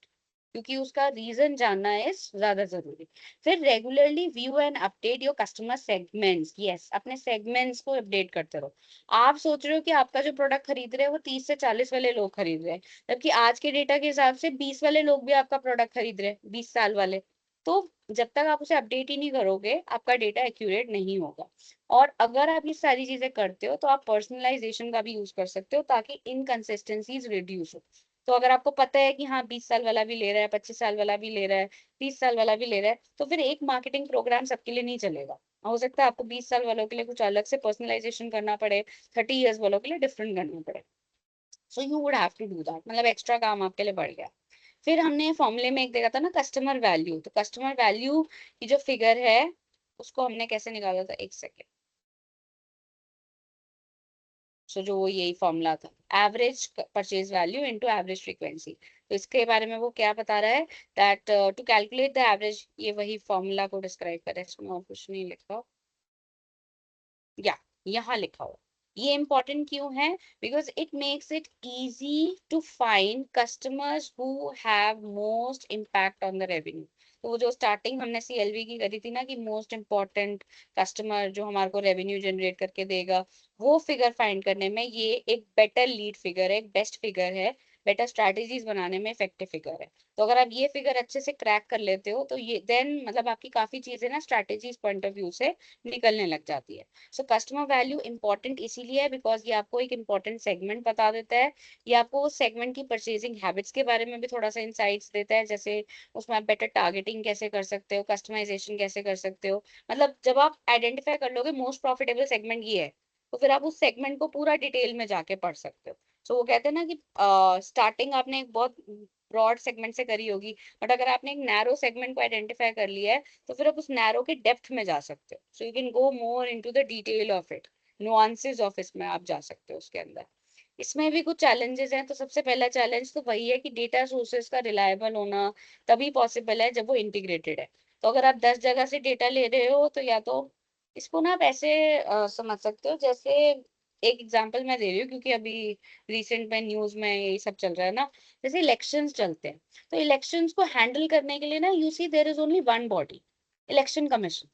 क्योंकि उसका रीजन जानना इज ज्यादा जरूरी। फिर regularly view and update your customer segments. Yes, अपने सेगमेंट्स को अपडेट करते रहो। आप सोच रहे हो कि आपका जो प्रोडक्ट खरीद रहे हैं वो 30 से 40 वाले लोग खरीद रहे हैं, जबकि आज के डेटा के हिसाब से 20 वाले लोग भी आपका प्रोडक्ट खरीद रहे हैं, 20 साल वाले। तो जब तक आप उसे अपडेट ही नहीं करोगे आपका डेटा एक्यूरेट नहीं होगा। और अगर आप ये सारी चीजें करते हो तो आप पर्सनलाइजेशन का भी यूज कर सकते हो ताकि इनकंसिस्टेंसीज रिड्यूस हो। तो अगर आपको पता है कि हाँ 20 साल वाला भी ले रहा है, 25 साल वाला भी ले रहा है, 30 साल वाला भी ले रहा है, तो फिर एक मार्केटिंग प्रोग्राम सबके लिए नहीं चलेगा। हो सकता है आपको 20 साल वालों के लिए कुछ अलग से पर्सनलाइजेशन करना पड़े, 30 ईयर्स वालों के लिए डिफरेंट करना पड़े। So you would have to do that, मतलब एक्स्ट्रा काम आपके लिए बढ़ गया। फिर हमने फॉर्मूले में एक देखा था ना कस्टमर वैल्यू, तो कस्टमर वैल्यू की जो फिगर है उसको हमने कैसे निकाला था, एक सेकेंड। सो जो वो यही फॉर्मूला था, average purchase value into average frequency. तो इसके बारे में वो क्या बता रहा है, that to calculate the average, ये वही फॉर्मूला को डिस्क्राइब कर रहा है, इसमें और कुछ नहीं लिखा या यहाँ लिखा हो। ये इंपॉर्टेंट क्यों है, because it makes it easy to find customers who have most impact on the revenue. तो वो जो स्टार्टिंग हमने सीएलवी की करी थी ना कि मोस्ट इम्पॉर्टेंट कस्टमर जो हमारे को रेवेन्यू जनरेट करके देगा, वो फिगर फाइंड करने में ये एक बेटर लीड फिगर है, एक बेस्ट फिगर है, बेटर स्ट्रैटेजीज बनाने में इफेक्टिव फिगर है। तो अगर आप ये फिगर अच्छे से क्रैक कर लेते हो तो ये देन मतलब आपकी काफी चीजें ना स्ट्रैटेजीज पॉइंट ऑफ व्यू से निकलने लग जाती है। सो कस्टमर वैल्यू इंपॉर्टेंट इसीलिए है बिकॉज ये आपको एक इंपॉर्टेंट सेगमेंट बता देता है। ये आपको उस सेगमेंट की परचेजिंग हैबिट्स के बारे में भी थोड़ा सा इंसाइट्स देता है, जैसे उसमें आप बेटर टारगेटिंग कैसे कर सकते हो, कस्टमाइजेशन कैसे कर सकते हो। मतलब जब आप आइडेंटिफाई कर लोगे मोस्ट प्रॉफिटेबल सेगमेंट ये है, तो फिर आप उस सेगमेंट को पूरा डिटेल में जाके पढ़ सकते हो। सो वो कहते हैं ना कि स्टार्टिंग आपने एक बहुत ब्रॉड सेगमेंट से करी होगी, बट अगर आपने एक नैरो सेगमेंट को आइडेंटिफाई कर लिया है तो फिर आप उस नैरो के डेप्थ में जा सकते हो। So you can go more into the detail of it, nuances of इसमें आप जा सकते हो उसके अंदर। इसमें भी कुछ चैलेंजेस हैं। तो सबसे पहला चैलेंज तो वही है कि डेटा सोर्सेज का रिलायबल होना तभी पॉसिबल है जब वो इंटीग्रेटेड है। तो अगर आप 10 जगह से डेटा ले रहे हो तो या तो इसको ना आप ऐसे समझ सकते हो, जैसे एक एग्जांपल मैं दे रही हूँ क्योंकि अभी रिसेंट में न्यूज में ये सब चल रहा है ना, जैसे इलेक्शंस चलते हैं, तो इलेक्शंस को हैंडल करने के लिए ना you see there is only one body, election commission.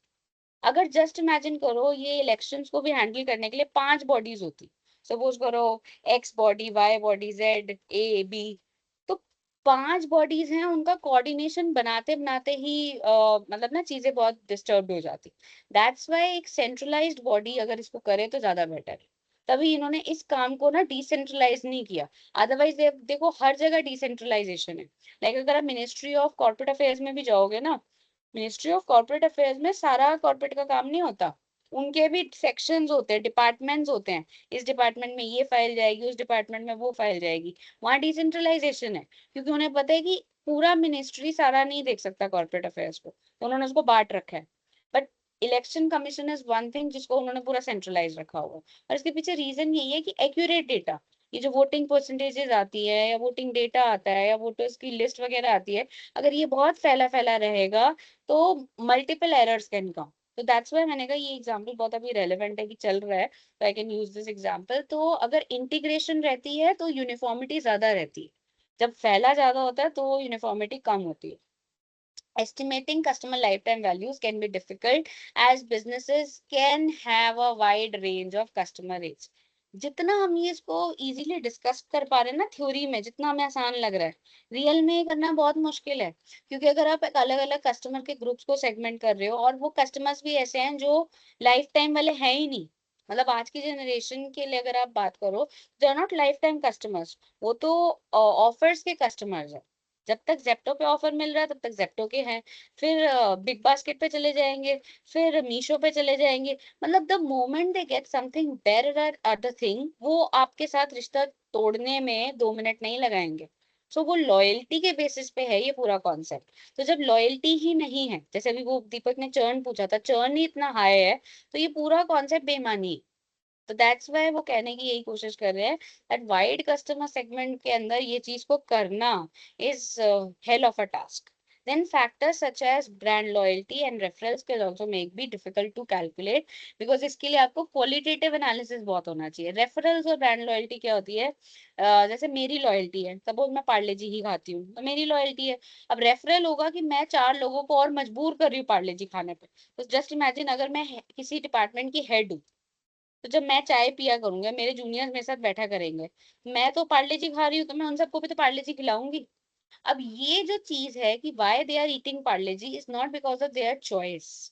अगर जस्ट इमेजिन करो ये इलेक्शंस को भी हैंडल करने के लिए 5 बॉडीज होती, सपोज करो X body, Y body, Z, A, B, तो 5 बॉडीज हैं, उनका कोऑर्डिनेशन बनाते बनाते ही मतलब ना चीजें बहुत डिस्टर्ब हो जाती। दैट्स वाई एक सेंट्रलाइज्ड बॉडी अगर इसको करे तो ज्यादा बेटर है। तभी इन्होंने इस काम को ना डिसेंट्रलाइज नहीं किया। अदरवाइज देखो हर जगह डिसेंट्रलाइजेशन है। लाइक अगर आप मिनिस्ट्री ऑफ कॉर्पोरेट अफेयर्स में भी जाओगे ना, मिनिस्ट्री ऑफ कॉर्पोरेट अफेयर्स में सारा कॉर्पोरेट का काम नहीं होता, उनके भी सेक्शंस होते हैं, डिपार्टमेंट्स होते हैं। इस डिपार्टमेंट में ये फाइल जाएगी, उस डिपार्टमेंट में वो फाइल जाएगी। वहाँ डिसेंट्रलाइजेशन है क्योंकि उन्हें पता है कि पूरा मिनिस्ट्री सारा नहीं देख सकता कॉर्पोरेट अफेयर्स को, तो उन्होंने उसको बांट रखा है। But election commission is one thing जिसको उन्होंने पूरा सेंट्रलाइज रखा हुआ है। और इसके पीछे रीजन यही है कि एक्यूरेट डेटा, ये जो वोटिंग परसेंटेजेस आती है या वोटिंग डेटा आता है या वोटर्स की लिस्ट वगैरह आती है, अगर ये बहुत फैला फैला रहेगा तो मल्टीपल एरर्स कैन कम। तो दैट्स वाई मैंने कहा ये एग्जांपल बहुत अभी रेलेवेंट है कि चल रहा है, तो I can use this example. तो अगर इंटीग्रेशन रहती है तो यूनिफॉर्मिटी ज्यादा रहती है, जब फैला ज्यादा होता है तो यूनिफॉर्मिटी कम होती है। Estimating customer lifetime values can be difficult as businesses can have a wide range of customer age. जितना हम ये इसको इजीली डिस्कस कर पा रहे हैं ना थ्योरी में, जितना हमें आसान लग रहा है, रियल में ये करना बहुत मुश्किल है। क्योंकि अगर आप अलग अलग कस्टमर के ग्रुप्स को सेगमेंट कर रहे हो और वो कस्टमर्स भी ऐसे हैं जो लाइफ टाइम वाले हैं ही नहीं, मतलब आज की जनरेशन के लिए अगर आप बात करो, they are not lifetime customers, वो तो ऑफर्स के कस्टमर्स है। जब तक जेप्टो पे ऑफर मिल रहा है तब तक जेप्टो के हैं, फिर बिग बास्केट पे चले जाएंगे, फिर मीशो पे चले जाएंगे। मतलब the moment they get something better other thing, वो आपके साथ रिश्ता तोड़ने में 2 मिनट नहीं लगाएंगे। सो वो लॉयल्टी के बेसिस पे है ये पूरा कॉन्सेप्ट। तो जब लॉयल्टी ही नहीं है, जैसे अभी वो दीपक ने चर्न पूछा था, चर्न ही इतना हाई है, तो ये पूरा कॉन्सेप्ट बेईमानी है। तो दैट्स वाई वो कहने की यही कोशिश कर रहे हैं दैट वाइड कस्टमर सेगमेंट के अंदर ये चीज को करना is hell of a task. Then factors such as brand loyalty and referrals can also make be difficult to calculate because इसके लिए आपको qualitative analysis बहुत होना चाहिए. Referrals और brand loyalty क्या होती है? जैसे मेरी लॉयल्टी है, सपोज मैं पार्ले जी ही खाती हूँ तो मेरी लॉयल्टी है. अब रेफरल होगा कि मैं 4 लोगों को और मजबूर कर रही हूँ पार्ले जी खाने पे. तो जस्ट इमेजिन अगर मैं किसी डिपार्टमेंट की हेड हूँ, तो जब मैं चाय पिया करूंगा, मेरे जूनियर्स मेरे साथ बैठा करेंगे, मैं तो पार्ले जी खा रही हूँ तो मैं उन सबको भी तो पार्ले जी खिलाऊंगी. अब ये जो चीज है कि why they are eating Parle G is not because of their choice.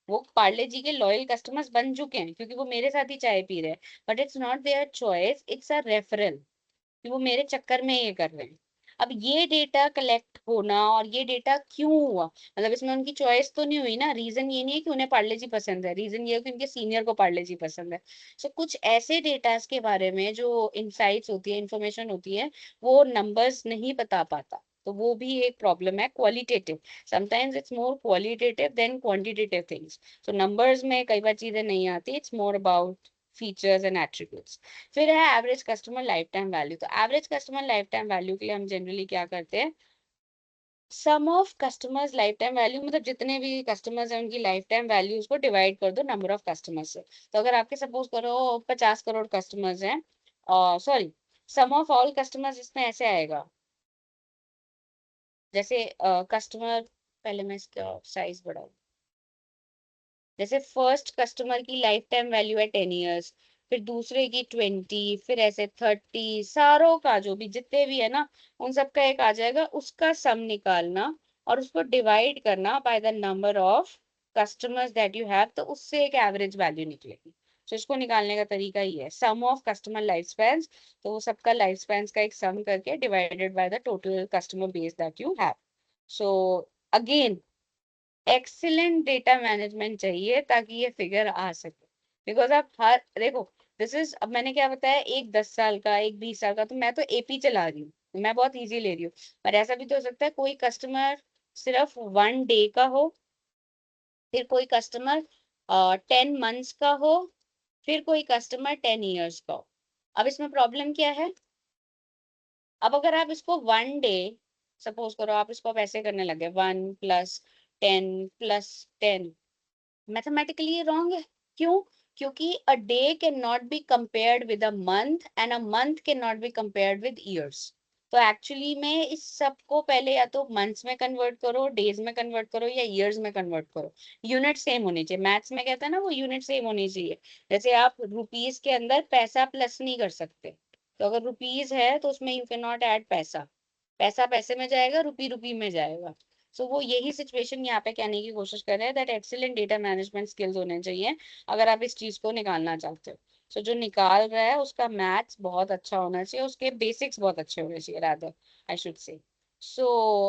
वो पार्ले जी के लॉयल कस्टमर्स बन चुके हैं क्योंकि वो मेरे साथ ही चाय पी रहे हैं, but it's not their choice, it's a referral कि वो मेरे चक्कर में ये कर रहे हैं. अब ये डेटा कलेक्ट होना और ये डेटा क्यों हुआ, मतलब इसमें उनकी चॉइस तो नहीं हुई ना. रीजन ये नहीं है कि उन्हें पार्ले जी पसंद है, रीजन ये है कि उनके सीनियर को पार्ले जी पसंद है. सो कुछ ऐसे डेटास के बारे में जो इंसाइट्स होती है, इंफॉर्मेशन होती है, वो नंबर्स नहीं बता पाता. तो वो भी एक प्रॉब्लम है qualitative. Sometimes it's more qualitative than quantitative things. So numbers में कई बार चीजें नहीं आती, it's more about features and attributes. फिर है average customer life time value. तो average customer life time value के लिए हम जनरली क्या करते हैं, sum of customers life time value, मतलब जितने भी कस्टमर्स हैं उनकी लाइफ टाइम वैल्यूज को डिवाइड कर दो नंबर ऑफ कस्टमर्स से. तो अगर आपके सपोज करो 50 करोड़ कस्टमर्स हैं, और sorry, sum of all customers इसमें ऐसे आएगा, जैसे कस्टमर, पहले मैं इसका साइज बढ़ाऊं, जैसे फर्स्ट कस्टमर की लाइफ टाइम वैल्यू है 10 years, फिर दूसरे की 20, फिर ऐसे 30, सारों का जो भी जितने भी है ना, उन सब का एक आ जाएगा, उसका सम निकालना और उसको डिवाइड करना by the number of customers that you have, तो उससे एक एवरेज वैल्यू निकलेगी. तो इसको निकालने का तरीका ही है सम ऑफ कस्टमर लाइफ स्पैन. तो वो सबका लाइफ स्पैन का एक सम करके divided by the total customer base that you have. So again excellent data management चाहिए ताकि ये फिगर आ सके. बिकॉज आप हर देखो, दिस इज, अब मैंने क्या बताया, एक 10 साल का, एक 20 साल का, तो मैं तो एपी चला रही हूँ, मैं बहुत इजी ले रही हूँ. पर ऐसा भी तो हो सकता है कोई कस्टमर सिर्फ 1 day का हो, फिर कोई कस्टमर 10 months का हो, फिर कोई कस्टमर 10 years का हो. अब इसमें प्रॉब्लम क्या है, अब अगर आप इसको 1 day, सपोज करो आप इसको अब ऐसे करने लगे 1 + 10 + 10, मैथमेटिकली ये रॉन्ग है. क्यों? क्योंकि a day can not be compared with a month and a month can not be compared with years. तो एक्चुअली में इस सबको पहले या तो मंथ्स में कन्वर्ट करो, डेज में कन्वर्ट करो, या ईयर्स में कन्वर्ट करो. यूनिट सेम होनी चाहिए. मैथ्स में कहता है ना, वो यूनिट सेम होनी चाहिए. जैसे आप रुपीज के अंदर पैसा प्लस नहीं कर सकते. तो अगर रुपीज है तो उसमें यू कैन नॉट ऐड पैसा. पैसा पैसे में जाएगा, रुपी रुपी में जाएगा. सो वो यही सिचुएशन यहाँ पे कहने की कोशिश कर रहे हैं, that excellent data management skills होने चाहिए अगर आप इस चीज को निकालना चाहते हो. सो जो निकाल रहा है उसका मैथ्स बहुत अच्छा होना चाहिए, उसके बेसिक्स बहुत अच्छे होने चाहिए, rather I should say. So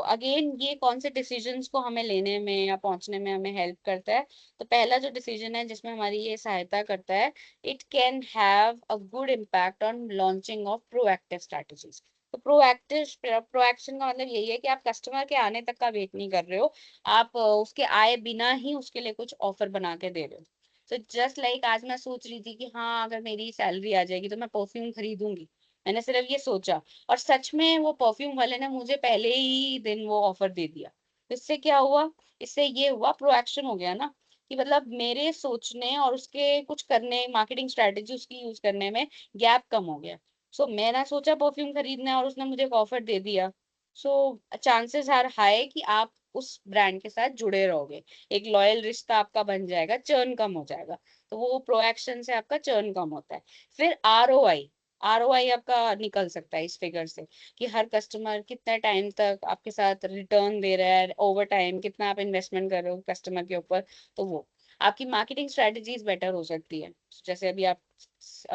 again ये कौन से डिसीजंस को हमें लेने में या पहुंचने में हमें हेल्प करता है. तो पहला जो डिसीजन है जिसमें हमारी ये सहायता करता है, it can have a good impact on launching of proactive strategies. तो प्रोएक्शन का मतलब यही है कि आप कस्टमर के आने तक का वेट नहीं कर रहे हो, आप उसके आए बिना ही उसके लिए कुछ ऑफर बना के दे रहे हो. तो जस्ट लाइक आज मैं सोच रही थी कि हाँ अगर मेरी सैलरी आ जाएगी तो मैं परफ्यूम खरीदूंगी, मैंने सिर्फ ये सोचा, और सच में वो परफ्यूम वाले ने मुझे पहले ही दिन वो ऑफर दे दिया. तो इससे क्या हुआ, इससे ये हुआ प्रोएक्शन हो गया ना, कि मतलब मेरे सोचने और उसके कुछ करने, मार्केटिंग स्ट्रेटेजी उसकी यूज करने में गैप कम हो गया. सो मैंने सोचा परफ्यूम खरीदना है और उसने मुझे एक ऑफर दे दिया. सो चांसेस आर हाई कि आप उस ब्रांड के साथ जुड़े रहोगे, एक लॉयल रिश्ता आपका बन जाएगा, चर्न कम हो जाएगा. तो वो प्रोएक्शन से आपका चर्न कम होता है. फिर आरओआई आपका निकल सकता है इस फिगर से, कि हर कस्टमर कितना टाइम तक आपके साथ रिटर्न दे रहा है, ओवर टाइम कितना आप इन्वेस्टमेंट कर रहे हो कस्टमर के ऊपर. तो वो आपकी मार्केटिंग स्ट्रेटजीज बेटर हो सकती है. जैसे अभी आप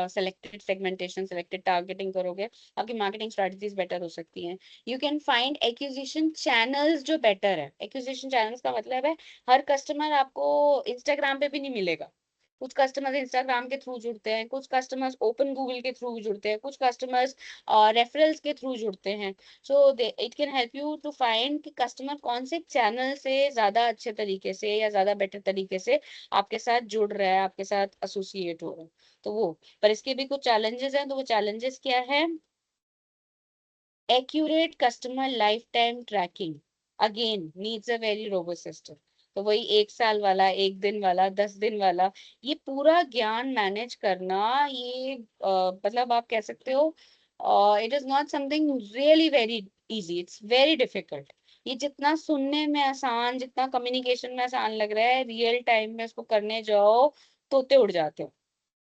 सेलेक्टेड सेगमेंटेशन, सेलेक्टेड टारगेटिंग करोगे, आपकी मार्केटिंग स्ट्रेटजीज बेटर हो सकती हैं. You can find acquisition channels जो बेटर है. एक्विजिशन चैनल्स का मतलब है हर कस्टमर आपको इंस्टाग्राम पे भी नहीं मिलेगा. कुछ कस्टमर्स इंस्टाग्राम के थ्रू जुड़ते हैं, कुछ कस्टमर्स ओपन गूगल के थ्रू जुड़ते हैं, कुछ कस्टमर्स रेफरल्स के थ्रू जुड़ते हैं. So it can help you to find कि कस्टमर कौन से चैनल से ज्यादा अच्छे तरीके से या ज्यादा बेटर तरीके से आपके साथ जुड़ रहा है, आपके साथ एसोसिएट हो रहा है. तो वो, पर इसके भी कुछ चैलेंजेस हैं. तो वो चैलेंजेस क्या है, accurate customer life time tracking. Again needs a very robust system. तो वही 1 साल वाला, 1 दिन वाला, 10 दिन वाला, ये पूरा ज्ञान मैनेज करना, ये मतलब आप कह सकते हो it is not something really very easy, it's very difficult. ये जितना सुनने में आसान, जितना कम्युनिकेशन में आसान लग रहा है, रियल टाइम में इसको करने जाओ तोते उड़ जाते हो।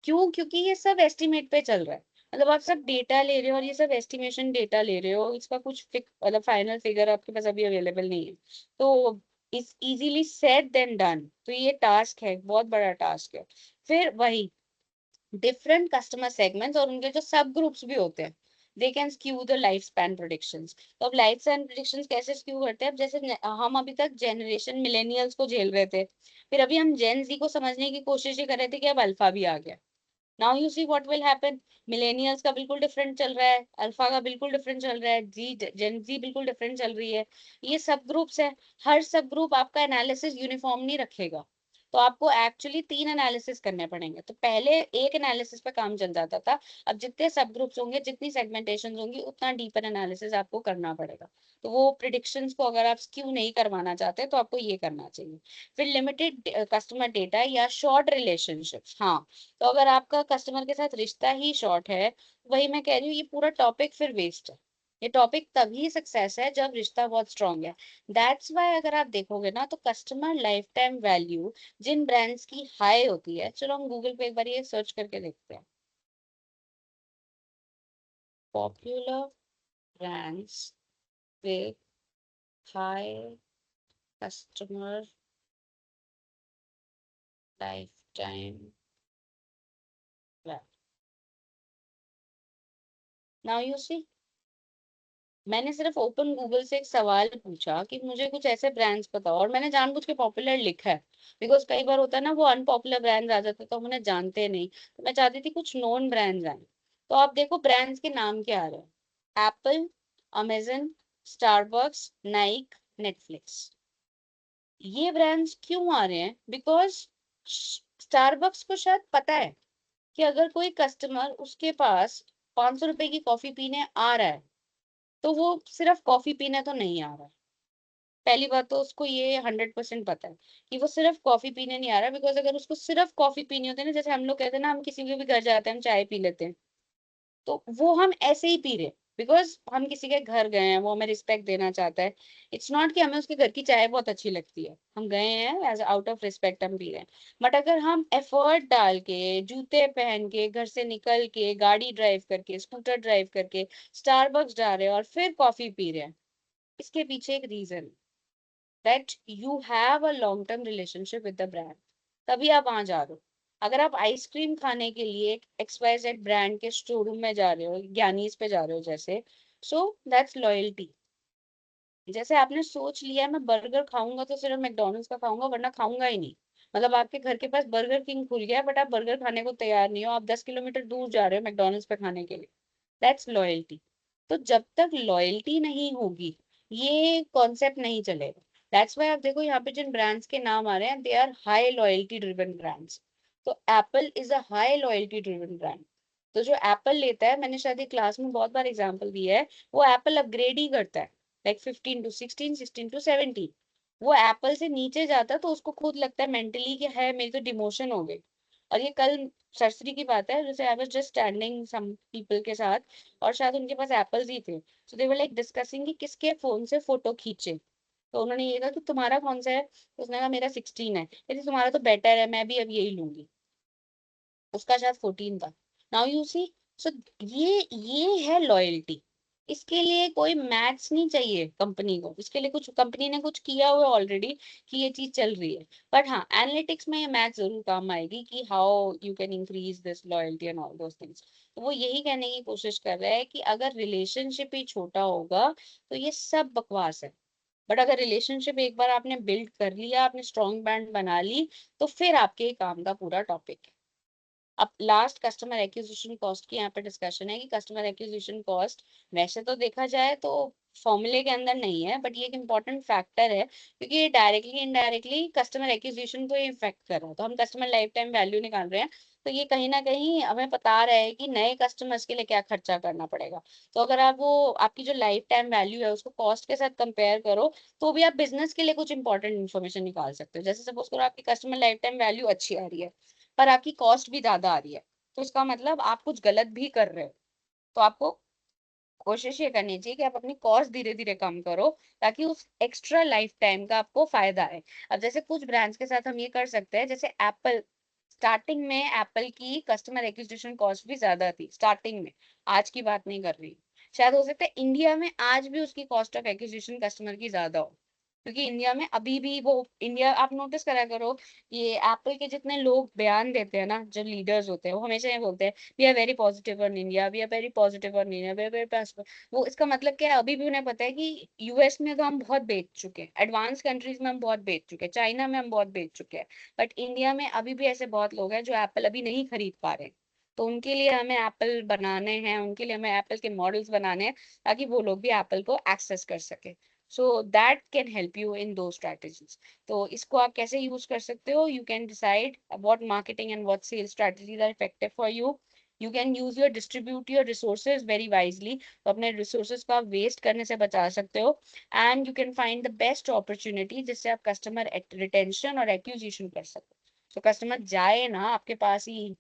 क्यों? क्योंकि ये सब एस्टिमेट पे चल रहा है। मतलब आप सब डेटा ले रहे हो और ये सब एस्टिमेशन डेटा ले रहे हो, इसका कुछ मतलब फाइनल फिगर आपके पास अभी अवेलेबल नहीं है। तो it's easily said than done. तो ये टास्क है, बहुत बड़ा टास्क है। फिर वही डिफरेंट कस्टमर सेगमेंट्स और उनके जो सब ग्रुप्स भी होते हैं, they can skew the life span predictions. तो अब लाइफ स्पैन प्रोडिक्शंस कैसे स्क्यू करते हैं? अब जैसे हम अभी तक जनरेशन मिलेनियल्स को झेल रहे थे, फिर अभी हम जेन जी को समझने की कोशिश ही कर रहे थे कि अब अल्फा भी आ गया। Now you see what will happen. Millennials का बिल्कुल डिफरेंट चल रहा है, अल्फा का बिल्कुल डिफरेंट चल रहा है, जी जेन जी बिल्कुल डिफरेंट चल रही है। ये सब ग्रुप्स है। हर सब ग्रुप आपका एनालिसिस यूनिफॉर्म नहीं रखेगा। तो आपको एक्चुअली 3 एनालिसिस करने पड़ेंगे। तो पहले एक एनालिसिस पे काम चल जाता था। अब जितने सब ग्रुप्स होंगे, जितनी सेगमेंटेशन होंगी, उतना डीपर एनालिसिस आपको करना पड़ेगा। तो वो प्रिडिक्शंस को अगर आप स्क्यू नहीं करवाना चाहते तो आपको ये करना चाहिए। फिर लिमिटेड कस्टमर डेटा या शॉर्ट रिलेशनशिप्स। हाँ, तो अगर आपका कस्टमर के साथ रिश्ता ही शॉर्ट है, वही मैं कह रही हूँ, ये पूरा टॉपिक फिर वेस्ट है। ये टॉपिक तभी सक्सेस है जब रिश्ता बहुत स्ट्रांग है। दैट्स वाई अगर आप देखोगे ना, तो कस्टमर लाइफ टाइम वैल्यू जिन ब्रांड्स की हाई होती है, चलो हम गूगल पे एक बार ये सर्च करके देखते हैं, popular brands with high customer life time value. Now you see, मैंने सिर्फ ओपन गूगल से एक सवाल पूछा कि मुझे कुछ ऐसे ब्रांड्स बताओ, और मैंने जानबूझ के पॉपुलर लिखा है, बिकॉज कई बार होता है ना वो अनपॉपुलर ब्रांड्स आ जाते तो हम उन्हें जानते नहीं। तो मैं चाहती थी कुछ नोन ब्रांड्स आए। तो आप देखो ब्रांड्स के नाम क्या आ रहे हैं, Apple, Amazon, Starbucks, Naik, Netflix. ये ब्रांड्स क्यों आ रहे हैं? बिकॉज स्टारबक्स को शायद पता है कि अगर कोई कस्टमर उसके पास 500 रुपए की कॉफी पीने आ रहा है, तो वो सिर्फ कॉफी पीने तो नहीं आ रहा है। पहली बात तो उसको ये 100% पता है कि वो सिर्फ कॉफी पीने नहीं आ रहा, बिकॉज अगर उसको सिर्फ कॉफी पीनी होती है ना, जैसे हम लोग कहते हैं ना, हम किसी के भी घर जाते हैं हम चाय पी लेते हैं, तो वो हम ऐसे ही पी रहे, बिकॉज हम किसी के घर गए हैं, वो हमें रिस्पेक्ट देना चाहता है। इट्स नॉट कि हमें उसके घर की चाय बहुत अच्छी लगती है, हम गए हैं एज आउट ऑफ रिस्पेक्ट हम पी रहे हैं। बट अगर हम एफर्ट डाल के, जूते पहन के, घर से निकल के, गाड़ी ड्राइव करके, स्कूटर ड्राइव करके स्टारबक्स जा रहे हैं और फिर कॉफी पी रहे हैं, इसके पीछे एक reason, that you have a long term relationship with the brand, तभी आप वहां जा रहे हो। अगर आप आइसक्रीम खाने के लिए XYZ ब्रांड के शोरूम में जा रहे हो, ज्ञानीज पे जा रहे हो जैसे, सो दैट्स लॉयल्टी। जैसे आपने सोच लिया मैं बर्गर खाऊंगा तो सिर्फ मैकडोनल्ड्स का खाऊंगा, वरना खाऊंगा ही नहीं। मतलब आपके घर के पास बर्गर किंग खुल गया बट आप बर्गर खाने को तैयार नहीं हो, आप 10 किलोमीटर दूर जा रहे हो मैकडोनल्ड्स पे खाने के लिए। That's loyalty. तो जब तक लॉयल्टी नहीं होगी, ये कॉन्सेप्ट नहीं चलेगा। दैट्स वाई आप देखो यहाँ पे जिन ब्रांड्स के नाम आ रहे हैं, they are high loyalty driven brands. तो Apple is a high loyalty driven brand. तो जो एप्पल लेता है, मैंने शायद ये क्लास में बहुत बार एग्जांपल दिया है, वो एप्पल अपग्रेड ही करता है, लाइक 15 टू 16, 16 टू 17। वो एप्पल से नीचे जाता है तो उसको खुद लगता है मेंटली कि है मेरी तो डिमोशन हो गई। और ये कल सरसरी की बात है, जैसे I was just standing some people के साथ, और शायद उनके पास एप्पल्स ही थे, सो दे वर लाइक डिस्कसिंग कि किसके फोन से फोटो खींचे। तो उन्होंने ये कहा कि तुम्हारा कौन सा है, तो उसने कहा मेरा 16 है, यदि तुम्हारा तो बेटर है, मैं भी अब यही लूंगी। उसका शायद 14 था। नाउ यू सी, सो ये है लॉयल्टी। इसके लिए कोई मैथ्स नहीं चाहिए कंपनी को, इसके लिए कुछ कंपनी ने कुछ किया हुआ ऑलरेडी कि ये चीज चल रही है। बट हाँ, एनालिटिक्स में ये मैथ्स जरूर काम आएगी कि how you can increase this loyalty and all those things. तो वो यही कहने की कोशिश कर रहा है कि अगर रिलेशनशिप ही छोटा होगा तो ये सब बकवास है। बट अगर रिलेशनशिप एक बार आपने बिल्ड कर लिया, आपने स्ट्रॉन्ग बैंड बना ली, तो फिर आपके काम का पूरा टॉपिक है। अब लास्ट कस्टमर एक्विजिशन कॉस्ट की यहाँ पे डिस्कशन है कि कस्टमर एक्विजिशन कॉस्ट वैसे तो देखा जाए तो फॉर्मूले के अंदर नहीं है, बट ये एक इम्पॉर्टेंट फैक्टर है, क्योंकि ये डायरेक्टली इनडायरेक्टली कस्टमर एक्विजिशन को इफेक्ट कर रहा है। तो हम कस्टमर लाइफ टाइम वैल्यू निकाल रहे हैं, तो ये कहीं ना कहीं हमें बता रहा है कि नए कस्टमर्स के लिए क्या खर्चा करना पड़ेगा। तो अगर आप वो आपकी जो लाइफ टाइम वैल्यू है उसको कॉस्ट के साथ कंपेयर करो, तो भी आप बिजनेस के लिए कुछ इंपॉर्टेंट इन्फॉर्मेशन निकाल सकते हो। जैसे सपोज करो आपकी कस्टमर लाइफ टाइम वैल्यू अच्छी आ रही है, पर आपकी कॉस्ट भी ज्यादा आ रही है, तो इसका मतलब आप कुछ गलत भी कर रहे हो। तो आपको कोशिश ये करनी चाहिए कि आप अपनी कॉस्ट धीरे धीरे कम करो, ताकि उस एक्स्ट्रा लाइफ टाइम का आपको फायदा है। अब जैसे कुछ ब्रांड्स के साथ हम ये कर सकते हैं, जैसे एप्पल, स्टार्टिंग में एप्पल की कस्टमर एक्विजिशन कॉस्ट भी ज्यादा थी स्टार्टिंग में, आज की बात नहीं कर रही। शायद हो सकता है इंडिया में आज भी उसकी कॉस्ट ऑफ एक्विजिशन कस्टमर की ज्यादा हो, क्योंकि इंडिया में अभी भी वो, इंडिया आप नोटिस करा करो, ये एप्पल के जितने लोग बयान देते हैं ना, जो लीडर्स होते हैं, वो हमेशा ये बोलते हैं, we are very positive on India, we are very positive on India, we are very positive. वो इसका मतलब क्या है, अभी भी उन्हें पता है कि यूएस में तो हम बहुत बेच चुके हैं, एडवांस कंट्रीज में हम बहुत बेच चुके हैं, चाइना में हम बहुत बेच चुके हैं, बट इंडिया में अभी भी ऐसे बहुत लोग हैं जो एप्पल अभी नहीं खरीद पा रहे हैं। तो उनके लिए हमें एप्पल बनाने हैं, उनके लिए हमें एप्पल के मॉडल्स बनाने हैं, ताकि वो लोग भी एप्पल को एक्सेस कर सके। So that can help you in दो स्ट्रेटजीज। तो इसको आप कैसे यूज कर सकते हो, you can decide what marketing and what sales strategies are effective for you. You can use your distribute your resources very wisely, तो अपने रिसोर्सेज को आप वेस्ट करने से बचा सकते हो। And you can find the best opportunity जिससे आप कस्टमर रिटेंशन और एक्विजिशन कर सको। तो कस्टमर जाए ना आपके पास ही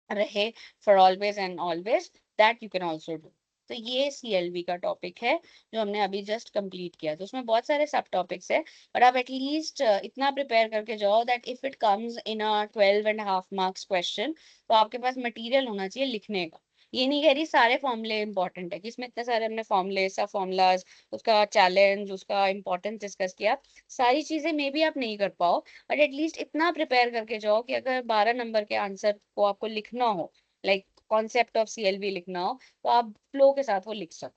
रहे for always and always, that you can also do. तो ये सीएलवी का टॉपिक है जो हमने अभी जस्ट कंप्लीट किया। तो उसमें बहुत सारे सब टॉपिक्स है, पर आप एटलीस्ट इतना प्रिपेयर करके जाओ that if it comes in a 12.5 marks question, तो आपके पास मटेरियल होना चाहिए लिखने का। ये नहीं कह रही सारे फॉर्मूले इंपॉर्टेंट है, कि इसमें इतने सारे हमने फॉर्मूले, सब फॉर्मूलाज, उसका चैलेंज, उसका इंपॉर्टेंस डिस्कस किया, सारी चीजें मे भी आप नहीं कर पाओ, बट एटलीस्ट इतना प्रिपेयर करके जाओ कि अगर 12 नंबर के आंसर को आपको लिखना हो, लाइक कॉन्सेप्ट ऑफ सीएलवी लिखना हो, तो आप फ्लो के साथ वो लिख सको।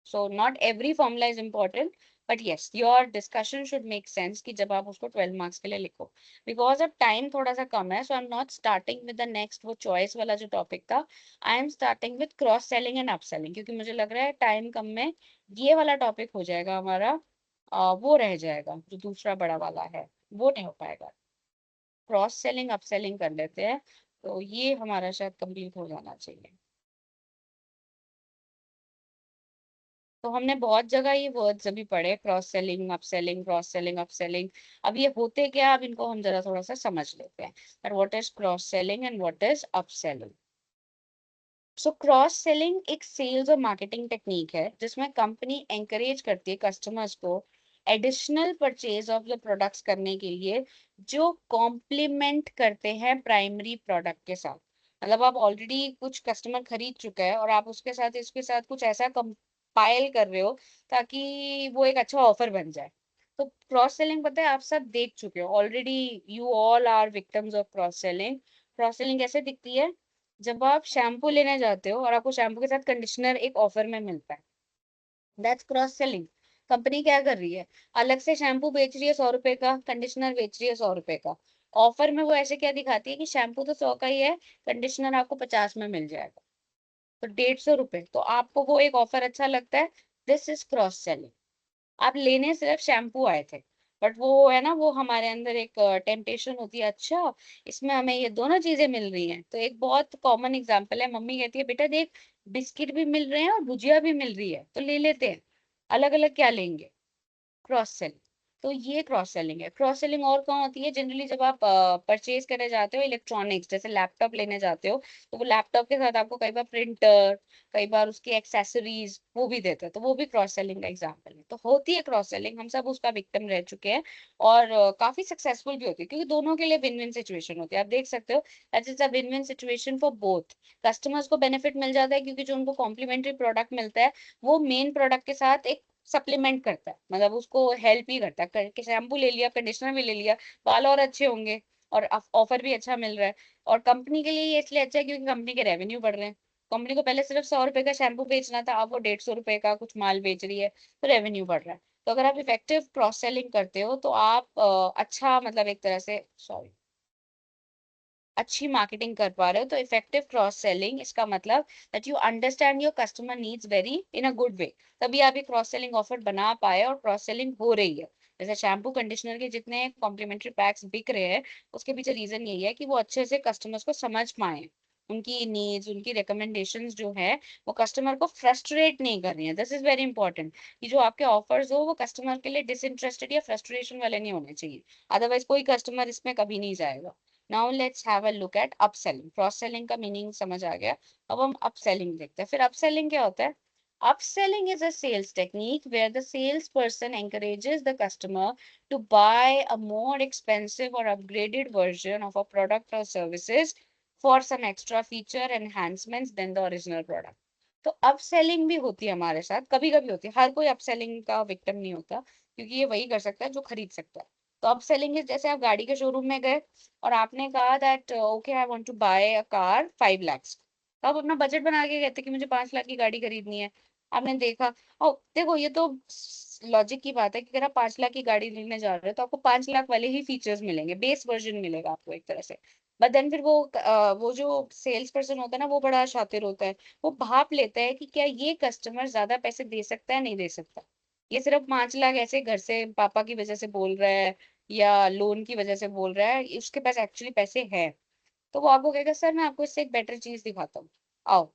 So not every formula is important, but yes your discussion should make sense कि जब आप उसको 12 मार्क्स के लिए लिखो। बिकॉज अब टाइम थोड़ा सा कम है, so I am not starting with the next वो चॉइस वाला जो टॉपिक था, I am starting with cross selling and up selling, क्योंकि मुझे लग रहा है टाइम कम में ये वाला टॉपिक हो जाएगा हमारा, वो रह जाएगा जो दूसरा बड़ा वाला है, वो नहीं हो पाएगा। क्रॉस सेलिंग अप सेलिंग कर लेते हैं, तो ये हमारा शायद कंप्लीट हो जाना चाहिए। तो हमने बहुत जगह ये वर्ड्स अभी पढ़े, cross selling up selling, cross selling up selling. अब ये होते क्या, अब इनको हम जरा थोड़ा सा समझ लेते हैं, that what is cross selling and what is up selling. So cross selling एक सेल्स और मार्केटिंग टेक्निक है जिसमें कंपनी एंकरेज करती है कस्टमर्स को additional purchase of the products करने के लिए, जो कॉम्प्लीमेंट करते हैं प्राइमरी प्रोडक्ट के साथ। मतलब आप ऑलरेडी कुछ कस्टमर खरीद चुका है और आप उसके साथ इसके साथ कुछ ऐसा कंपाइल कर रहे हो ताकि वो एक अच्छा ऑफर बन जाए। तो क्रॉस सेलिंग, पता है आप सब देख चुके हो already, you all are victims of cross selling. Cross selling कैसे दिखती है, जब आप शैम्पू लेने जाते हो और आपको शैम्पू के साथ कंडीशनर एक ऑफर में मिलता है, दैट्स क्रॉस सेलिंग। कंपनी क्या कर रही है, अलग से शैम्पू बेच रही है 100 रुपए का, कंडीशनर बेच रही है 100 रुपए का। ऑफर में वो ऐसे क्या दिखाती है कि शैम्पू तो 100 का ही है, कंडीशनर आपको 50 में मिल जाएगा, तो 150 रुपए। तो आपको वो एक ऑफर अच्छा लगता है, दिस इज क्रॉस सेलिंग। आप लेने सिर्फ शैम्पू आए थे, बट वो है ना, वो हमारे अंदर एक टेम्पटेशन होती है, अच्छा इसमें हमें ये दोनों चीजें मिल रही हैं। तो एक बहुत कॉमन एग्जांपल है, मम्मी कहती है बेटा देख, बिस्किट भी मिल रहे हैं और भुजिया भी मिल रही है, तो ले लेते हैं, अलग अलग क्या लेंगे, क्रॉस सेलिंग। तो ये क्रॉस सेलिंग है। क्रॉस सेलिंग और कहाँ होती है, जनरली जब आप परचेज करने जाते हो इलेक्ट्रॉनिक्स, जैसे लैपटॉप लेने जाते हो, तो वो लैपटॉप के साथ आपको कई बार प्रिंटर, कई बार उसकी एक्सेसरीज वो भी देते हैं, तो वो भी क्रॉस सेलिंग का एग्जाम्पल है। तो होती है क्रॉस सेलिंग, हम सब उसका विक्टिम रह चुके हैं, और काफी सक्सेसफुल भी होती है, क्योंकि दोनों के लिए विन विन सिचुएशन होती है। आप देख सकते हो that is a win win situation for both. Customers को बेनिफिट मिल जाता है, क्योंकि जो उनको कॉम्प्लीमेंट्री प्रोडक्ट मिलता है वो मेन प्रोडक्ट के साथ एक सप्लीमेंट करता है, मतलब उसको हेल्प ही करता है, कि शैम्पू ले लिया, कंडीशनर भी ले लिया, बाल और अच्छे होंगे, और ऑफर भी अच्छा मिल रहा है। और कंपनी के लिए ये इसलिए अच्छा है क्योंकि कंपनी के रेवेन्यू बढ़ रहे हैं। कंपनी को पहले सिर्फ 100 रुपए का शैम्पू बेचना था, अब वो 150 रुपए का कुछ माल बेच रही है, तो रेवेन्यू बढ़ रहा है। तो अगर आप इफेक्टिव क्रॉस सेलिंग करते हो तो आप अच्छा, मतलब एक तरह से, सॉरी, अच्छी मार्केटिंग कर पा रहे हो, तो इफेक्टिव क्रॉस सेलिंग इसका मतलब that you understand your customer needs very in a good way, तभी आप ये क्रॉस सेलिंग ऑफर बना पाए और क्रॉस सेलिंग हो रही है। जैसे शैम्पू कंडीशनर के जितने कॉम्प्लीमेंट्री पैक्स बिक रहे हैं, उसके पीछे रीजन यही है कि वो अच्छे से कस्टमर्स को समझ पाए, उनकी नीड्स, उनकी रिकमेंडेशंस जो है वो कस्टमर को फ्रस्ट्रेट नहीं कर रही है। दिस इज वेरी इंपॉर्टेंट कि जो आपके ऑफर्स हो वो कस्टमर के लिए डिसइंटरेस्टेड या फ्रस्ट्रेशन वाले नहीं होने चाहिए, अदरवाइज कोई कस्टमर इसमें कभी नहीं जाएगा। Now let's have a look at upselling. Cross selling का मीनिंग समझ आ गया, अब हम अपसेलिंग देखते हैं। फिर अपसेलिंग क्या होता है? Upselling is a sales technique where the salesperson encourages the customer to buy a more expensive or upgraded version of a product or services for some extra feature enhancements than the original product. तो upselling भी होती है हमारे साथ, कभी कभी होती है, हर कोई अपसेलिंग का विक्टिम नहीं होता, क्योंकि ये वही कर सकता है जो खरीद सकता है। तो अपसेलिंग इज जैसे आप गाड़ी के शोरूम में गए और आपने कहा that okay I want to buy a car 5 lakhs, तो आप अपना बजट बना के कहते कि मुझे 5 लाख की गाड़ी खरीदनी है। आपने देखा, और देखो ये तो लॉजिक की बात है कि अगर आप 5 लाख की गाड़ी लेने जा रहे हो तो आपको 5 लाख वाले ही फीचर्स मिलेंगे, बेस वर्जन मिलेगा आपको एक तरह से। बट देन फिर वो जो सेल्स पर्सन होता है ना, वो बड़ा शातिर होता है, वो भाप लेता है कि क्या ये कस्टमर ज्यादा पैसे दे सकता है नहीं दे सकता, ये सिर्फ 5 लाख ऐसे घर से पापा की वजह से बोल रहा है या लोन की वजह से बोल रहा है, उसके पास एक्चुअली पैसे है। तो वो आपको कहेगा सर मैं आपको इससे एक बेटर चीज दिखाता हूँ, आओ।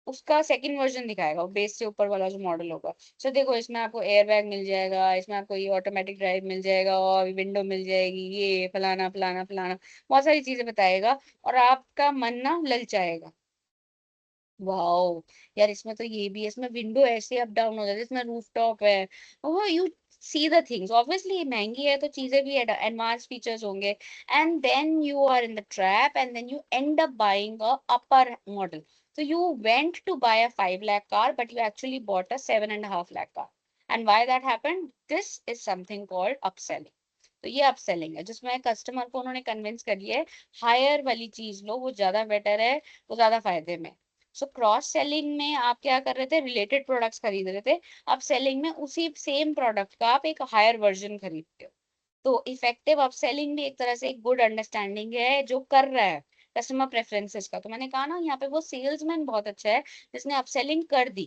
उसका सेकंड वर्जन दिखाएगा, वो बेस से ऊपर वाला जो मॉडल होगा। सो देखो इसमें आपको एयर बैग मिल जाएगा, इसमें आपको ये ऑटोमेटिक ड्राइव मिल जाएगा और विंडो मिल जाएगी, ये फलाना फलाना फलाना, बहुत सारी चीजें बताएगा और आपका मन ना ललचाएगा। वाओ, यार इसमें तो ये भी है, इसमें विंडो ऐसे अप डाउन हो जाती है, इसमें रूफटॉप है। Oh you see the things, obviously महंगी है तो चीजें भी एडवांस फीचर्स होंगे। And then you are in the trap and then you end up buying a upper model. So you went to buy a 5 lakh car, but you actually bought a 7.5 lakh car. And why that happened? This is something called upselling. तो ये upselling है जिसमें customer को उन्होंने convince कर लिया है higher वाली चीज लो, वो ज्यादा बेटर है, वो ज्यादा फायदे में। सो क्रॉस सेलिंग में आप क्या कर रहे थे, रिलेटेड प्रोडक्ट्स खरीद रहे थे। अब सेलिंग में उसी सेम प्रोडक्ट का आप एक हायर वर्जन खरीदते हो। तो इफेक्टिव अपसेलिंग भी एक तरह से एक गुड अंडरस्टैंडिंग है जो कर रहा है कस्टमर प्रेफरेंसेस का। तो मैंने कहा ना यहाँ पे वो सेल्समैन बहुत अच्छा है जिसने अपसेलिंग कर दी।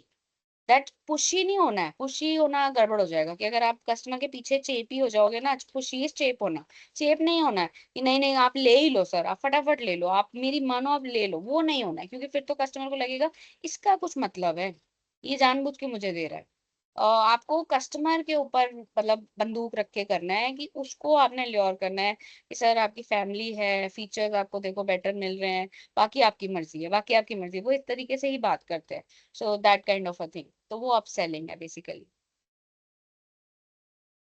दैट पुशी नहीं होना है, पुशी होना गड़बड़ हो जाएगा कि अगर आप कस्टमर के पीछे चेपी हो जाओगे ना, पुशी इज चेप होना। चेप नहीं होना है कि नहीं नहीं आप ले ही लो सर, आप फटाफट ले लो, आप मेरी मानो आप ले लो, वो नहीं होना है, क्योंकि फिर तो कस्टमर को लगेगा इसका कुछ मतलब है, ये जानबूझ के मुझे दे रहा है। आपको कस्टमर के ऊपर मतलब बंदूक रख के करना है कि उसको आपने ल्योर करना है कि सर आपकी फैमिली है, फीचर्स आपको देखो बेटर मिल रहे हैं, बाकी आपकी मर्जी है, बाकी आपकी मर्जी है। वो इस तरीके से ही बात करते हैं। So that kind of a thing, तो वो अपसेलिंग है बेसिकली।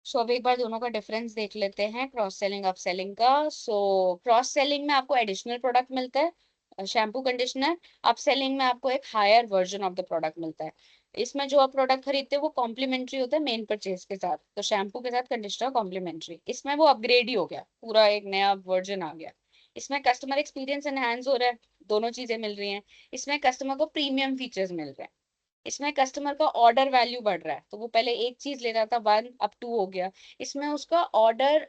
सो अब एक बार दोनों का डिफरेंस देख लेते हैं, क्रॉस सेलिंग अप सेलिंग का। सो क्रॉस सेलिंग में आपको एडिशनल प्रोडक्ट मिलता है शैम्पू कंडीशनर, अप सेलिंग में आपको एक higher version of the product मिलता है। इसमें जो आप प्रोडक्ट खरीदते हैं वो कॉम्प्लीमेंट्री होता है मेन परचेज के साथ, तो शैम्पू के साथ कंडीशनर कॉम्प्लीमेंट्री, इसमें वो अपग्रेड ही हो गया, पूरा एक नया वर्जन आ गया। इसमें कस्टमर एक्सपीरियंस एनहांस हो रहा है, दोनों चीजें मिल रही हैं। इसमें कस्टमर को प्रीमियम फीचर्स मिल रहे हैं। इसमें कस्टमर का ऑर्डर वैल्यू बढ़ रहा है, तो वो पहले एक चीज ले रहा था 1 अब 2 हो गया। इसमें उसका ऑर्डर,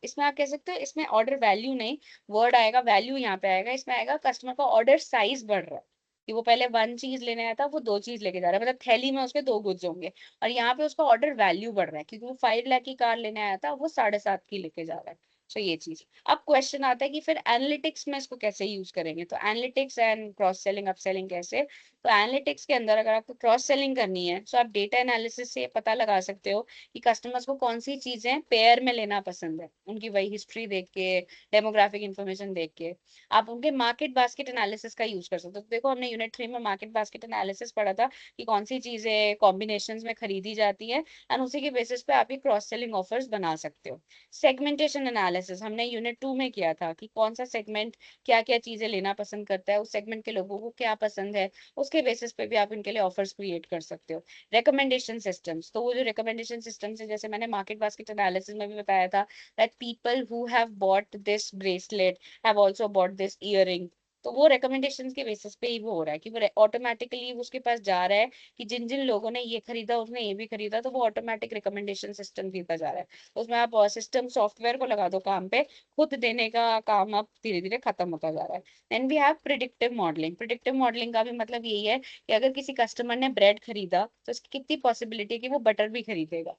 इसमें आप कह सकते हो इसमें ऑर्डर वैल्यू नहीं, वर्ड आएगा वैल्यू यहाँ पे आएगा, इसमें आएगा कस्टमर का ऑर्डर साइज बढ़ रहा है, कि वो पहले 1 चीज लेने आया था वो 2 चीज लेके जा रहा है, मतलब थैली में उसके 2 गुड्स होंगे। और यहाँ पे उसका ऑर्डर वैल्यू बढ़ रहा है क्योंकि वो 5 लाख की कार लेने आया था वो 7.5 की लेके जा रहा है। सो ये चीज। अब क्वेश्चन आता है कि फिर एनालिटिक्स में इसको कैसे यूज करेंगे, तो analytics and cross selling upselling कैसे। तो एनालिटिक्स के अंदर अगर आपको क्रॉस सेलिंग करनी है तो आप डेटा एनालिसिस से पता लगा सकते हो कि कस्टमर्स को कौन सी चीजें पेयर में लेना पसंद है, उनकी वही हिस्ट्री देख के, डेमोग्राफिक इन्फॉर्मेशन देख के। आप उनके मार्केट बास्केट एनालिसिस का यूज कर सकते हो। तो देखो हमने यूनिट 3 में मार्केट बास्केट एनालिसिस पढ़ा था कि कौन सी चीजें कॉम्बिनेशन में खरीदी जाती है, एंड उसी के बेसिस पे आप ये क्रॉस सेलिंग ऑफर्स बना सकते हो। सेगमेंटेशन एनालिसिस हमने यूनिट 2 में किया था कि कौन सा सेगमेंट क्या क्या चीजें लेना पसंद करता है, उस सेगमेंट के लोगों को क्या पसंद है, उसके बेसिस पे भी आप इनके लिए ऑफर्स क्रिएट कर सकते हो। रिकमेंडेशन सिस्टम्स, तो वो जो रिकमेंडेशन सिस्टम्स है जैसे मैंने मार्केट बास्केट एनालिसिस में भी बताया था that people who have bought this bracelet have also bought this earring, तो वो रिकमेंडेशन के बेसिस पे ही वो हो रहा है कि वो ऑटोमेटिकली उसके पास जा रहा है कि जिन जिन लोगों ने ये खरीदा उसने ये भी खरीदा, तो वो ऑटोमेटिक रिकमेंडेशन सिस्टम देता जा रहा है। तो उसमें आप सिस्टम सॉफ्टवेयर को लगा दो काम पे, खुद देने का काम अब धीरे धीरे खत्म होता जा रहा है। Then we have predictive modelling. Predictive modelling का भी मतलब यही है कि अगर किसी कस्टमर ने ब्रेड खरीदा तो इसकी कितनी पॉसिबिलिटी है कि वो बटर भी खरीदेगा।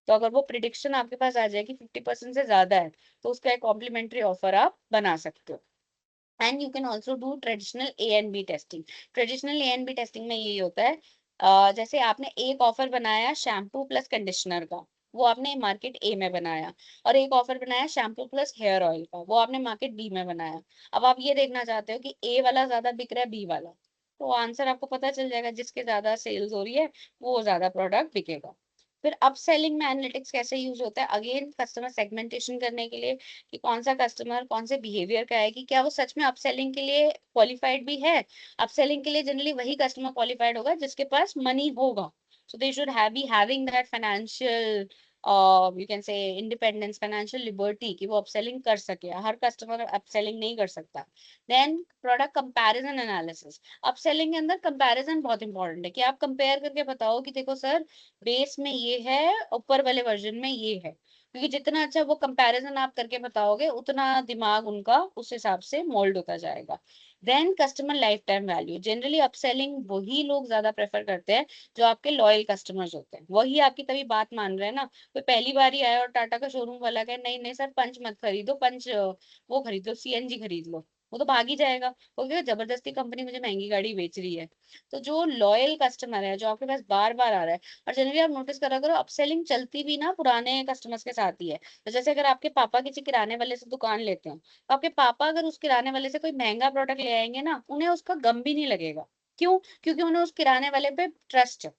तो अगर वो प्रिडिक्शन आपके पास आ जाए कि 50% से ज्यादा है, तो उसका एक कॉम्प्लीमेंट्री ऑफर आप बना सकते हो। And you can also do traditional A and B testing. Traditional A and B testing में यही होता है, जैसे आपने एक ऑफर बनाया शैम्पू प्लस कंडीशनर का, वो आपने मार्केट ए में बनाया, और एक ऑफर बनाया शैम्पू प्लस हेयर ऑयल का, वो आपने मार्केट बी में बनाया। अब आप ये देखना चाहते हो कि ए वाला ज्यादा बिक रहा है बी वाला, तो आंसर आपको पता चल जाएगा, जिसके ज्यादा सेल्स हो रही है वो ज्यादा प्रोडक्ट बिकेगा। फिर अपसेलिंग में एनालिटिक्स कैसे यूज होता है, अगेन कस्टमर सेगमेंटेशन करने के लिए कि कौन सा कस्टमर कौन से बिहेवियर का है, कि क्या वो सच में अपसेलिंग के लिए क्वालिफाइड भी है। अपसेलिंग के लिए जनरली वही कस्टमर क्वालिफाइड होगा जिसके पास मनी होगा, so they should have be having that financial you can say independence, financial liberty, कि वो अपसेलिंग कर सके। हर कस्टमर अपसेलिंग नहीं कर सकता। Then product comparison analysis. Upselling के अंदर कंपैरिजन बहुत इंपॉर्टेंट है, कि आप कंपेयर करके बताओ कि देखो सर, बेस में ये है, ऊपर वाले वर्जन में ये है, क्योंकि जितना अच्छा वो कंपैरिजन आप करके बताओगे उतना दिमाग उनका उस हिसाब से मोल्ड होता जाएगा। Then customer life time value. Generally upselling वही लोग ज्यादा प्रेफर करते हैं जो आपके लॉयल कस्टमर्स होते हैं, वही आपकी तभी बात मान रहे हैं ना। कोई पहली बार ही आया और टाटा का शोरूम वाला कहे नहीं नहीं सर पंच मत खरीदो, पंच वो खरीदो, सीएनजी खरीद लो, वो तो भाग ही जाएगा, वो कहेगा जबरदस्ती कंपनी मुझे महंगी गाड़ी बेच रही है। तो जो लॉयल कस्टमर है, जो आपके पास बार बार आ रहा है, और जनरली आप नोटिस करा करो अपसेलिंग चलती भी ना पुराने कस्टमर्स के साथ ही है। तो जैसे अगर आपके पापा किसी किराने वाले से दुकान लेते हैं, तो आपके पापा अगर उस किराने वाले से कोई महंगा प्रोडक्ट ले आएंगे ना, उन्हें उसका गम भी नहीं लगेगा। क्यों? क्योंकि उन्हें उस किराने वाले पे ट्रस्ट है,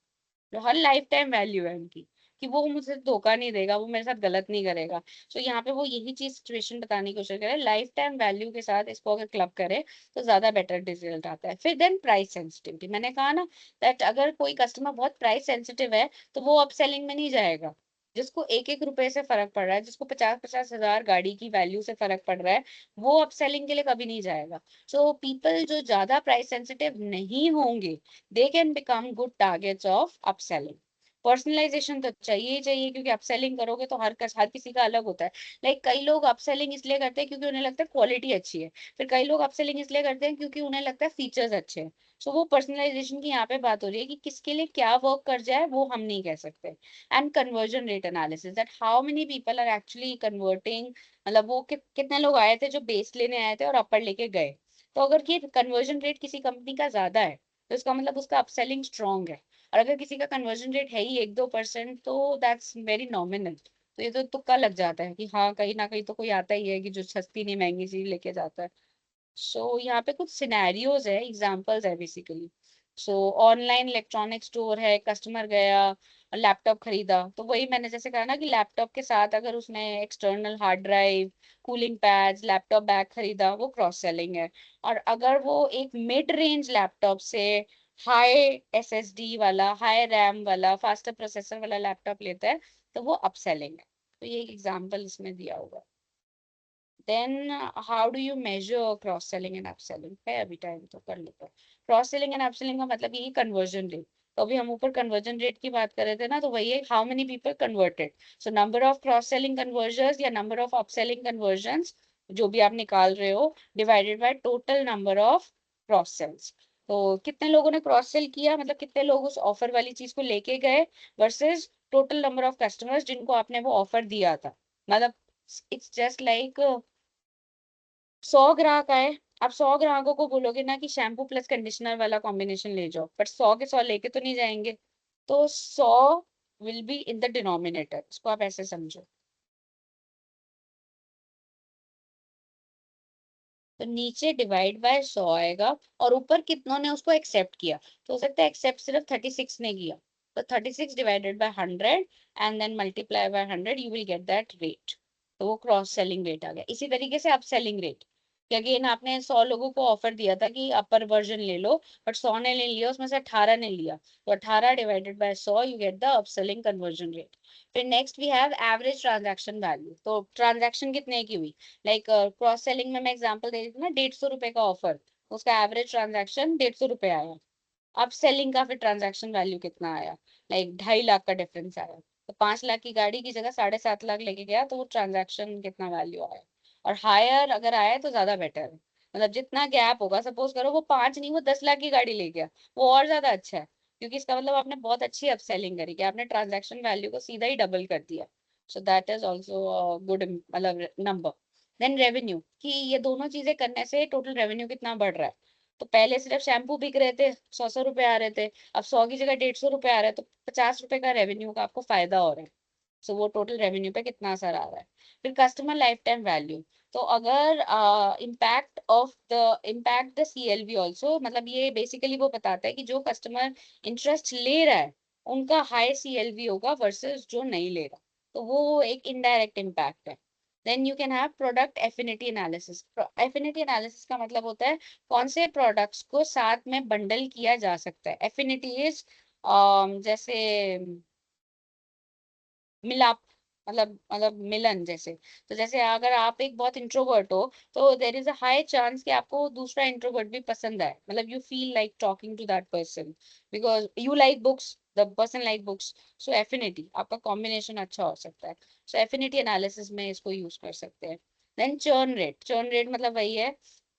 जो हर लाइफ टाइम वैल्यू है उनकी, कि वो मुझे धोखा नहीं देगा, वो मेरे साथ गलत नहीं करेगा। सो यहाँ पे वो यही चीज सिचुएशन बताने की कोशिश करे, लाइफ टाइम वैल्यू के साथ इसको अगर क्लब करे तो ज्यादा बेटर रिजल्ट आता है। फिर देन प्राइस सेंसिटिविटी, मैंने कहा ना दैट अगर कोई कस्टमर बहुत प्राइस सेंसिटिव है तो वो अपसेलिंग में नहीं जाएगा। जिसको एक एक रुपए से फर्क पड़ रहा है, जिसको 50-50 हजार गाड़ी की वैल्यू से फर्क पड़ रहा है, वो अपसेलिंग के लिए कभी नहीं जाएगा। सो पीपल जो ज्यादा प्राइस सेंसिटिव नहीं होंगे, they can become good targets of upselling। Personalisation तो चाहिए ही चाहिए, क्योंकि अपसेलिंग करोगे तो हर किसी का अलग होता है। लाइक कई लोग अपसेलिंग इसलिए करते हैं क्योंकि उन्हें लगता है क्वालिटी अच्छी है, फिर कई लोग अपसेलिंग इसलिए करते हैं क्योंकि उन्हें लगता है फीचर्स अच्छे हैं। सो वो पर्सनलाइजेशन की यहाँ पे बात हो रही है कि किसके लिए क्या वर्क कर जाए वो हम नहीं कह सकते। And conversion rate analysis, that how many people are actually converting, मतलब वो कितने लोग आए थे जो बेस लेने आए थे और अपर लेके गए। तो अगर ये कन्वर्जन रेट किसी कंपनी का ज्यादा है तो इसका मतलब उसका अपसेलिंग स्ट्रांग है। और अगर किसी का कन्वर्जन रेट है ही 1-2% तो दैट्स वेरी नॉमिनल। तो ये तो तुक्का लग जाता है कि हाँ कहीं ना कहीं तो कोई आता ही है कि जो सस्ती नहीं महंगी चीज लेके जाता है। सो यहाँ पे कुछ सिनेरियोज है, एग्जांपल्स है बेसिकली। सो ऑनलाइन इलेक्ट्रॉनिक स्टोर है, कस्टमर गया लैपटॉप खरीदा, तो वही मैंने जैसे कहा ना कि लैपटॉप के साथ अगर उसने external hard drive, cooling pads, laptop bag खरीदा, वो क्रॉस सेलिंग है। और अगर वो एक मिड रेंज लैपटॉप से हाई एसएसडी वाला, हाई रैम वाला, फास्टर प्रोसेसर वाला लैपटॉप लेता है, तो वो अपसेलिंग है। तो ये एक एग्जांपल इसमें दिया होगा। Then how do you measure cross selling and upselling, है अभी टाइम तो कर लेते हैं। क्रॉस सेलिंग एंड अपसेलिंग का मतलब यही कन्वर्जन रेट। तो अभी हम ऊपर कन्वर्जन रेट की बात कर रहे थे ना, तो वही है how many people converted. So number of cross selling conversions या नंबर ऑफ अपसेलिंग कन्वर्जन्स, जो भी आप निकाल रहे हो, divided by total number of cross sales. तो कितने लोगों ने क्रॉस सेल किया, मतलब कितने लोग उस ऑफर वाली चीज को लेके गए, versus total number of customers जिनको आपने वो ऑफर दिया था। मतलब इट्स जस्ट लाइक 100 ग्राहक आए, आप 100 ग्राहकों को बोलोगे ना कि शैम्पू प्लस कंडीशनर वाला कॉम्बिनेशन ले जाओ, पर 100 के 100 लेके तो नहीं जाएंगे। तो 100 will be in the denominator, इसको आप ऐसे समझो। तो नीचे डिवाइड बाय 100 आएगा, और ऊपर कितनों ने उसको एक्सेप्ट किया। तो हो सकता है एक्सेप्ट सिर्फ 36 ने किया, तो 36 divided by 100 and then multiply by 100, you will get that rate. तो वो क्रॉस सेलिंग रेट आ गया। इसी तरीके से अप सेलिंग रेट, कि अगेन आपने 100 लोगों को ऑफर दिया था कि अपर वर्जन ले लो, बट 100 ने ले लिया, उसमें से 18 ने लिया, तो 18 divided by 100 you get the upselling conversion rate. फिर next we have average transaction value. तो ट्रांजैक्शन कितने की हुई, लाइक क्रॉस सेलिंग में मैं एग्जांपल दे रही थी ना, 150 रुपए का ऑफर, उसका एवरेज ट्रांजैक्शन 150 रुपये आया। अब सेलिंग का फिर ट्रांजैक्शन वैल्यू कितना आया, लाइक 2.5 लाख का डिफरेंस आया। तो 5 लाख की गाड़ी की जगह 7.5 लाख लेके गया, तो वो ट्रांजैक्शन कितना वैल्यू आया। और हायर अगर आया तो ज्यादा बेटर है, मतलब जितना गैप होगा, सपोज करो वो 5 नहीं, वो 10 लाख की गाड़ी ले गया, वो और ज्यादा अच्छा है, क्योंकि इसका मतलब आपने बहुत अच्छी अपसेलिंग करी कि आपने ट्रांजैक्शन वैल्यू को सीधा ही डबल कर दिया। सो दैट इज ऑल्सो गुड मतलब नंबर। देन रेवेन्यू, कि ये दोनों चीजें करने से टोटल रेवेन्यू कितना बढ़ रहा है। तो पहले सिर्फ शैम्पू बिक रहे थे, 100 100 रुपए आ रहे थे, अब 100 की जगह 150 रुपए आ रहे हैं, तो 50 रुपए का रेवेन्यू का आपको फायदा हो रहा है। सो वो टोटल रेवेन्यू पे कितना असर आ रहा है। फिर कस्टमर लाइफ टाइम वैल्यू, तो अगर इम्पैक्ट द CLV ऑल्सो, मतलब ये बेसिकली वो बताता है कि जो कस्टमर इंटरेस्ट ले रहा है उनका हाई CLV होगा वर्सेस जो नहीं ले रहा, तो वो एक इनडायरेक्ट इम्पैक्ट है। Then you can have product affinity analysis. Affinity analysis का मतलब होता है कौन से प्रोडक्ट्स को साथ में बंडल किया जा सकता है। एफिनिटी इज जैसे मिलाप, मतलब मिलन जैसे। तो जैसे अगर आप एक बहुत इंट्रोवर्ट हो, तो there is a high chance कि आपको दूसरा इंट्रोवर्ट भी पसंद आए, मतलब you feel like talking to that person because you like books, the person like books. So affinity आपका कॉम्बिनेशन अच्छा हो सकता है। सो एफिनिटी एनालिसिस में इसको यूज कर सकते हैं। Then churn rate, churn rate मतलब वही है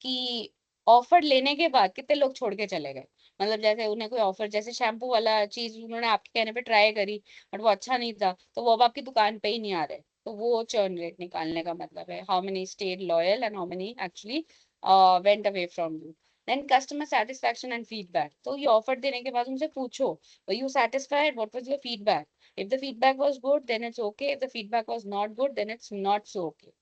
कि ऑफर लेने के बाद कितने लोग छोड़ के चले गए। मतलब जैसे उन्हें कोई ऑफर, जैसे शैम्पू वाला चीज उन्होंने आपके कहने पे ट्राई करी बट वो अच्छा नहीं था, तो वो अब आपकी दुकान पे ही नहीं आ रहे, तो वो चर्न रेट निकालने का मतलब है how many stayed loyal and how many actually went away from you. Then customer satisfaction and feedback, तो ये ऑफर देने के बाद उनसे पूछो, were you satisfied, what was your feedback. If the feedback was good then it's okay, if the feedback was not good then it's not so okay.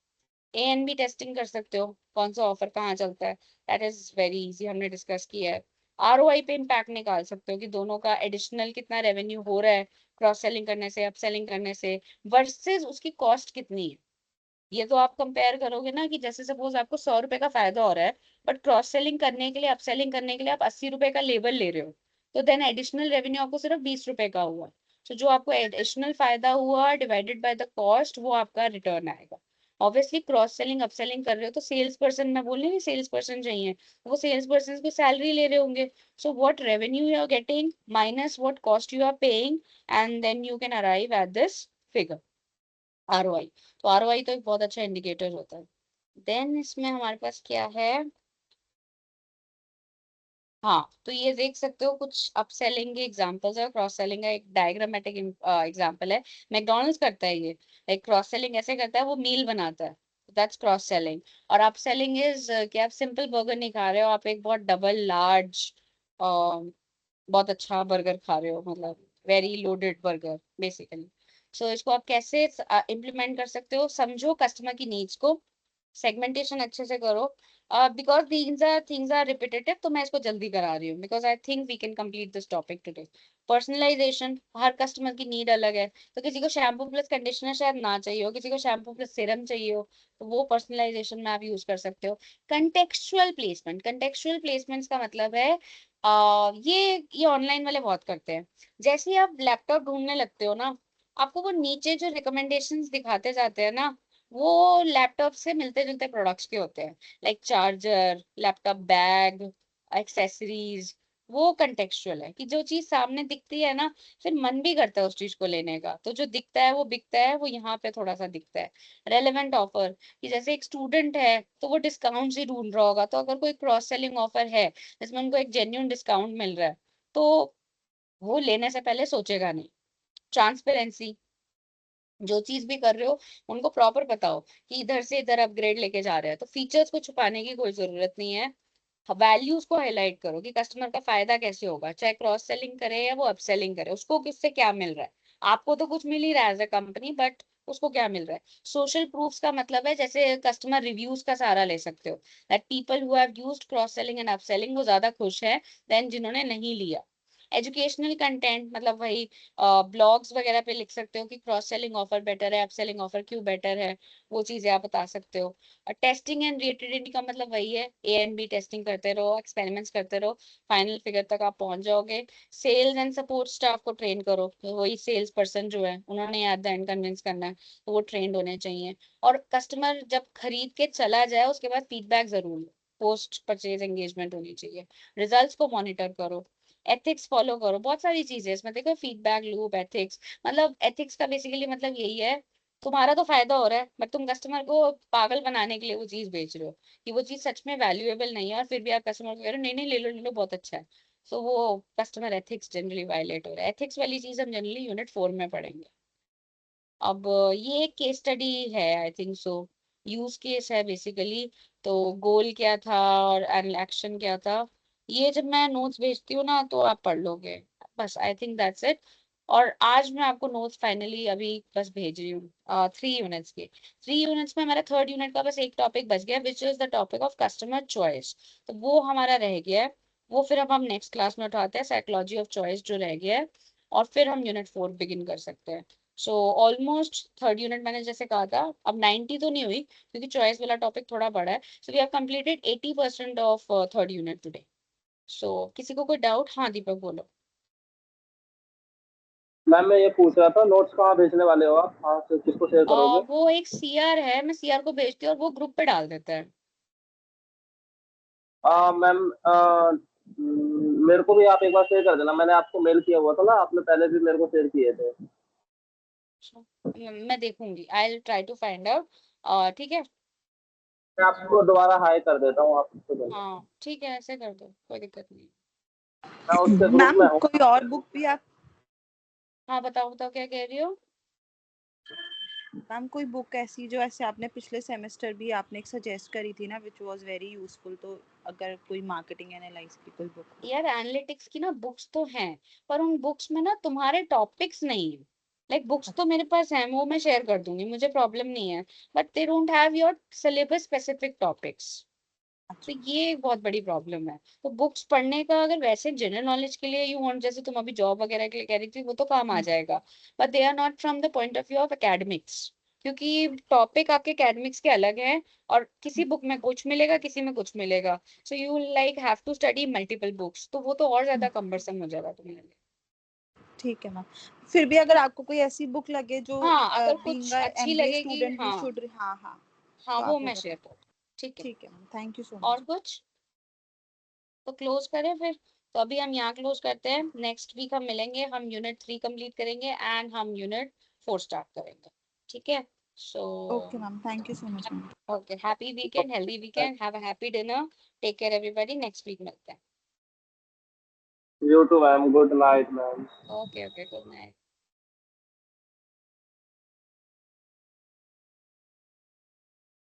A and B testing कर सकते हो, कौन सा ऑफर कहाँ चलता है, that is very easy, हमने discuss किया है। ROI पे इम्पैक्ट निकाल सकते हो कि दोनों का एडिशनल कितना रेवेन्यू हो रहा है क्रॉस सेलिंग करने से, अपसेलिंग करने से, वर्सेस उसकी कॉस्ट कितनी है। ये तो आप कंपेयर करोगे ना, कि जैसे सपोज आपको 100 रुपए का फायदा हो रहा है, बट क्रॉस सेलिंग करने के लिए, अपसेलिंग करने के लिए आप 80 रुपए का लेबल ले रहे हो, तो देन एडिशनल रेवेन्यू आपको सिर्फ 20 रुपए का हुआ। तो जो आपको एडिशनल फायदा हुआ डिवाइडेड बाय द कॉस्ट, वो आपका रिटर्न आएगा। ऑब्वियसली क्रॉस सेलिंग अपसेलिंग कर रहे हो तो सेल्स पर्सन, मैं बोल रही हूँ सेल्स पर्सन चाहिए, वो सेल्स पर्सन को सैलरी ले रहे होंगे। So what revenue you are getting minus what cost you are paying, and then you can arrive at this figure, ROI। तो ROI तो एक बहुत अच्छा इंडिकेटर होता है। देन इसमें हमारे पास क्या है, हाँ तो ये देख सकते हो कुछ अपसेलिंग के एग्जांपल्स है, क्रॉस सेलिंग का एक डायग्रामेटिक एग्जांपल है। मैकडॉनल्ड्स करता है ये, एक क्रॉस सेलिंग ऐसे करता है, वो मील बनाता है, दैट्स क्रॉस सेलिंग। और अपसेलिंग इज कि आप सिंपल बर्गर नहीं खा रहे हो, आप एक बहुत डबल लार्ज बहुत अच्छा बर्गर खा रहे हो, मतलब वेरी लोडेड बर्गर बेसिकली। सो इसको आप कैसे इम्प्लीमेंट कर सकते हो, समझो कस्टमर की नीड्स को, सेगमेंटेशन अच्छे से करो, बिकॉज थिंग्स आर रिपीटेटिव, तो मैं इसको जल्दी करा रही हूँ because I think we can complete this topic today. Personalisation, हर कस्टमर की नीड अलग है, तो किसी को शैम्पू प्लस कंडीशनर शायद ना चाहिए हो, किसी को शैम्पू प्लस सीरम चाहिए हो, तो वो पर्सनलाइजेशन में आप यूज कर सकते हो। कंटेक्चुअल प्लेसमेंट, कंटेक्चुअल प्लेसमेंट्स का मतलब है ये ऑनलाइन वाले बहुत करते हैं। जैसे ही आप लैपटॉप ढूंढने लगते हो ना, आपको वो नीचे जो रिकमेंडेशंस दिखाते जाते हैं ना, वो लैपटॉप से मिलते जुलते प्रोडक्ट्स के होते हैं, like charger, laptop bag, accessories. वो कंटेक्चुअल है कि जो चीज सामने दिखती है ना, फिर मन भी करता है उस चीज को लेने का, तो जो दिखता है वो बिकता है, वो यहाँ पे थोड़ा सा दिखता है। रेलेवेंट ऑफर, कि जैसे एक स्टूडेंट है तो वो डिस्काउंट ही ढूंढ रहा होगा, तो अगर कोई क्रॉस सेलिंग ऑफर है जिसमें उनको एक जेन्यून डिस्काउंट मिल रहा है, तो वो लेने से पहले सोचेगा नहीं। ट्रांसपेरेंसी, जो चीज भी कर रहे हो उनको प्रॉपर बताओ कि इधर से इधर अपग्रेड लेके जा रहे हैं, तो फीचर्स को छुपाने की कोई जरूरत नहीं है। वैल्यूज को हाईलाइट करो कि कस्टमर का फायदा कैसे होगा, चाहे क्रॉस सेलिंग करे या वो अपसेलिंग करे, उसको किससे क्या मिल रहा है। आपको तो कुछ मिल ही रहा है एज अ कंपनी, बट उसको क्या मिल रहा है। सोशल प्रूफ्स का मतलब है जैसे कस्टमर रिव्यूज का सहारा ले सकते हो, that people who have used cross selling and upselling वो ज्यादा खुश है देन जिन्होंने नहीं लिया। एजुकेशनल कंटेंट मतलब वही ब्लॉग्स वगैरह पे लिख सकते हो कि क्रॉस सेलिंग ऑफर बेटर है, अपसेलिंग ऑफर क्यों बेटर है, वो चीजें आप बता सकते हो। और टेस्टिंग एंड रिलेटेडिटी का मतलब वही है, A and B टेस्टिंग करते रहो, एक्सपेरिमेंट्स करते रहो, फाइनल फिगर तक आप पहुंच जाओगे। सेल्स एंड सपोर्ट स्टाफ को ट्रेन करो, तो वही सेल्स पर्सन जो है उन्होंने एट द एंड कन्विंस करना है, तो वो ट्रेंड होने चाहिए। और कस्टमर जब खरीद के चला जाए उसके बाद फीडबैक जरूर लो, पोस्ट परचेज एंगेजमेंट होनी चाहिए, रिजल्ट्स को मॉनिटर करो, एथिक्स फॉलो करो, बहुत सारी चीजें इसमें देखो, फीडबैक लूप, एथिक्स, मतलब एथिक्स का बेसिकली मतलब यही है, तुम्हारा तो फायदा हो रहा है बट तुम कस्टमर को पागल बनाने के लिए वो चीज बेच रहे हो कि वो चीज सच में वैल्यूएबल नहीं है, और फिर भी आप कस्टमर को कह रहे हो नहीं नहीं ले लो बहुत अच्छा है। सो वो कस्टमर एथिक्स जनरली वायलेट हो रहा है। एथिक्स वाली चीज हम जनरली यूनिट 4 में पढ़ेंगे। अब ये एक केस स्टडी है, I think so, use case है बेसिकली। तो गोल क्या था और एक्शन क्या था, ये जब मैं नोट्स भेजती हूँ ना तो आप पढ़ लोगे, बस आई थिंक दैट्स इट। और आज मैं आपको नोट्स फाइनली अभी बस भेज रही हूँ 3 यूनिट्स के। 3 यूनिट्स में हमारा 3rd यूनिट का बस एक टॉपिक बच गया, विच is the topic of customer choice. तो वो हमारा रह गया है, वो फिर अब हम नेक्स्ट क्लास में उठाते हैं, साइकोलॉजी ऑफ चॉइस जो रह गया है, और फिर हम यूनिट 4 बिगिन कर सकते हैं। सो ऑलमोस्ट 3rd यूनिट मैंने जैसे कहा था, अब 90 तो नहीं हुई क्योंकि चॉइस वाला टॉपिक थोड़ा बड़ा है। So we have completed 80% of 3rd unit today. So किसी को कोई डाउट? हाँ दीपक बोलो। मैम मैं ये पूछ रहा था, नोट्स कहाँ भेजने वाले हो आप, कहाँ से किसको शेयर करोगे? वो एक सीआर है, मैं सीआर को भेजती हूँ और वो ग्रुप पे डाल देता है। मैम मेरे को भी आप एक बार शेयर कर देना, मैंने आपको मेल किया हुआ था ना, आपने पहले भी मेरे को शेयर किए थे। अच्छा, मैं देखूंगी, I will try to find out. ठीक है। मैं आपको दोबारा हाई कर देता हूँ, आप उससे कर लो। हाँ ठीक है, ऐसे कर दो, कोई दिक्कत नहीं। मैं उसके ग्रुप मैम में हूँ। कोई और बुक भी आप, हाँ बताओ बताओ क्या कह रही हो। मैम कोई बुक ऐसी जो ऐसे आपने पिछले सेमेस्टर भी आपने एक सजेस्ट करी थी ना, विच वाज वेरी यूजफुल, तो अगर कोई मार्केटिंग एनालाइज की कोई बुक। यार एनालिटिक्स की ना बुक्स तो हैं, पर उन बुक्स में ना तुम्हारे टॉपिक्स नहीं है। लाइक बुक्स तो मेरे पास हैं, वो मैं शेयर कर दूंगी, मुझे प्रॉब्लम नहीं है, but they don't have your syllabus specific topics. तो अच्छा। ये एक बहुत बड़ी प्रॉब्लम है। तो बुक्स पढ़ने का अगर वैसे जनरल नॉलेज के लिए यू वांट, जैसे तुम अभी जॉब वगैरह के लिए कह रही थी, वो तो काम आ जाएगा, but they are not from the point of view of academics, क्योंकि टॉपिक आपके एकेडमिक्स के अलग हैं, और किसी बुक में कुछ मिलेगा, किसी में कुछ मिलेगा। So you like have to study multiple books, तो वो तो और ज्यादा कम्बरसम हो जाएगा तुम्हारे लिए। ठीक है मैम, फिर भी ठीक अगर है। आपको कोई ऐसी बुक लगे जो हाँ अगर बीइंग कुछ अ अच्छी एमबीए लगेगी, स्टूडेंट वी हाँ शुड, हाँ हाँ, हाँ तो वो आप वो मैं शेयर बता। करूँ। ठीक है। ठीक है मैम, थैंक यू सो और मच। कुछ? तो क्लोज करें फिर। तो अभी हम यहाँ क्लोज करते हैं, नेक्स्ट वीक हम मिलेंगे, हम यूनिट 3 कंप्लीट करेंगे एंड हम यूनिट 4 स्टार्ट करेंगे। ठीक है। So okay ma'am, thank you so much ma'am. Okay, happy weekend, healthy weekend, have a happy dinner, take care everybody, next week मिलते हैं। You too ma'am, good night ma'am. Okay okay, good night.